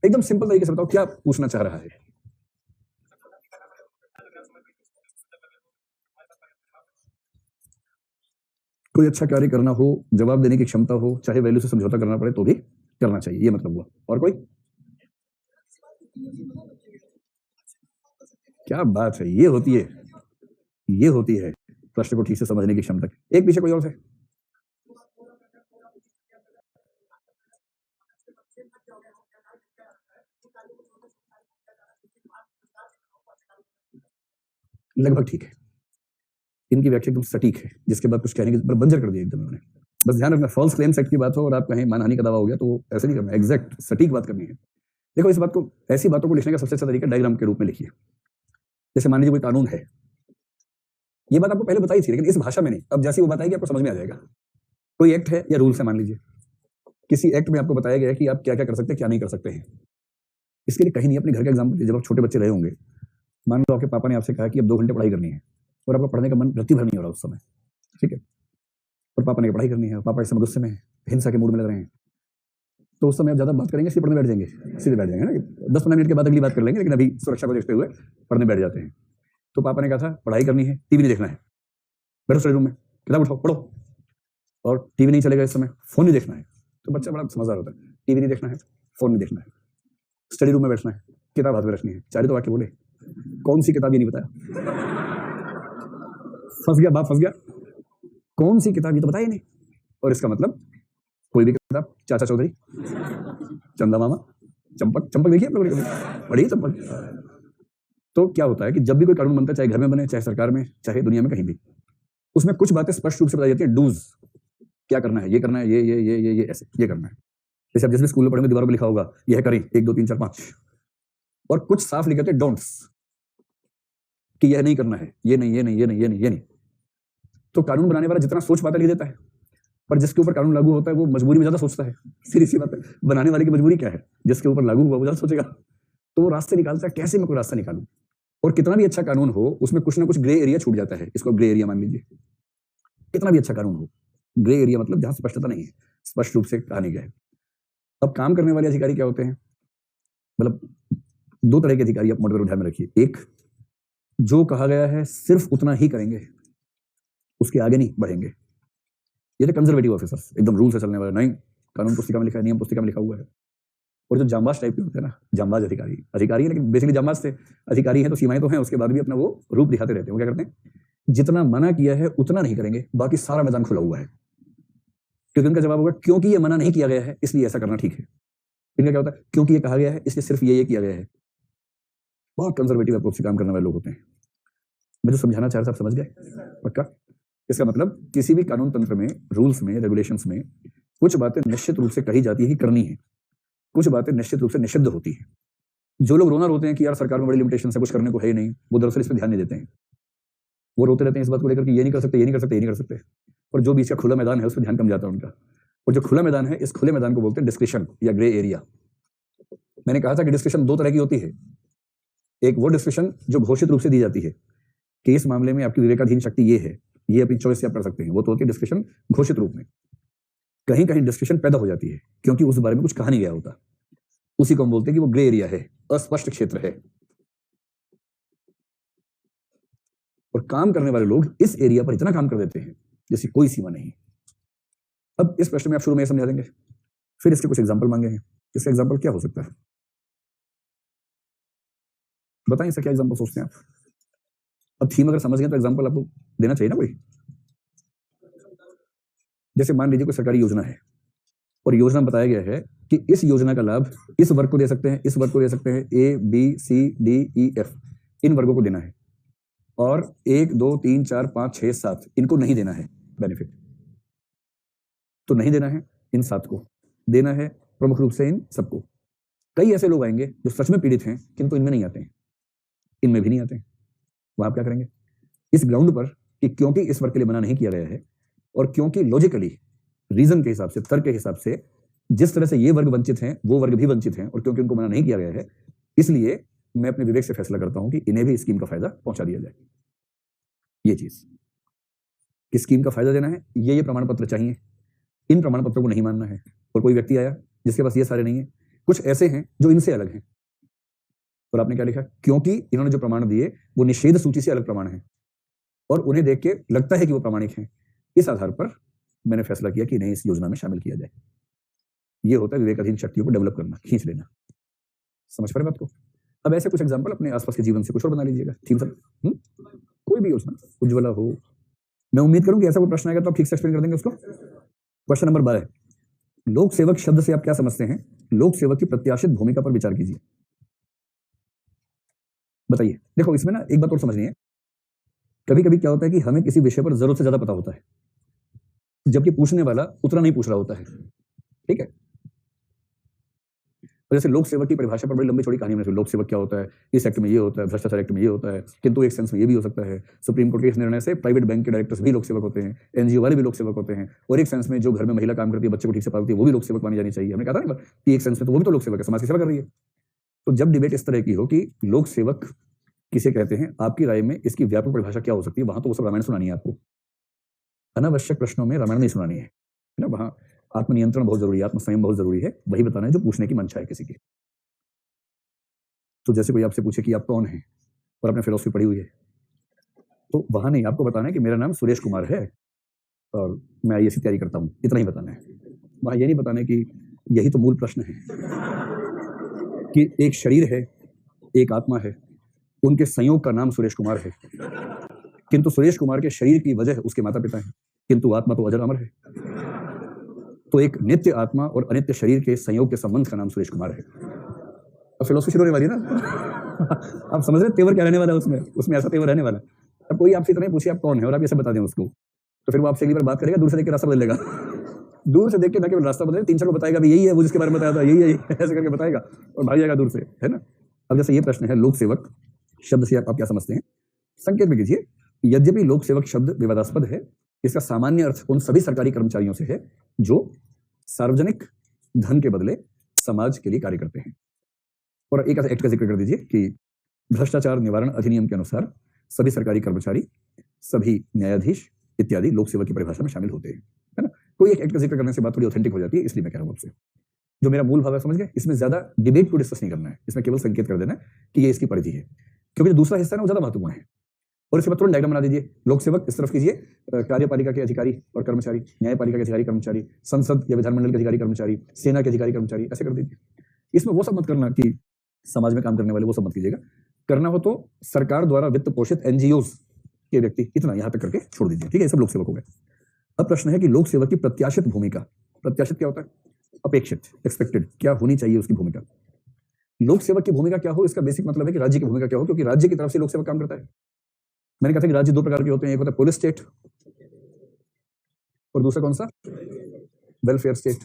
एकदम सिंपल तरीके से बताओ क्या पूछना चाह रहा है। कोई अच्छा कार्य करना हो, जवाब देने की क्षमता हो, चाहे वैल्यू से समझौता करना पड़े तो भी करना चाहिए, ये मतलब हुआ। और कोई? क्या बात है, ये होती है, ये होती है प्रश्न को ठीक से समझने की क्षमता। एक पीछे कोई और है? लगभग ठीक है, इनकी व्याख्या एकदम सटीक है, जिसके बाद कुछ कहने की बंजर कर दिया एकदम इन्होंने। बस ध्यान रखना, फॉल्स क्लेम्स एक्ट की बात हो और आप कहें मानहानि का दावा हो गया तो ऐसे नहीं करना, एग्जैक्ट सटीक बात करनी है। देखो, इस बात को, ऐसी बातों को लिखने का सबसे अच्छा तरीका डायग्राम के रूप में लिखिए। जैसे मान लीजिए कोई कानून है, ये बात आपको पहले बताई थी लेकिन इस भाषा में नहीं, अब जैसी वो बताएगी आपको समझ में आ जाएगा। कोई एक्ट है या रूल्स है, मान लीजिए किसी एक्ट में आपको बताया गया है कि आप क्या क्या कर सकते हैं, क्या नहीं कर सकते हैं। इसके लिए कहीं नहीं, अपने घर का एग्जाम्पल, जब आप छोटे बच्चे रहे होंगे, मान लो आपके पापा ने आपसे कहा कि अब 2 घंटे पढ़ाई करनी है और आपका पढ़ने का मन रत्ती भर नहीं हो रहा उस समय, ठीक है, और पापा ने पढ़ाई करनी है, पापा इस समय गुस्से में है, हिंसा के मूड में लग रहे हैं, तो उस समय आप ज्यादा बात करेंगे, सीधे पढ़ने बैठ जाएंगे, सीधे बैठ जाएंगे ना, 10-15 मिनट के बाद अगली बात कर लेंगे, लेकिन अभी सुरक्षा को देखते हुए पढ़ने बैठ जाते हैं। तो पापा ने कहा था पढ़ाई करनी है, टीवी नहीं देखना है, बैठो स्टडी रूम में, किताब उठाओ पढ़ो, और टीवी नहीं चलेगा इस समय, फोन नहीं देखना है। तो बच्चा बड़ा समझदार होता है, टीवी नहीं देखना है, फोन नहीं देखना है, स्टडी रूम में बैठना है, किताब हाथ में रखनी है। 4 तो वाक्य बोले, कौन सी किताब ये नहीं बताया, फंस गया बाप, फंस गया, कौन सी किताब ये तो बताया नहीं। और इसका मतलब कोई भी किताब, चाचा चौधरी, चंदा मामा, चंपक, चंपक देखिए आप लोगों ने पढ़ी चंपक। तो क्या होता है कि जब भी कोई कानून बनता है, चाहे घर में बने, चाहे सरकार में, चाहे दुनिया में कहीं भी, उसमें कुछ बातें स्पष्ट रूप से बताई जाती है, डूज, क्या करना है, ये करना है, ये ऐसे ये करना है। जैसे आप जिस भी स्कूल में पढ़ेंगे दीवारों पर लिखा होगा यह करें 1 2 3 4 5, और कुछ साफ लिखे होते डोंट्स, कि यह नहीं करना है, ये नहीं, ये नहीं, ये नहीं, ये नहीं, ये नहीं। तो कानून बनाने वाला जितना सोच पाता लिख देता है, पर जिसके ऊपर कानून लागू होता है वो मजबूरी में ज्यादा सोचता है। सीधी सी बात है, बनाने वाले की मजबूरी क्या है, जिसके ऊपर लागू हुआ वो ज्यादा सोचेगा, तो वो रास्ते निकालता है, कैसे मैं कोई रास्ता निकालूं। और कितना भी अच्छा कानून हो उसमें कुछ ना कुछ ग्रे एरिया छूट जाता है, इसको ग्रे एरिया मान लीजिए। कितना भी अच्छा कानून हो, ग्रे एरिया मतलब जहां स्पष्टता नहीं है, स्पष्ट रूप से कहा नहीं गया है। अब काम करने वाले अधिकारी क्या होते हैं, मतलब 2 तरह के अधिकारी आप मोटे ध्यान में रखिए। एक, जो कहा गया है सिर्फ उतना ही करेंगे, उसके आगे नहीं बढ़ेंगे, ये तो कंजर्वेटिव ऑफिसर्स, एकदम रूल से चलने वाले, नहीं कानून पुस्तिका में लिखा है, नियम पुस्तिका में लिखा हुआ है। और जो जांबाज टाइप के होते हैं ना, जांबाज अधिकारी, अधिकारी है लेकिन बेसिकली जांबाज थे, अधिकारी हैं तो सीमाएं तो हैं, उसके बाद भी अपना वो रूप दिखाते रहते हैं। वो क्या करते हैं, जितना मना किया है उतना नहीं करेंगे, बाकी सारा मैदान खुला हुआ है। क्योंकि उनका जवाब होगा क्योंकि ये मना नहीं किया गया है इसलिए ऐसा करना ठीक है। इनका क्या होता है, क्योंकि ये कहा गया है इसलिए सिर्फ ये किया गया है। बहुत कंजर्वेटिव अप्रोच से काम करने वाले लोग होते हैं। मैं जो समझाना चाह रहा था आप समझ गए पक्का? इसका मतलब किसी भी कानून तंत्र में, रूल्स में, रेगुलेशंस में कुछ बातें निश्चित रूप से कही जाती है कि करनी है, कुछ बातें निश्चित रूप से निषिद्ध होती है। जो लोग रोना रोते हैं कि यार सरकार में बड़ी लिमिटेशन है, कुछ करने को है ही नहीं, वो दरअसल इस पर ध्यान नहीं देते हैं। वो रोते रहते हैं इस बात को लेकर कि ये नहीं कर सकते, ये नहीं कर सकते, ये नहीं कर सकते, और जो बीच का खुला मैदान है उस पर ध्यान कम जाता है उनका। और जो खुला मैदान है, इस खुले मैदान को बोलते हैं डिस्क्रिशन या ग्रे एरिया। मैंने कहा था कि डिस्क्रिशन 2 तरह की होती है, एक वो डिस्कशन जो घोषित रूप से दी जाती है कि इस मामले में आपकी विवेकाधीन शक्ति ये है, ये अपनी चॉइस से आप कर सकते हैं, वो तो होती है डिस्कशन घोषित रूप में। कहीं कहीं डिस्कशन पैदा हो जाती है क्योंकि उस बारे में कुछ कहा नहीं गया होता, उसी को हम बोलते हैं कि वो ग्रे एरिया है, अस्पष्ट क्षेत्र है। और काम करने वाले लोग इस एरिया पर इतना काम कर देते हैं जैसी कोई सीमा नहीं। अब इस प्रश्न में आप शुरू में समझा देंगे, फिर इसके कुछ एग्जाम्पल मांगे हैं। इसका एग्जाम्पल क्या हो सकता है, बताएं इसका क्या एग्जाम्पल सोचते हैं आप? अब थीम अगर समझ गए तो एग्जाम्पल आपको देना चाहिए ना कोई। जैसे मान लीजिए कोई सरकारी योजना है और योजना में बताया गया है कि इस योजना का लाभ इस वर्ग को दे सकते हैं, इस वर्ग को दे सकते हैं, A B C D E F, इन वर्गों को देना है, और 1 2 3 4 5 6 7 इनको नहीं देना है बेनिफिट। तो नहीं देना है इन 7 को, देना है प्रमुख रूप से इन सबको। कई ऐसे लोग आएंगे जो सच में पीड़ित हैं किंतु इनमें नहीं आते हैं, इनमें भी नहीं आते हैं। वहां आप क्या करेंगे? इस ग्राउंड पर कि क्योंकि इस वर्ग के लिए मना नहीं किया गया है और क्योंकि लॉजिकली रीजन के हिसाब से, तर्क के हिसाब से जिस तरह से ये वर्ग वंचित हैं वो वर्ग भी वंचित हैं, और क्योंकि उनको मना नहीं किया गया है इसलिए मैं अपने विवेक से फैसला करता हूं कि इन्हें भी स्कीम का फायदा पहुंचा दिया जाए। ये चीज कि स्कीम का फायदा देना है, ये प्रमाण पत्र चाहिए, इन प्रमाण पत्रों को नहीं मानना है। और कोई व्यक्ति आया जिसके पास ये सारे नहीं है, कुछ ऐसे हैं जो इनसे अलग हैं, और आपने क्या लिखा? क्योंकि इन्होंने जो प्रमाण दिए वो निषेध सूची से अलग प्रमाण है और उन्हें देख के लगता है कि वो प्रामाणिक हैं, इस आधार पर मैंने फैसला किया कि इन्हें इस योजना में शामिल किया जाए। ये होता है विवेकाधीन शक्तियों को डेवलप करना, खींच लेना। समझ पा रहे बात को? अब ऐसे कुछ एग्जांपल अपने आसपास के जीवन से कुछ और बना लीजिएगा। थीम सब कोई भी योजना, उज्ज्वला हो, मैं उम्मीद करूं कि ऐसा कोई प्रश्न आएगा तो आप ठीक से एक्सप्लेन कर देंगे उसको। क्वेश्चन नंबर 12, लोक सेवक शब्द से आप क्या समझते हैं? लोक सेवक की प्रत्याशित भूमिका पर विचार कीजिए, बताइए। देखो इसमें ना एक बात और समझनी है, कभी कभी क्या होता है कि हमें किसी विषय पर जरूरत से ज्यादा पता होता है जबकि पूछने वाला उतना नहीं पूछ रहा होता है, ठीक है? और जैसे लोक सेवक की परिभाषा पर बड़ी लंबी चौड़ी कहानी में, लोक सेवक क्या होता है, इस एक्ट में ये होता है, भ्रष्टाचार एक्ट में ये होता है, किंतु एक सेंस में ये भी हो सकता है। सुप्रीम कोर्ट के इस निर्णय से प्राइवेट बैंक के डायरेक्टर्स भी लोक सेवक होते हैं, एनजीओ वाले भी लोक सेवक होते हैं, और एक सेंस में जो घर में महिला काम करती है, बच्चे को ठीक से पालती है, वो भी लोक सेवक मानी जानी चाहिए। हमने कहा था ना कि एक सेंस में तो वो भी तो लोक सेवक है, समाज की सेवा कर रही है। तो जब डिबेट इस तरह की हो कि लोक सेवक किसे कहते हैं, आपकी राय में इसकी व्यापक परिभाषा क्या हो सकती है, वहां तो वो सब रामायण सुनानी है आपको। अनावश्यक प्रश्नों में रामायण नहीं सुनानी है ना, वहां आत्मनियंत्रण बहुत जरूरी है, आत्मसंयम बहुत जरूरी है, वही बताना है जो पूछने की मंशा है किसी की। तो जैसे कोई आपसे पूछे कि आप कौन हैं और आपने फिलॉसफी पढ़ी हुई है, तो वहां नहीं, आपको बताना है कि मेरा नाम सुरेश कुमार है और मैं आईएएस की तैयारी करता हूं, इतना ही बताना है। वहां ये नहीं बताना है कि यही तो मूल प्रश्न है कि एक शरीर है, एक आत्मा है, उनके संयोग का नाम सुरेश कुमार है, किंतु सुरेश कुमार के शरीर की वजह उसके माता पिता हैं, किंतु आत्मा तो अजर अमर है। तो एक नित्य आत्मा और अनित्य शरीर के संयोग के संबंध का नाम सुरेश कुमार है। अब फिलोसफी शुरू होने वाली है ना आप समझ रहे तेवर क्या रहने वाला है उसमें ऐसा तेवर रहने वाला है। अब कोई आपसे इतना ही पूछे आप कौन है और आप ये सब बता दें उसको, तो फिर वो आपसे अगली बार बात करेगा, दूर से देख के रास्ता बदलेगा दूर से देख के ना केवल रास्ता बदले, 3-4 को बताएगा भी यही है वो जिसके बारे में बताया था, यही है ऐसे करके बताएगा और भाग जाएगा दूर से, है ना। अब जैसे ये प्रश्न है लोक सेवक शब्द से आप क्या समझते हैं, संकेत में कीजिए। यद्यपि लोक सेवक शब्द विवादास्पद है, इसका सामान्य अर्थ उन सभी सरकारी कर्मचारियों से है जो सार्वजनिक धन के बदले समाज के लिए कार्य करते हैं। और एक एक्ट का जिक्र कर दीजिए कि भ्रष्टाचार निवारण अधिनियम के अनुसार सभी सरकारी कर्मचारी, सभी न्यायाधीश इत्यादि लोक सेवक की परिभाषा में शामिल होते हैं, है ना। कोई एक एक्ट का जिक्र करने से बात थोड़ी ऑथेंटिक हो जाती है, इसलिए मैं कह रहा हूं आपसे। जो मेरा मूल भाव है समझ गए, इसमें ज्यादा डिबेट को डिस्कस नहीं करना है, इसमें केवल संकेत कर देना है कि ये इसकी परिधि है, क्योंकि जो दूसरा हिस्सा है वो ज्यादा महत्वपूर्ण है। और इसके बाद तुरंत डायग्राम बना दीजिए। लोक सेवक इस तरफ कीजिए, कार्यपालिका के अधिकारी और कर्मचारी, न्यायपालिका के अधिकारी कर्मचारी, संसद या विधानमंडल के अधिकारी कर्मचारी, सेना के अधिकारी कर्मचारी, ऐसे कर दीजिए। इसमें वो सब मत करना कि समाज में काम करने वाले, वो सब मत कीजिएगा। करना हो तो सरकार द्वारा वित्त पोषित एनजीओज के व्यक्ति, इतना यहां तक करके छोड़ दीजिए, ठीक है। सब लोक सेवक हो गए। अब प्रश्न है कि लोक सेवक की प्रत्याशित भूमिका, प्रत्याशित क्या होता है? अपेक्षित, एक्सपेक्टेड, क्या होनी चाहिए उसकी भूमिका। लोक सेवक की भूमिका क्या हो, इसका बेसिक मतलब है कि राज्य की भूमिका क्या हो, क्योंकि राज्य की तरफ से लोक सेवक काम करता है। मैंने कहा था कि राज्य 2 प्रकार के होते हैं, एक होता है पुलिस स्टेट और दूसरा कौन सा? वेलफेयर स्टेट,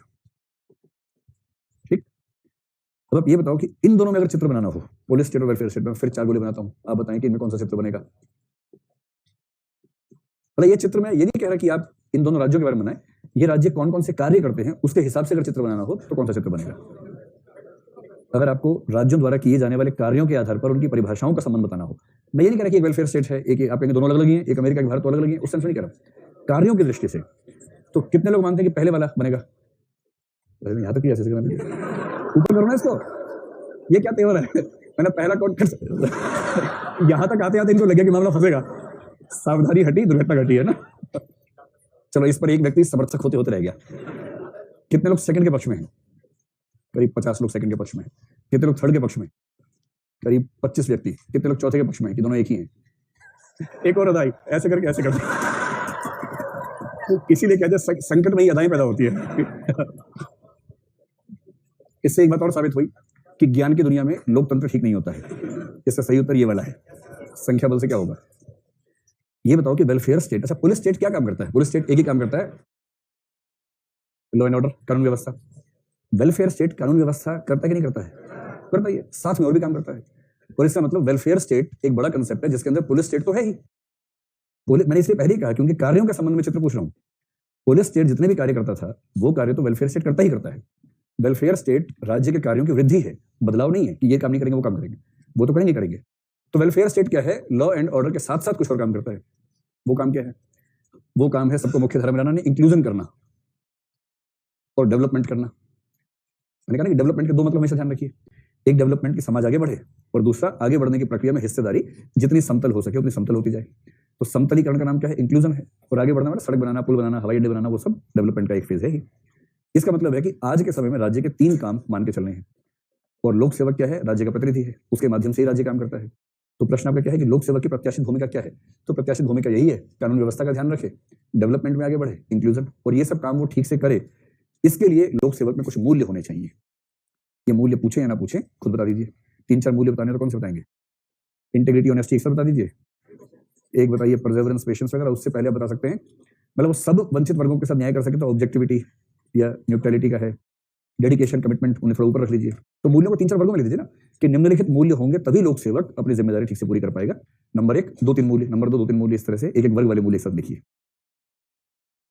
ठीक। अब आप ये बताओ कि इन दोनों में अगर चित्र बनाना हो, पुलिस स्टेट और वेलफेयर स्टेट में, फिर 4 गोले बनाता हूं, आप बताएं कि इनमें कौन सा चित्र बनेगा। मतलब ये चित्र में ये नहीं कह रहा कि आप इन दोनों राज्यों के बारे में बनाएं, ये राज्य कौन कौन से कार्य करते हैं उसके हिसाब से अगर चित्र बनाना हो तो कौन सा चित्र बनेगा। अगर आपको राज्यों द्वारा किए जाने वाले कार्यों के आधार पर उनकी परिभाषाओं का संबंध बताना हो, मैं ये नहीं कह रहा कि एक वेलफेयर स्टेट है, एक आप कहेंगे दोनों अलग अलग ही हैं, एक अमेरिका एक भारत तो अलग अलग है, उस सेंस में नहीं कह रहा, कार्यों की दृष्टि से तो कितने लोग मानते हैं कि पहले वाला बनेगा? यहाँ तक ऐसे ऊपर करो ना इसको, ये क्या तेवर है? मैंने पहला काउंट कर यहाँ तक आते आते इनको लगे कि मामला फंसेगा, सावधानी हटी दुर्घटना घटी, है ना? चलो इस पर एक व्यक्ति समर्थक होते होते रह गया। कितने लोग सेकंड के पक्ष में हैं? करीब 50 लोग सेकंड के पक्ष में। कितने लोग थर्ड के पक्ष में? करीब 25 व्यक्ति। कितने लोग चौथे के पक्ष में कि दोनों एक ही हैं? एक और अदाई ऐसे करके ऐसे करके तो इसीलिए कहते हैं संकट में ही अदाएं पैदा होती है। इससे एक बात और साबित हुई कि ज्ञान की दुनिया में लोकतंत्र ठीक नहीं होता है। इसका सही उत्तर ये वाला है, संख्या बल से क्या होगा? ये बताओ कि वेलफेयर स्टेट, अच्छा पुलिस स्टेट क्या काम करता है? पुलिस स्टेट एक ही काम करता है, लॉ एंड ऑर्डर, कानून व्यवस्था। वेलफेयर स्टेट कानून व्यवस्था करता है कि नहीं करता है? करता ही है, साथ में और भी काम करता है। और इसका मतलब वेलफेयर स्टेट एक बड़ा कंसेप्ट है जिसके अंदर पुलिस स्टेट तो है ही। मैंने इसलिए पहले ही कहा क्योंकि कार्यों के संबंध में चित्र पूछ रहा हूं। पुलिस स्टेट जितने भी कार्य करता था वो कार्य तो वेलफेयर स्टेट करता ही करता है। वेलफेयर स्टेट राज्य के कार्यों की वृद्धि है, बदलाव नहीं है कि ये काम नहीं करेंगे वो काम करेंगे, वो तो करेंगे करेंगे। तो वेलफेयर स्टेट क्या है? लॉ एंड ऑर्डर के साथ साथ कुछ और काम करता है। वो काम क्या है? वो काम है सबको मुख्य धारा में लाना, इंक्लूजन करना और डेवलपमेंट करना। मैंने कहा ना कि डेवलपमेंट के दो मतलब हमेशा ध्यान रखिए, एक डेवलपमेंट की समाज आगे बढ़े और दूसरा आगे बढ़ने की प्रक्रिया में हिस्सेदारी जितनी समतल हो सके उतनी समतल होती जाए। तो समतलीकरण का नाम क्या है? इंक्लूजन है। और आगे बढ़ना मतलब सड़क बनाना, पुल बनाना, हवाई अड्डे बनाना, वो सब डेवलपमेंट का एक फेज है ही। इसका मतलब है कि आज के समय में राज्य के 3 काम मान के चलने हैं और लोक सेवक क्या है? राज्य का प्रतिनिधि है, उसके माध्यम से ही राज्य काम करता है। तो प्रश्न आपका क्या है कि लोक सेवक की प्रत्याशित भूमिका क्या है? तो प्रत्याशित भूमिका यही है, कानून व्यवस्था का ध्यान रखे, डेवलपमेंट में आगे बढ़े, इंक्लूजन, और ये सब काम वो ठीक से करे। इसके लिए लोक सेवक में कुछ मूल्य होने चाहिए। ये मूल्य पूछे या ना पूछे खुद बता दीजिए। 3-4 मूल्य बताने तो कौन से बताएंगे? इंटीग्रिटी, ऑनेस्टी, एक सब बता दीजिए। एक बताइए परसेवरेंस, पेशेंस वगैरह, उससे पहले आप बता सकते हैं मतलब वो सब वंचित वर्गों के साथ न्याय कर सके तो ऑब्जेक्टिविटी या न्यूट्रलिटी का है, डेडिकेशन, कमिटमेंट, उन्हें थोड़ा ऊपर रख लीजिए। तो मूल्यों को 3-4 वर्गों में लिख दीजिए ना कि निम्नलिखित मूल्य होंगे तभी लोक सेवक अपनी जिम्मेदारी ठीक से पूरी कर पाएगा। नंबर 1 2-3 मूल्य, नंबर 2 2-3 मूल्य, इस तरह से एक एक वर्ग वाले मूल्य सब लिखिए।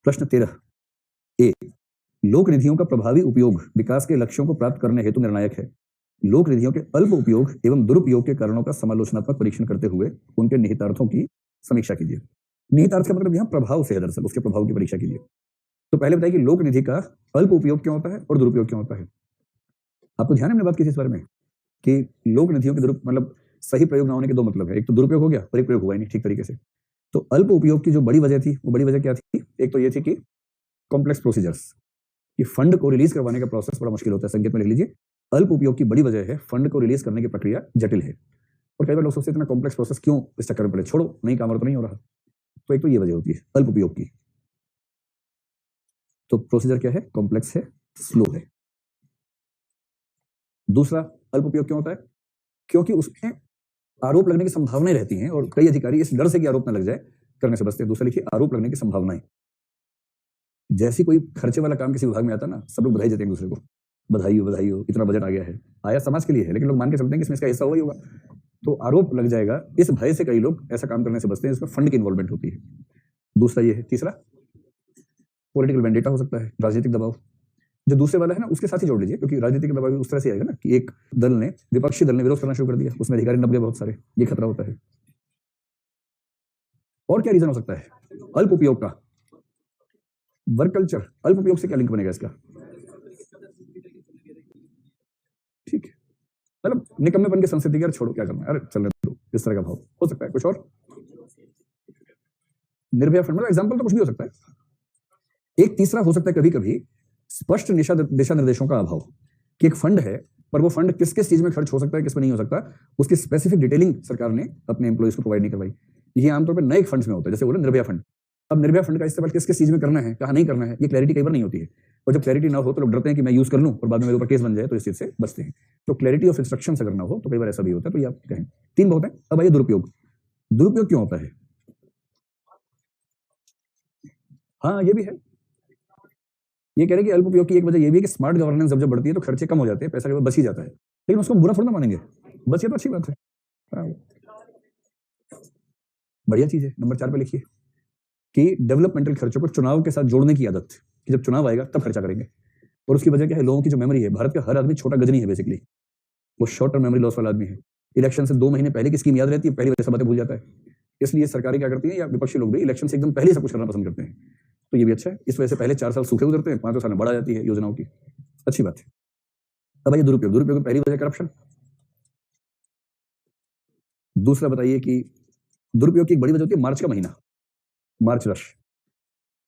प्रश्न 13 ए, लोक निधियों का प्रभावी उपयोग विकास के लक्ष्यों को प्राप्त करने हेतु निर्णायक है। लोक निधियों के अल्प उपयोग एवं दुरुपयोग के कारणों का समालोचनात्मक परीक्षण करते हुए उनके निहितार्थों की समीक्षा कीजिए। निहितार्थ का मतलब यहाँ प्रभाव से है, दरअसल उसके प्रभाव की परीक्षा कीजिए। तो पहले बताइए कि लोक निधि का अल्प उपयोग क्यों होता है और दुरुपयोग क्यों होता है? आपको ध्यान है हमने बात की इस बारे में कि लोक निधियों के मतलब सही प्रयोग ना होने के 2 मतलब है, एक तो दुरुपयोग हो गया और एक प्रयोग हुआ ही नहीं ठीक तरीके से। तो अल्प उपयोग की जो बड़ी वजह थी वो बड़ी वजह क्या थी? एक तो ये थी कि कॉम्प्लेक्स प्रोसीजर्स, कि फंड को रिलीज करवाने का प्रोसेस बड़ा मुश्किल होता है। संकेत में लिख लीजिए, अल्प उपयोग की बड़ी वजह है फंड को रिलीज करने की प्रक्रिया जटिल है। और कई बार लोग सोचते हैं इतना कॉम्प्लेक्स प्रोसेस क्यों इस चक्कर में पड़े, छोड़ो नहीं काम और तो नहीं हो रहा। तो एक तो ये वजह होती है अल्प उपयोग की। तो प्रोसीजर क्या है? कॉम्प्लेक्स है, स्लो है। दूसरा, अल्प उपयोग क्यों होता है? क्योंकि उसमें आरोप लगने की संभावनाएं रहती हैं और कई अधिकारी इस डर से कि आरोप न लग जाए करने से बचते हैं। दूसरा लिखिए, आरोप लगने की संभावनाएं। जैसी कोई खर्चे वाला काम किसी विभाग में आता ना, सब लोग बधाई देते हैं एक दूसरे को, बधाई हो, इतना बजट आ गया है। आया समाज के लिए है लेकिन लोग मान के चलते हैं कि इसमें इसका हिस्सा हुआ ही होगा, तो आरोप लग जाएगा, इस भय से कई लोग ऐसा काम करने से बचते हैं जिसमें फंड की इन्वॉल्वमेंट होती है। दूसरा ये है। तीसरा, पॉलिटिकल वेंडेटा हो सकता है, राजनीतिक दबाव। जो दूसरे वाला है ना उसके साथ ही जोड़ लीजिए, क्योंकि राजनीतिक दबाव उस तरह से आएगा ना कि एक दल ने, विपक्षी दल ने विरोध करना शुरू कर दिया, उसमें अधिकारी नब गए बहुत सारे, ये खतरा होता है। और क्या रीजन हो सकता है अल्प उपयोग का? Work culture. अल्प उपयोग से क्या लिंक बनेगा इसका? ठीक है, मतलब निकम्मेपन की संस्कृति यार छोड़ो, क्या करना है, अरे चलने दो, इस तरह का भाव हो सकता है। कुछ और? निर्भया फंड, मतलब एग्जाम्पल तो कुछ भी हो सकता है। एक तीसरा हो सकता है कभी कभी स्पष्ट दिशा निर्देशों का अभाव, कि एक फंड है पर वो फंड किस किस चीज में खर्च हो सकता है, किस में नहीं हो सकता, उसकी स्पेसिफिक डिटेलिंग सरकार ने अपने एम्प्लॉइज को प्रोवाइड नहीं करवाई। ये आमतौर पर नए फंड्स में होता है, जैसे बोले निर्भया फंड। अब निर्भया फंड का इस्तेमाल किस किस चीज में करना है, कहाँ नहीं करना है, ये क्लैरिटी कई बार नहीं होती है। और जब क्लैरिटी ना हो तो लोग डरते हैं कि मैं यूज कर लूं और बाद में मेरे ऊपर केस बन जाए, तो इस चीज से बचते हैं। तो क्लैरिटी ऑफ इंस्ट्रक्शंस अगर ना हो तो कई बार ऐसा भी होता है। तो ये आप कहें 3 बहुत है। अब आइए दुरुपयोग। दुरुपयोग क्यों होता है? हाँ ये भी है। ये कह रहे हैं कि अल्प उपयोग की एक वजह ये भी है कि स्मार्ट गवर्नेंस जब बढ़ती है तो खर्चे कम हो जाते हैं, पैसा केवल बच ही जाता है। लेकिन उसको बुरा थोड़ा ना मानेंगे, बस ये तो अच्छी बात है। बढ़िया चीज है। नंबर 4 पे लिखिए कि डेवलपमेंटल खर्चों को चुनाव के साथ जोड़ने की आदत, कि जब चुनाव आएगा तब खर्चा करेंगे। और उसकी वजह क्या है? लोगों की जो मेमोरी है, भारत का हर आदमी छोटा गजनी है बेसिकली, वो शॉर्ट टर्म मेमोरी लॉस वाला आदमी है। इलेक्शन से 2 महीने पहले की स्कीम याद रहती है, पहली वजह बातें भूल जाता है। इसलिए सरकारें क्या करती है, या विपक्षी लोग भी इलेक्शन से एकदम पहले सब कुछ करना पसंद करते हैं। तो ये भी अच्छा है, इस वजह से पहले 4 साल सूखे गुजरते हैं, 5 साल में बढ़ा जाती है योजनाओं की, अच्छी बात है। अब आइए दुरुपयोग की पहली वजह करप्शन। दूसरा बताइए कि दुरुपयोग की एक बड़ी वजह होती है मार्च का महीना, मार्च रश।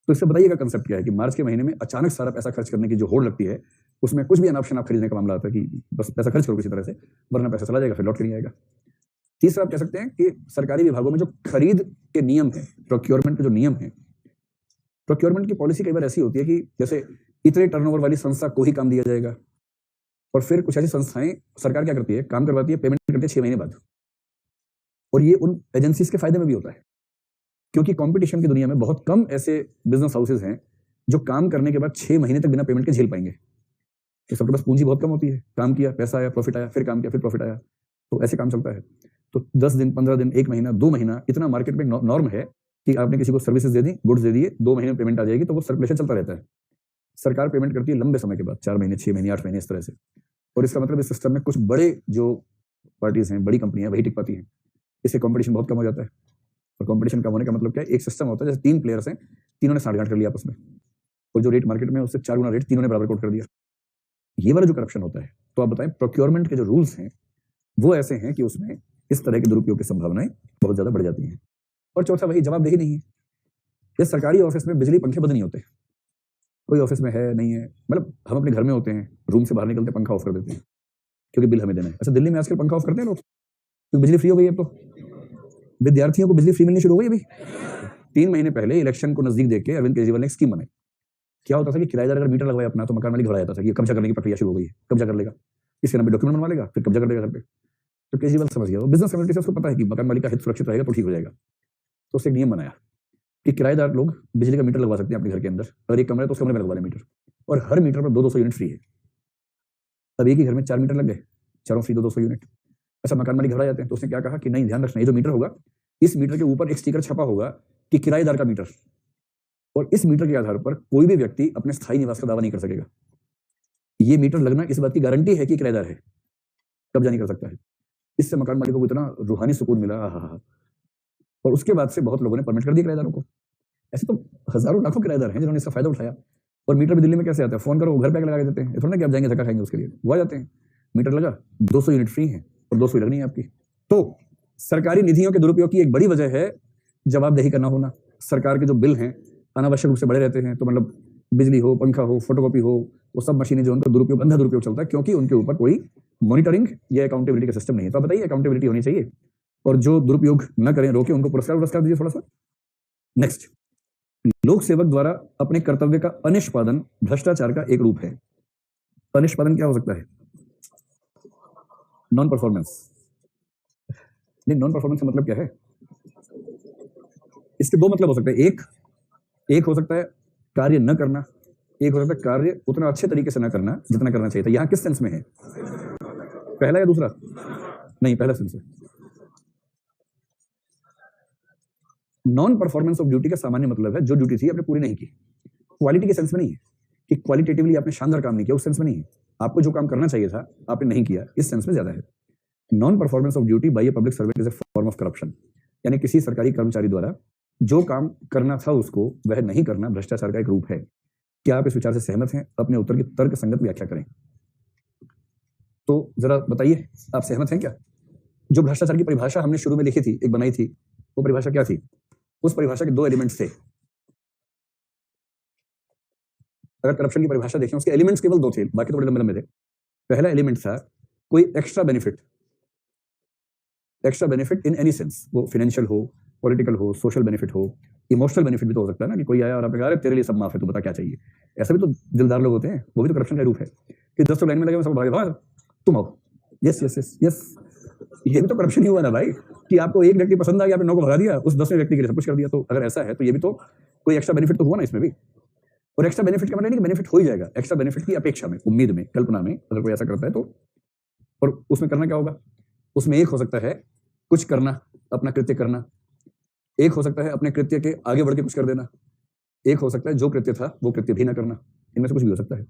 तो इससे बताइएगा कंसेप्ट क्या है कि मार्च के महीने में अचानक सारा पैसा खर्च करने की जो होड़ लगती है, उसमें कुछ भी अनाप शनाप खरीदने का मामला आता है कि बस पैसा खर्च करो किसी तरह से, वरना पैसा चला जाएगा, फिर लौट के नहीं आएगा। तीसरा आप कह सकते हैं कि सरकारी विभागों में जो खरीद के नियम है, प्रोक्योरमेंट के जो नियम है, प्रोक्योरमेंट की पॉलिसी कई बार ऐसी होती है कि जैसे इतने टर्नओवर वाली संस्था को ही काम दिया जाएगा, और फिर कुछ ऐसी संस्थाएं सरकार क्या करती है, काम करवाती है, पेमेंट करती है 6 महीने बाद। और ये उन एजेंसीज के फायदे में भी होता है, क्योंकि कंपटीशन की दुनिया में बहुत कम ऐसे बिजनेस हाउसेज हैं जो काम करने के बाद 6 महीने तक बिना पेमेंट के झेल पाएंगे। तो सबके पास पूंजी बहुत कम होती है, काम किया, पैसा आया, प्रॉफिट आया, फिर काम किया, फिर प्रॉफिट आया, तो ऐसे काम चलता है। तो 10 दिन, 15 दिन, 1 महीना, 2 महीना, इतना मार्केट में नॉर्म है कि आपने किसी को सर्विसेज दे दी, गुड्स दे दिए, 2 महीने में पेमेंट आ जाएगी, तो वो सर्कुलेशन चलता रहता है। सरकार पेमेंट करती है लंबे समय के बाद, 4 महीने, 6 महीने, 8 महीने, इस तरह से। और इसका मतलब इस सिस्टम में कुछ बड़े जो पार्टीज हैं, बड़ी कंपनियां, वही टिक पाती हैं। इससे कंपटीशन बहुत कम हो जाता है। और कंपटीशन कम होने का मतलब क्या है, एक सिस्टम होता है जैसे 3 प्लेयर्स हैं, तीनों ने साठगांठ कर लिया आपस में, और जो रेट मार्केट में उससे 4 गुना रेट तीनों ने बराबर कोट कर दिया। ये वाला जो करप्शन होता है, तो आप बताएं प्रोक्योरमेंट के जो रूल्स हैं वो ऐसे हैं कि उसमें इस तरह के दुरुपयोग की संभावनाएं बहुत ज्यादा बढ़ जाती हैं। और चौथा वही जवाबदेही नहीं है। इस सरकारी ऑफिस में बिजली पंखे बंद नहीं होते, कोई ऑफिस में है नहीं है, मतलब हम अपने घर में होते हैं, रूम से बाहर निकलते पंखा ऑफ कर देते हैं क्योंकि बिल हमें देना है। अच्छा, दिल्ली में आजकल पंखा ऑफ करते हैं लोग क्योंकि बिजली फ्री हो गई है। अब तो विद्यार्थियों को बिजली फ्री मिलनी शुरू हो गई। अभी 3 महीने पहले इलेक्शन को नजदीक देख के अरविंद केजरीवाल ने एक स्कीम बनाई। क्या होता था कि किराएदार अगर मीटर लगवाए अपना, तो मकान मालिक घबरा जाता था कि कब्जा करने की प्रक्रिया शुरू हो गई है, कब्जा कर लेगा, इसके नाम पे डॉक्यूमेंट बनवा लेगा, फिर कब्जा कर लेगा घर पे। तो केजरीवाल समझ गया, वो बिजनेस कम्युनिटी से उसको पता है कि मकान मालिक का हित सुरक्षित रहेगा तो ठीक हो जाएगा। तो उससे एक नियम बनाया कि किराएदार लोग बिजली का मीटर लगवा सकते हैं अपने घर के अंदर, अगर एक कमरा है तो उस कमरे में लगवा लें मीटर, और हर मीटर पर 200 यूनिट फ्री है। अब एक ही घर में 4 मीटर लग गए, चारों फ्री 200 यूनिट। अच्छा, मकान मालिक घबरा जाते हैं, तो उसने क्या कहा कि नहीं, ध्यान रखना, ये जो मीटर होगा, इस मीटर के ऊपर एक स्टिकर छपा होगा कि किराएदार का मीटर, और इस मीटर के आधार पर कोई भी व्यक्ति अपने स्थायी निवास का दावा नहीं कर सकेगा। ये मीटर लगना इस बात की गारंटी है कि किराएदार है, कब्जा नहीं कर सकता है। इससे मकान मालिकों को इतना रूहानी सुकून मिला, और उसके बाद से बहुत लोगों ने परमिट कर दिया किराएदारों को। ऐसे तो हजारों लाखों किराएदार हैं जिन्होंने इसका फायदा उठाया। और मीटर भी दिल्ली में कैसे आता है, फोन करो, घर पे आके लगा देते हैं, थोड़ा ना कि आप जाएंगे धक्का खाएंगे उसके लिए, वो आ जाते हैं, मीटर लगा, 200 यूनिट फ्री है और 200 लगनी है आपकी। तो सरकारी निधियों के दुरुपयोग की एक बड़ी वजह है जवाबदेही का ना होना। सरकार के जो बिल हैं अनावश्यक रूप से बढ़े रहते हैं, तो मतलब बिजली हो, पंखा हो, फोटोकॉपी हो, वो सब मशीनें जो उनका दुरुपयोग, अंधा दुरुपयोग चलता है, क्योंकि उनके ऊपर कोई मॉनिटरिंग या अकाउंटेबिलिटी का सिस्टम नहीं है। तो बताइए, अकाउंटेबिलिटी होनी चाहिए, और जो दुरुपयोग न करें, रोके, उनको पुरस्कार दीजिए थोड़ा सा। नेक्स्ट, लोक सेवक द्वारा अपने कर्तव्य का अनिष्पादन भ्रष्टाचार का एक रूप है। अनिष्पादन क्या हो सकता है? Non performance. नहीं, नॉन परफॉर्मेंस का मतलब क्या है? इसके 2 मतलब हो सकते हैं। एक हो सकता है कार्य न करना, एक हो सकता है कार्य उतना अच्छे तरीके से न करना जितना करना चाहिए था। यहां किस सेंस में है, पहला या दूसरा? नहीं, पहला सेंस है। नॉन परफॉर्मेंस ऑफ ड्यूटी का सामान्य मतलब है जो ड्यूटी थी आपने पूरी नहीं की। क्वालिटी के सेंस में नहीं है कि क्वालिटेटिवली आपने शानदार काम नहीं किया, उस सेंस में नहीं है। आपको जो काम करना चाहिए था आपने नहीं किया, इस सेंस में ज्यादा है। Non performance of duty by a public servant is a form of corruption, यानी किसी सरकारी कर्मचारी द्वारा जो काम करना था उसको वह नहीं करना भ्रष्टाचार का एक रूप है। क्या आप इस विचार से सहमत हैं? अपने उत्तर की तर्क संगत व्याख्या करें। तो जरा बताइए, आप सहमत हैं क्या? जो भ्रष्टाचार की परिभाषा हमने शुरू में लिखी थी, एक बनाई थी, वो परिभाषा क्या थी? उस परिभाषा के 2 एलिमेंट्स थे। अगर करप्शन की परिभाषा देखें, उसके एलिमेंट्स केवल 2 थे, बाकी तो बड़े लंबे लंबे थे। पहला एलिमेंट था कोई extra benefit in any sense, वो फाइनेंशियल हो, पॉलिटिकल हो, सोशल बेनिफिट हो, इमोशनल बेनिफिट भी तो हो सकता है ना, कि कोई आया और आपने कहा तेरे लिए सब माफ है, तू बता क्या चाहिए। ऐसा भी तो दिलदार लोग होते हैं, वो भी तो करप्शन का रूप है कि 10 लाइन में लगे, सब भागे, भाग तुम आओ, यस यस यस यस, ये भी तो करप्शन ही हुआ ना भाई, कि आपको एक व्यक्ति पसंद आ गया, आपने 9 को भगा दिया, उस 10वें व्यक्ति के लिए सब कुछ कर दिया। तो अगर ऐसा है तो ये भी तो कोई एक्स्ट्रा बेनिफिट तो हुआ ना इसमें भी। और एक्स्ट्रा बेनिफिट का मतलब नहीं कि बेनिफिट हो ही जाएगा, एक्स्ट्रा बेनिफिट की अपेक्षा में, उम्मीद में, कल्पना में अगर कोई ऐसा करता है तो। और उसमें करना क्या होगा? उसमें एक हो सकता है कुछ करना, अपना कृत्य करना, एक हो सकता है अपने कृत्य के आगे बढ़ के कुछ कर देना, एक हो सकता है जो कृत्य था वो कृत्य भी ना करना। इनमें से कुछ भी हो सकता है।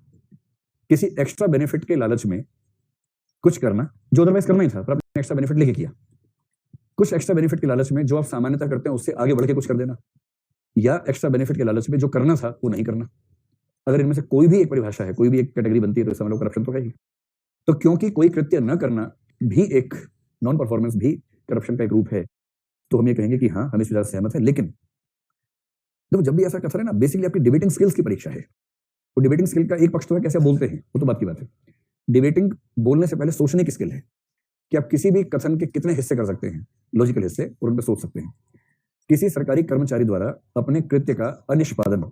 किसी एक्स्ट्रा बेनिफिट के लालच में कुछ करना जो अदरवाइज करना ही था, पर आपने एक्स्ट्रा बेनिफिट लेके किया। कुछ एक्स्ट्रा बेनिफिट के लालच में जो आप सामान्यतः करते हैं उससे आगे बढ़ के कुछ कर देना, या एक्स्ट्रा बेनिफिट के लालच में जो करना था वो नहीं करना। अगर इनमें से कोई भी एक परिभाषा है, कोई भी एक कैटेगरी बनती है, तो समझ लो करप्शन तो है ही। तो क्योंकि कोई कृत्य न करना भी एक नॉन परफॉर्मेंस भी करप्शन का एक रूप है, तो हम ये कहेंगे कि हाँ, हम इस विचार से सहमत है। लेकिन देखो, जब भी ऐसा कथन है ना, बेसिकली आपकी डिबेटिंग स्किल्स की परीक्षा है। तो डिबेटिंग स्किल का एक पक्ष तो है कैसे बोलते हैं, वो तो बात की बात है। डिबेटिंग बोलने से पहले सोचने की स्किल है कि आप किसी भी कथन के कितने हिस्से कर सकते हैं, लॉजिकल हिस्से, और उन पर सोच सकते हैं। किसी सरकारी कर्मचारी द्वारा अपने कृत्य का अनिष्पादन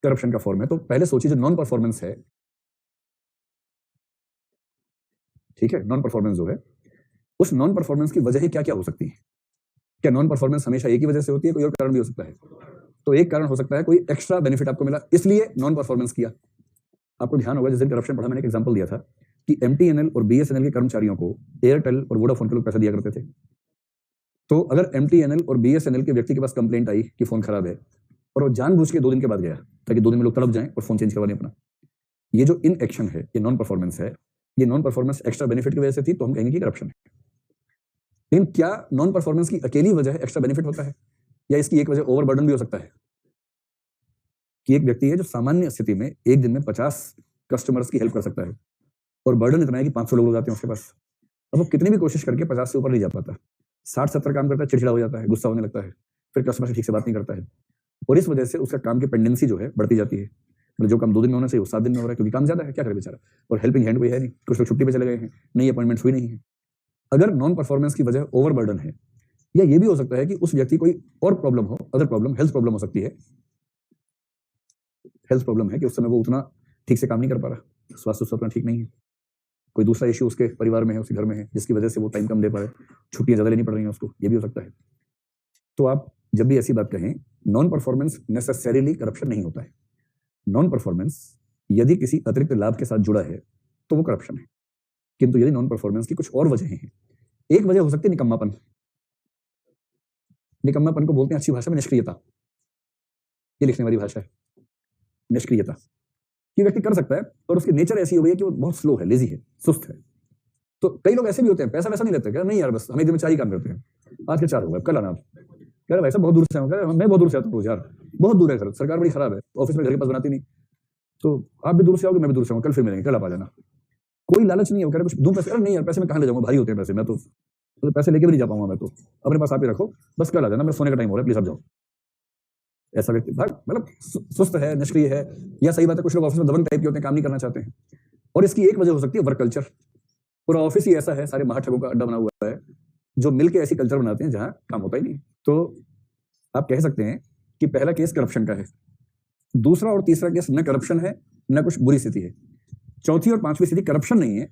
करप्शन का फॉर्म है, तो पहले सोचिए जो नॉन परफॉर्मेंस है, ठीक है, नॉन परफॉर्मेंस जो है, उस नॉन परफॉर्मेंस की वजह क्या क्या हो सकती है। क्या नॉन परफॉर्मेंस हमेशा एक ही वजह से होती है, कोई और कारण भी हो सकता है? तो एक कारण हो सकता है कोई एक्स्ट्रा बेनिफिट आपको मिला, इसलिए नॉन परफॉर्मेंस किया। आपको ध्यान होगा जिस दिन करप्शन पढ़ा, मैंने एक एग्जांपल दिया था कि एमटीएनएल और बीएसएनएल के कर्मचारियों को एयरटेल और वोडाफोन के लोग पैसा दिया करते थे। तो अगर एमटीएनएल और बीएसएनएल के व्यक्ति के पास कंप्लेंट आई कि फोन खराब है, और वो जानबूझ के 2 दिन के बाद गया ताकि 2 दिन में लोग तड़प जाएं और फोन चेंज करवाने अपना, ये जो इन एक्शन है, ये नॉन परफॉर्मेंस है। ये नॉन परफॉर्मेंस एक्स्ट्रा बेनिफिट की वजह से थी, तो हम कहेंगे कि करप्शन है। लेकिन क्या नॉन परफॉर्मेंस की अकेली वजह एक्स्ट्रा बेनिफिट होता है, या इसकी एक वजह ओवरबर्डन भी हो सकता है? कि एक व्यक्ति है जो सामान्य स्थिति में एक दिन में 50 कस्टमर्स की हेल्प कर सकता है, और बर्डन इतना है कि 500 लोग आते हैं उसके पास। अब वो कितनी भी कोशिश करके 50 से ऊपर नहीं जा पाता, 60-70 काम करता है, चिड़चिड़ा हो जाता है, गुस्सा होने लगता है, फिर कस्टमर से ठीक से बात नहीं करता है, और इस वजह से उसका काम की पेंडेंसी जो है बढ़ती जाती है। मतलब जो काम 2 दिन में होना चाहिए वो 7 दिन में हो रहा है, क्योंकि काम ज्यादा है, क्या करे बेचारा, और हेल्पिंग हैंड कोई है नहीं, कुछ लोग छुट्टी पे चले गए हैं, नई अपॉइंटमेंट्स हुई नहीं है। अगर नॉन परफॉर्मेंस की वजह ओवरबर्डन है, या ये भी हो सकता है कि उस व्यक्ति कोई और प्रॉब्लम हो, अदर प्रॉब्लम, हेल्थ प्रॉब्लम हो सकती है, हेल्थ प्रॉब्लम है कि उस समय वो उतना ठीक से काम नहीं कर पा रहा, स्वास्थ्य उसका उतना ठीक नहीं है, कोई दूसरा इश्यू उसके परिवार में है, उसके घर में है, जिसकी वजह से वो टाइम कम दे पा रहे, छुट्टियां ज्यादा लेनी पड़ रही हैं उसको, ये भी हो सकता है। तो आप जब भी ऐसी बात कहें, नॉन परफॉर्मेंस नेसेसरीली करप्शन नहीं होता है। नॉन परफॉर्मेंस यदि किसी अतिरिक्त लाभ के साथ जुड़ा है तो वो करप्शन है, किंतु यदि नॉन परफॉर्मेंस की कुछ और वजहें हैं, एक वजह हो सकती है निकम्मापन। निकम्मापन को बोलते हैं अच्छी भाषा में निष्क्रियता, ये लिखने वाली भाषा है, निष्क्रियता। ये व्यक्ति कर सकता है, और उसकी नेचर ऐसी हो गई है कि वो बहुत स्लो है, लेजी है, सुस्त है। तो कई लोग ऐसे भी होते हैं, पैसा वैसा नहीं लेते, क्या नहीं यार बस हम एक दिन में 4 ही काम करते हैं, आज के 4 हो गए, कल आना आप, कह रहे भाई साहब बहुत दूर से आऊंगा, मैं बहुत दूर से आता हूँ यार, बहुत दूर है घर, सरकार बड़ी खराब है, ऑफिस में घर के पास बनाती नहीं, तो आप भी दूर से आओगे, मैं भी दूर से आऊंगा, कल फिर मिलेंगे, कल आप आ जाना। कोई लालच नहीं है, वो कह रहे कुछ दूर पैसे, अरे नहीं यार पैसे में कहाँ ले जाऊंगा, भारी होते हैं पैसे, मैं तो पैसे लेके भी नहीं जा पाऊंगा, मैं तो अपने पास आप ही रखो, बस कल आ जाना, मेरे सोने का टाइम हो रहा है, प्लीज आप जाओ। ऐसा व्यक्ति मतलब सुस्त है, निष्क्रिय है, या सही बात है कुछ लोग ऑफिस में दबंग टाइप के होते हैं, काम नहीं करना चाहते हैं, और इसकी एक वजह हो सकती है वर्क कल्चर। पूरा ऑफिस ही ऐसा है, सारे महाठगों का अड्डा बना हुआ है, जो मिलकर ऐसी कल्चर बनाते हैं जहां काम होता ही नहीं। तो आप कह सकते हैं कि पहला केस करप्शन का है, दूसरा और तीसरा केस न करप्शन है न कुछ बुरी स्थिति है, चौथी और पांचवी स्थिति करप्शन नहीं है,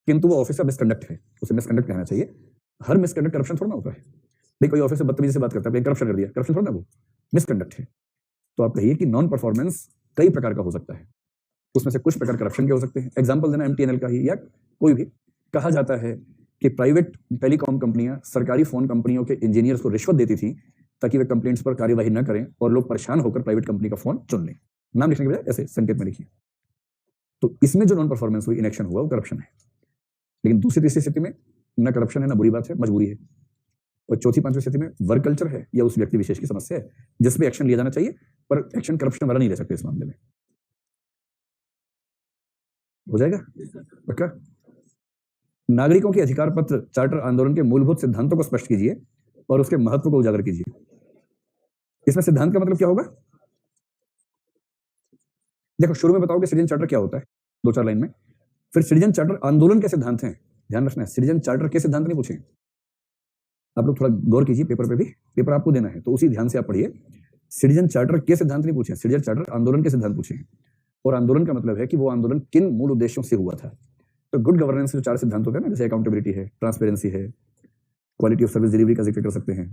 किंतु वो ऑफिस का मिसकंडक्ट है, उसे मिसकंडक्ट कहना चाहिए। हर मिसकंडक्ट करप्शन थोड़ा ना होता है, भाई कोई ऑफिस से बदतमीजी से बात करता है, करप्शन कर दिया, करप्शन थोड़ा ना, वो मिसकंडक्ट है। तो आप कहिए कि नॉन परफॉर्मेंस कई प्रकार का हो सकता है, उसमें से कुछ प्रकार करप्शन के हो सकते हैं। एग्जांपल देना एमटीएनएल का ही, या कोई भी। कहा जाता है कि प्राइवेट टेलीकॉम कंपनियां सरकारी फोन कंपनियों के इंजीनियर्स को रिश्वत देती थी ताकि वे कंप्लेंट्स पर कार्यवाही न करें और लोग परेशान होकर प्राइवेट कंपनी का फोन चुन लें। नाम लिखने के बजाय ऐसे संकेत में लिखिए। तो इसमें जो नॉन परफॉर्मेंस हुई, इनएक्शन हुआ, वो करप्शन है। लेकिन दूसरी तीसरी स्थिति में न करप्शन है न बुरी बात है, मजबूरी है। और चौथी पांचवी स्थिति में वर्क कल्चर है या उस व्यक्ति विशेष की समस्या है जिसमें एक्शन लिया जाना चाहिए, पर एक्शन करप्शन वाला नहीं ले सकते। इस मामले में हो जाएगा पक्का। नागरिकों के अधिकार पत्र चार्टर आंदोलन के मूलभूत सिद्धांतों को स्पष्ट कीजिए और उसके महत्व को उजागर कीजिए। इसमें सिद्धांत का मतलब क्या होगा? देखो, शुरू में बताओगे सिटीजन चार्टर क्या होता है, 2-4 लाइन में, फिर सिटीजन चार्टर आंदोलन के सिद्धांत हैं। ध्यान रखना है, सिटीजन चार्टर के सिद्धांत नहीं पूछे। आप लोग थोड़ा गौर कीजिए, पेपर पे भी, पेपर आपको देना है तो उसी ध्यान से आप पढ़िए। सिटीजन चार्टर के सिद्धांत नहीं पूछे, सिटीजन चार्टर आंदोलन के सिद्धांत पूछे। और आंदोलन का मतलब है कि वो आंदोलन किन मूल उद्देश्यों से हुआ था। तो गुड गवर्नेंस के 4 सिद्धांत होते हैं ना, जैसे अकाउंटेबिलिटी है, ट्रांसपेरेंसी है, क्वालिटी ऑफ सर्विस डिलीवरी का जिक्र कर सकते हैं।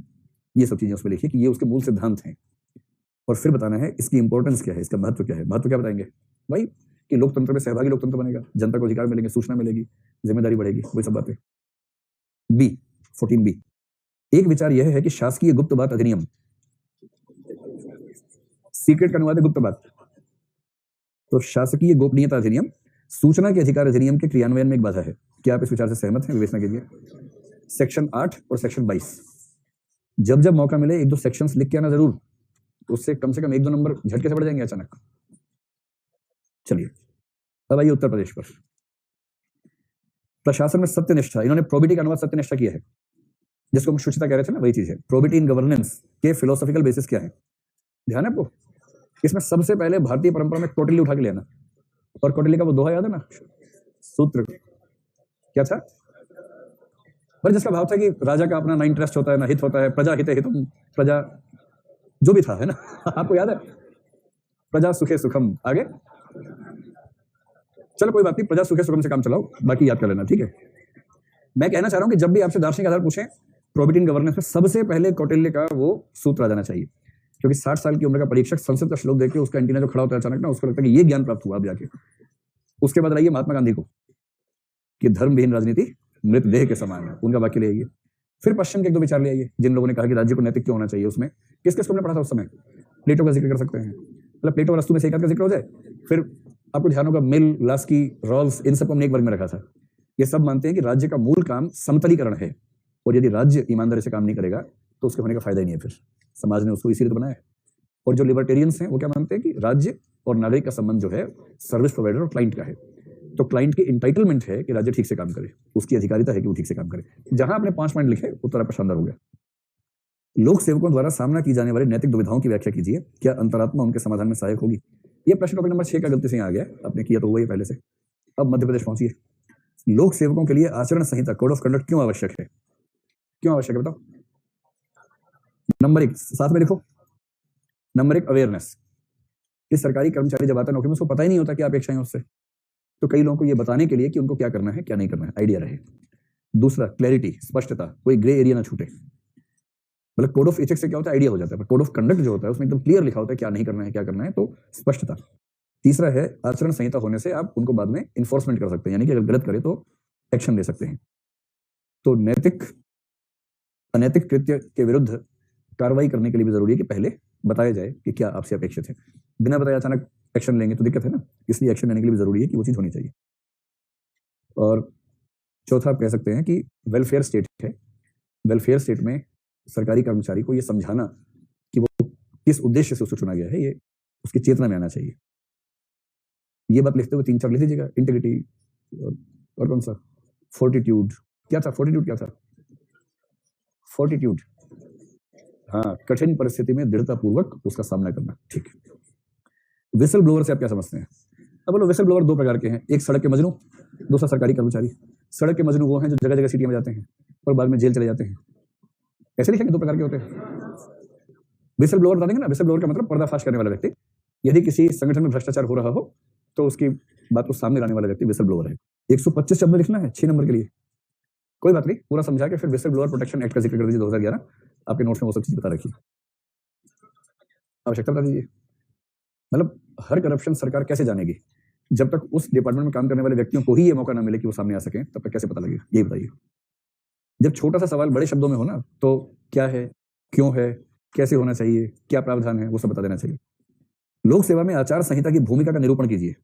ये सब चीजें उसमें लिखिए कि ये उसके मूल सिद्धांत हैं, और फिर बताना है इसकी इंपॉर्टेंस क्या है, इसका महत्व क्या है। महत्व क्या बताएंगे भाई? कि लोकतंत्र में सहभागी लोकतंत्र बनेगा, जनता को अधिकार मिलेंगे, सूचना मिलेगी, जिम्मेदारी बढ़ेगी, वही सब बातें। बी 14B, एक विचार यह है कि शासकीय गुप्त बात अधिनियम, सीक्रेट का अनुवाद है गुप्त बात, तो शासकीय गोपनीयता अधिनियम सूचना के अधिकार अधिनियम के क्रियान्वयन में एक बाधा है। क्या आप इस विचार से सहमत हैं? विवेचना कीजिए। सेक्शन 8 और सेक्शन 22, जब जब मौका मिले 1-2 सेक्शंस लिख के आना जरूर, उससे कम से कम 1-2 नंबर झटके से बढ़ जाएंगे अचानक। चलिए अब आइए उत्तर प्रदेश पर। प्रशासन में सत्यनिष्ठा, इन्होंने प्रोबिटी का अनुवाद सत्यनिष्ठा किया है, जिसको हम शुचिता कह रहे थे ना, वही चीज है। प्रोबिटी इन गवर्नेंस के फिलोसॉफिकल बेसिस क्या है? ध्यान है आपको? इसमें सबसे पहले भारतीय परंपरा में कौटिल्य उठा के लेना, और कौटिल्य का वो दोहा याद है ना, सूत्र क्या था? पर जिसका भाव था कि राजा का अपना ना इंटरेस्ट होता है ना हित होता है, प्रजा हिते हितम, प्रजा जो भी था, है ना? आपको याद है? प्रजा सुखे सुखम। आगे चलो कोई बात नहीं, प्रजा सुखे सुखम से काम चलाओ, बाकी याद कर लेना, ठीक है? मैं कहना चाह रहा हूं कि जब भी आपसे दार्शनिक आधार पूछें प्रोबिटी इन गवर्नेंस में, सबसे पहले कौटिल्य का वो सूत्र आ जाना चाहिए, क्योंकि 60 साल की उम्र का परीक्षक संसद का श्लोक देख के उसका एंटीना जो खड़ा होता है अचानक ना, उसको लगता है कि ये ज्ञान प्राप्त हुआ अब जाके। उसके बाद लाइए महात्मा गांधी को, कि धर्म विहीन राजनीति मृतदेह के समान है, उनका वाक्य ले आइए। फिर पश्चिम के 1-2 विचार ले आइए, जिन लोगों ने कहा कि राज्य को नैतिक क्यों होना चाहिए। उसमें किस किस को हमने पढ़ा था उस समय? प्लेटो का जिक्र कर सकते हैं, मतलब प्लेटो और अरस्तू में से एक आध का जिक्र हो जाए। फिर आपको ध्यान होगा मिल, लास्की, रॉल्स, इन सबको हमने एक वर्ग में रखा था। ये सब मानते हैं कि राज्य का मूल काम समतलीकरण है, और यदि राज्य ईमानदारी से काम नहीं करेगा तो उसके होने का फायदा ही नहीं है। फिर समाज ने उसको इसीलिए तो बनाया है। और जो लिबर्टेरियंस हैं वो क्या मानते हैं कि राज्य और नागरिक का संबंध जो है सर्विस प्रोवाइडर और क्लाइंट का है। तो क्लाइंट की इंटाइटलमेंट है कि राज्य ठीक से काम करे, उसकी अधिकारिता है कि वो ठीक से काम करे। जहां आपने 5 पॉइंट लिखे, उत्तर आपका शानदार हो गया। लोक सेवकों द्वारा सामना की जाने वाली नैतिक दुविधाओं की व्याख्या कीजिए, क्या अंतरात्मा उनके समाधान में सहायक होगी? यह प्रश्न टॉपिक नंबर 6 का गलती से यहाँ आ गया, आपने किया तो हुआ ही पहले से। अब मध्य प्रदेश पहुंचिए। लोक सेवकों के लिए आचरण संहिता, कोड ऑफ कंडक्ट क्यों आवश्यक है? क्यों आवश्यक है बताओ? नंबर 1 साथ में लिखो। नंबर 1 अवेयरनेस, कि सरकारी कर्मचारी जब आता है नौकरी में उसको पता ही नहीं होता क्या अपेक्षाएं उससे, तो कई लोगों को ये बताने के लिए कि उनको क्या करना है क्या नहीं करना है आइडिया रहे। दूसरा क्लैरिटी, स्पष्टता, कोई ग्रे एरिया ना छूटे। मतलब कोड ऑफ एथिक्स से क्या होता है, आइडिया हो जाता है, पर कोड ऑफ कंडक्ट जो होता है उसमें एकदम क्लियर लिखा होता है क्या नहीं करना है क्या करना है, तो स्पष्टता। तीसरा है आचरण संहिता होने से आप उनको बाद में इन्फोर्समेंट कर सकते हैं, यानी कि अगर गलत करे तो एक्शन ले सकते हैं। तो नैतिक अनैतिक कृत्य के विरुद्ध कार्रवाई करने के लिए भी जरूरी है कि पहले बताया जाए कि क्या आपसे अपेक्षित है। बिना बताए अचानक एक्शन लेंगे तो दिक्कत है ना, इसलिए एक्शन लेने के लिए भी जरूरी है कि वो चीज होनी चाहिए। और चौथा आप कह सकते हैं कि वेलफेयर स्टेट है, वेलफेयर स्टेट में सरकारी कर्मचारी को ये समझाना कि वो किस उद्देश्य से उसको चुना गया है, ये उसकी चेतना में आना चाहिए। ये बात लिखते हुए 3-4 लिख दीजिएगा। इंटीग्रिटी और कौन सा, फोर्टिट्यूड, क्या था फोर्टिट्यूड, क्या था फोर्टिट्यूड? हाँ, कठिन परिस्थिति में दृढ़ता पूर्वक उसका सामना करना, ठीक है। विसल ब्लोअर से आप क्या समझते हैं? अब बोलो, विसल ब्लोअर 2 प्रकार के हैं, एक सड़क के मजनू, दूसरा सरकारी कर्मचारी। सड़क के मजनू वो हैं जो जगह जगह सीटियां बजाते हैं और बाद में जेल चले जाते हैं। ऐसे लिखेंगे 2 प्रकार के होते हैं। विसल ब्लोअर बता देंगे ना, विसल ब्लोअर का मतलब पर्दाफाश करने वाला व्यक्ति। यदि किसी संगठन में भ्रष्टाचार हो रहा हो तो उसकी बात को सामने लाने वाला व्यक्ति विसल ब्लोअर है। 125 शब्द लिखना है 6 नंबर के लिए, कोई बात नहीं, पूरा समझा के फिर विसल ब्लोअर प्रोटेक्शन एक्ट का जिक्र कर दीजिए 2011, आपके नोट्स में वो सब चीज बता रखी। आवश्यकता बता दीजिए। मतलब हर करप्शन सरकार कैसे जानेगी जब तक उस डिपार्टमेंट में काम करने वाले व्यक्तियों को ही ये मौका ना मिले कि वो सामने आ सके, तब तक कैसे पता लगेगा, यही बताइए। जब छोटा सा सवाल बड़े शब्दों में हो ना, तो क्या है, क्यों है, कैसे होना चाहिए, क्या प्रावधान है, वो सब बता देना चाहिए। लोक सेवा में आचार संहिता की भूमिका का निरूपण कीजिए।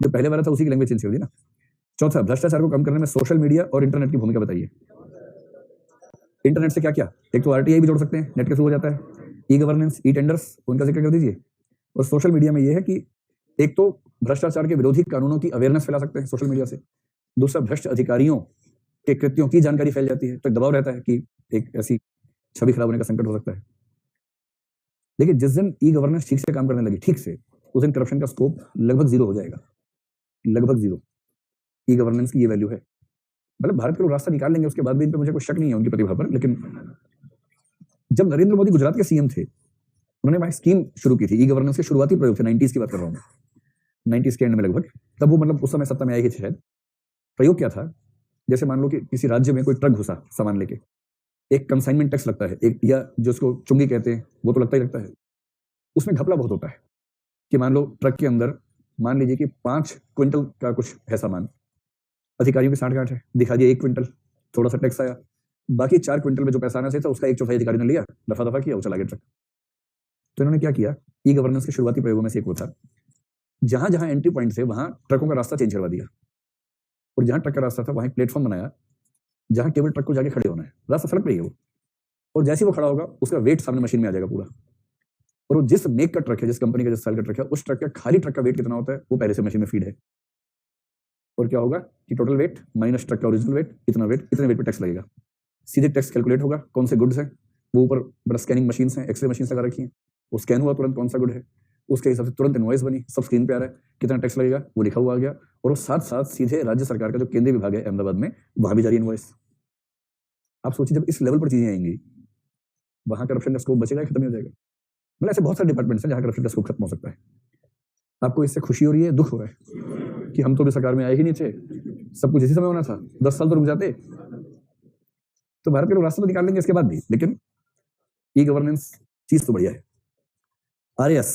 जो पहले वाला था उसी की लैंग्वेज चेंज कर दी ना। चौथा, भ्रष्टाचार को कम करने में सोशल मीडिया और इंटरनेट की भूमिका बताइए। इंटरनेट से क्या क्या, एक तो आरटीआई भी जोड़ सकते हैं, नेट के थ्रू हो जाता है, ई गवर्नेंस, ई टेंडर्स, उनका जिक्र कर दीजिए। और सोशल मीडिया में ये है कि एक तो भ्रष्टाचार के विरोधी कानूनों की अवेयरनेस फैला सकते हैं सोशल मीडिया से। दूसरा, भ्रष्ट अधिकारियों के कृत्यों की जानकारी फैल जाती है, तो एक दबाव रहता है कि एक ऐसी छवि खराब होने का संकट हो सकता है। लेकिन जिस दिन ई गवर्नेंस ठीक से काम करने लगी, ठीक से, उस दिन करप्शन का स्कोप लगभग 0 हो जाएगा, लगभग 0। ई गवर्नेंस की ये वैल्यू है। मतलब भारत के लोग रास्ता निकाल लेंगे उसके बाद भी, इन पर मुझे कोई शक नहीं है उनकी प्रतिभा पर। लेकिन जब नरेंद्र मोदी गुजरात के सीएम थे, उन्होंने वहां स्कीम शुरू की थी, ई गवर्नेंस के शुरुआती प्रयोग थे, 90s की बात कर रहा हूं मैं, 90s के एंड में लगभग, तब वो मतलब उस समय सत्ता में आए ही थे शायद। प्रयोग क्या था, जैसे मान लो कि किसी राज्य में कोई ट्रक घुसा सामान लेके, एक कंसाइनमेंट टैक्स लगता है, एक या जो उसको चुंगी कहते हैं, वो तो लगता ही लगता है। उसमें घपला बहुत होता है कि मान लो ट्रक के अंदर मान लीजिए कि 5 क्विंटल का कुछ है सामान, अधिकारियों की सांठ-गांठ है, दिखा दिया 1 क्विंटल, थोड़ा सा टैक्स आया, बाकी 4 क्विंटल में जो पैसा आना चाहिए था उसका 1/4 अधिकारी ने लिया, दफा दफा किया, वो चला गया ट्रक। तो इन्होंने क्या किया, ई गवर्नेंस के शुरुआती प्रयोगों में से एक वो था जहां जहां एंट्री पॉइंट थे वहां ट्रकों का रास्ता चेंज करवा दिया, और जहां ट्रक का रास्ता था वहां एक प्लेटफॉर्म बनाया जहां केवल ट्रक को जाके खड़े होना है, रास्ता सड़क पे ही है वो, और जैसे ही वो खड़ा होगा उसका वेट सामने मशीन में आ जाएगा पूरा, और वो जिस मेक का ट्रक है, जिस कंपनी का, जिस साल का ट्रक है, उस ट्रक का खाली ट्रक का वेट कितना होता है वो पहले से मशीन में फीड है, और क्या होगा कि टोटल वेट माइनस ट्रक का ओरिजिनल वेट, इतना वेट, इतने वेट पे टैक्स लगेगा। सीधे टैक्स कैलकुलेट होगा, कौन से गुड्स हैं, वो ऊपर बड़ा स्कैनिंग मशीन है, एक्सरे मशीन लगा रखी है, वो स्कैन हुआ तुरंत कौन सा गुड है, उसके हिसाब से तुरंत इनवॉइस बनी, सब स्क्रीन पे आ रहा है, कितना टैक्स लगेगा वो लिखा हुआ आ गया, और वो साथ साथ सीधे राज्य सरकार का जो केंद्रीय विभाग है अहमदाबाद में, वहां भी जा रही इनवॉइस। आप सोचिए जब इस लेवल पर चीजें आएंगी, वहां करप्शन का स्कोप बचेगा, खत्म हो जाएगा। मतलब ऐसे बहुत सारे डिपार्टमेंट्स हैं जहां करप्शन का स्कोप खत्म हो सकता है। आपको इससे खुशी हो रही है, दुख हो रहा है कि हम तो भी सरकार में आए ही नहीं थे, सब कुछ इसी समय होना था, 10 साल तो रुक जाते तो भारत के लोग रास्ते तो निकाल लेंगे इसके बाद भी, लेकिन ई गवर्नेंस चीज तो बढ़िया है। आरएस,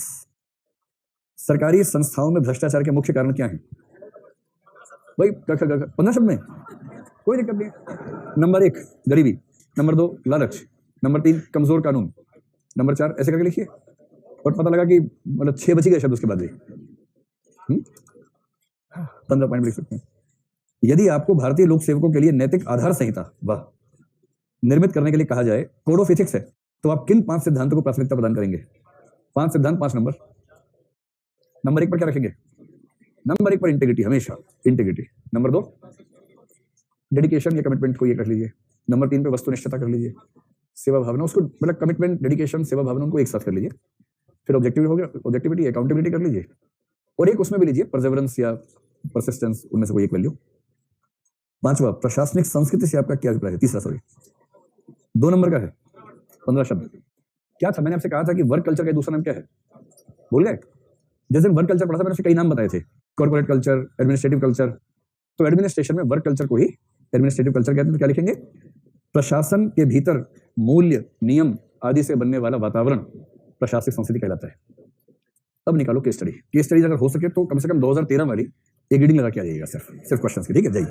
सरकारी संस्थाओं में भ्रष्टाचार के मुख्य कारण क्या है? भाई 15 शब्द में कोई दिक्कत नहीं। नंबर 1 गरीबी, नंबर 2 लालच, नंबर 3 कमजोर कानून, नंबर 4 ऐसे करके लिखिए, और पता लगा कि मतलब 6 बच ही गए शब्द उसके बाद भी 15 पॉइंट लिख सकते हैं। यदि आपको भारतीय लोक सेवकों के लिए नैतिक आधार संहिता वाह निर्मित करने के लिए कहा जाए, कोड ऑफ एथिक्स है, तो आप किन 5 सिद्धांतों को प्राथमिकता प्रदान करेंगे? 5 सिद्धांत, 5 नंबर। नंबर 1 पर क्या रखेंगे? नंबर 1 पर इंटीग्रिटी, हमेशा इंटीग्रिटी। नंबर 2 डेडिकेशन या कमिटमेंट को ये कर लीजिए। नंबर 3 पे वस्तुनिष्ठता कर लीजिए। सेवा भावना, उसको मतलब कमिटमेंट, डेडिकेशन, सेवा भावना उनको एक साथ कर लीजिए। फिर ऑब्जेक्टिव हो गया, ऑब्जेक्टिविटी, अकाउंटेबिलिटी कर लीजिए, और एक उसमें भी लीजिए परसेवरेंस या परसिस्टेंस, उनमें से कोई एक वैल्यू। 5वां प्रशासनिक संस्कृति से आपका क्या अभिप्राय है? 3रा सॉरी 2 नंबर का है, 15 शब्द। क्या था, मैंने आपसे कहा था कि वर्क कल्चर का दूसरा नाम क्या है, भूल गए? जिस दिन वर्क कल्चर पढ़ा था मैंने उसके कई नाम बताए थे, कॉर्पोरेट कल्चर, एडमिनिस्ट्रेटिव कल्चर। तो एडमिनिस्ट्रेशन में वर्क कल्चर को ही एडमिनिस्ट्रेटिव कल्चर कहते हैं। तो क्या लिखेंगे? प्रशासन के भीतर मूल्य, नियम आदि से बनने वाला वातावरण प्रशासनिक संस्कृति कहलाता है। अब निकालो केस स्टडी। केस स्टडीज अगर हो सके तो कम से कम 2013 वाली एक रीडिंग लगा के आ जाइएगा, सिर्फ क्वेश्चंस की, ठीक है? जय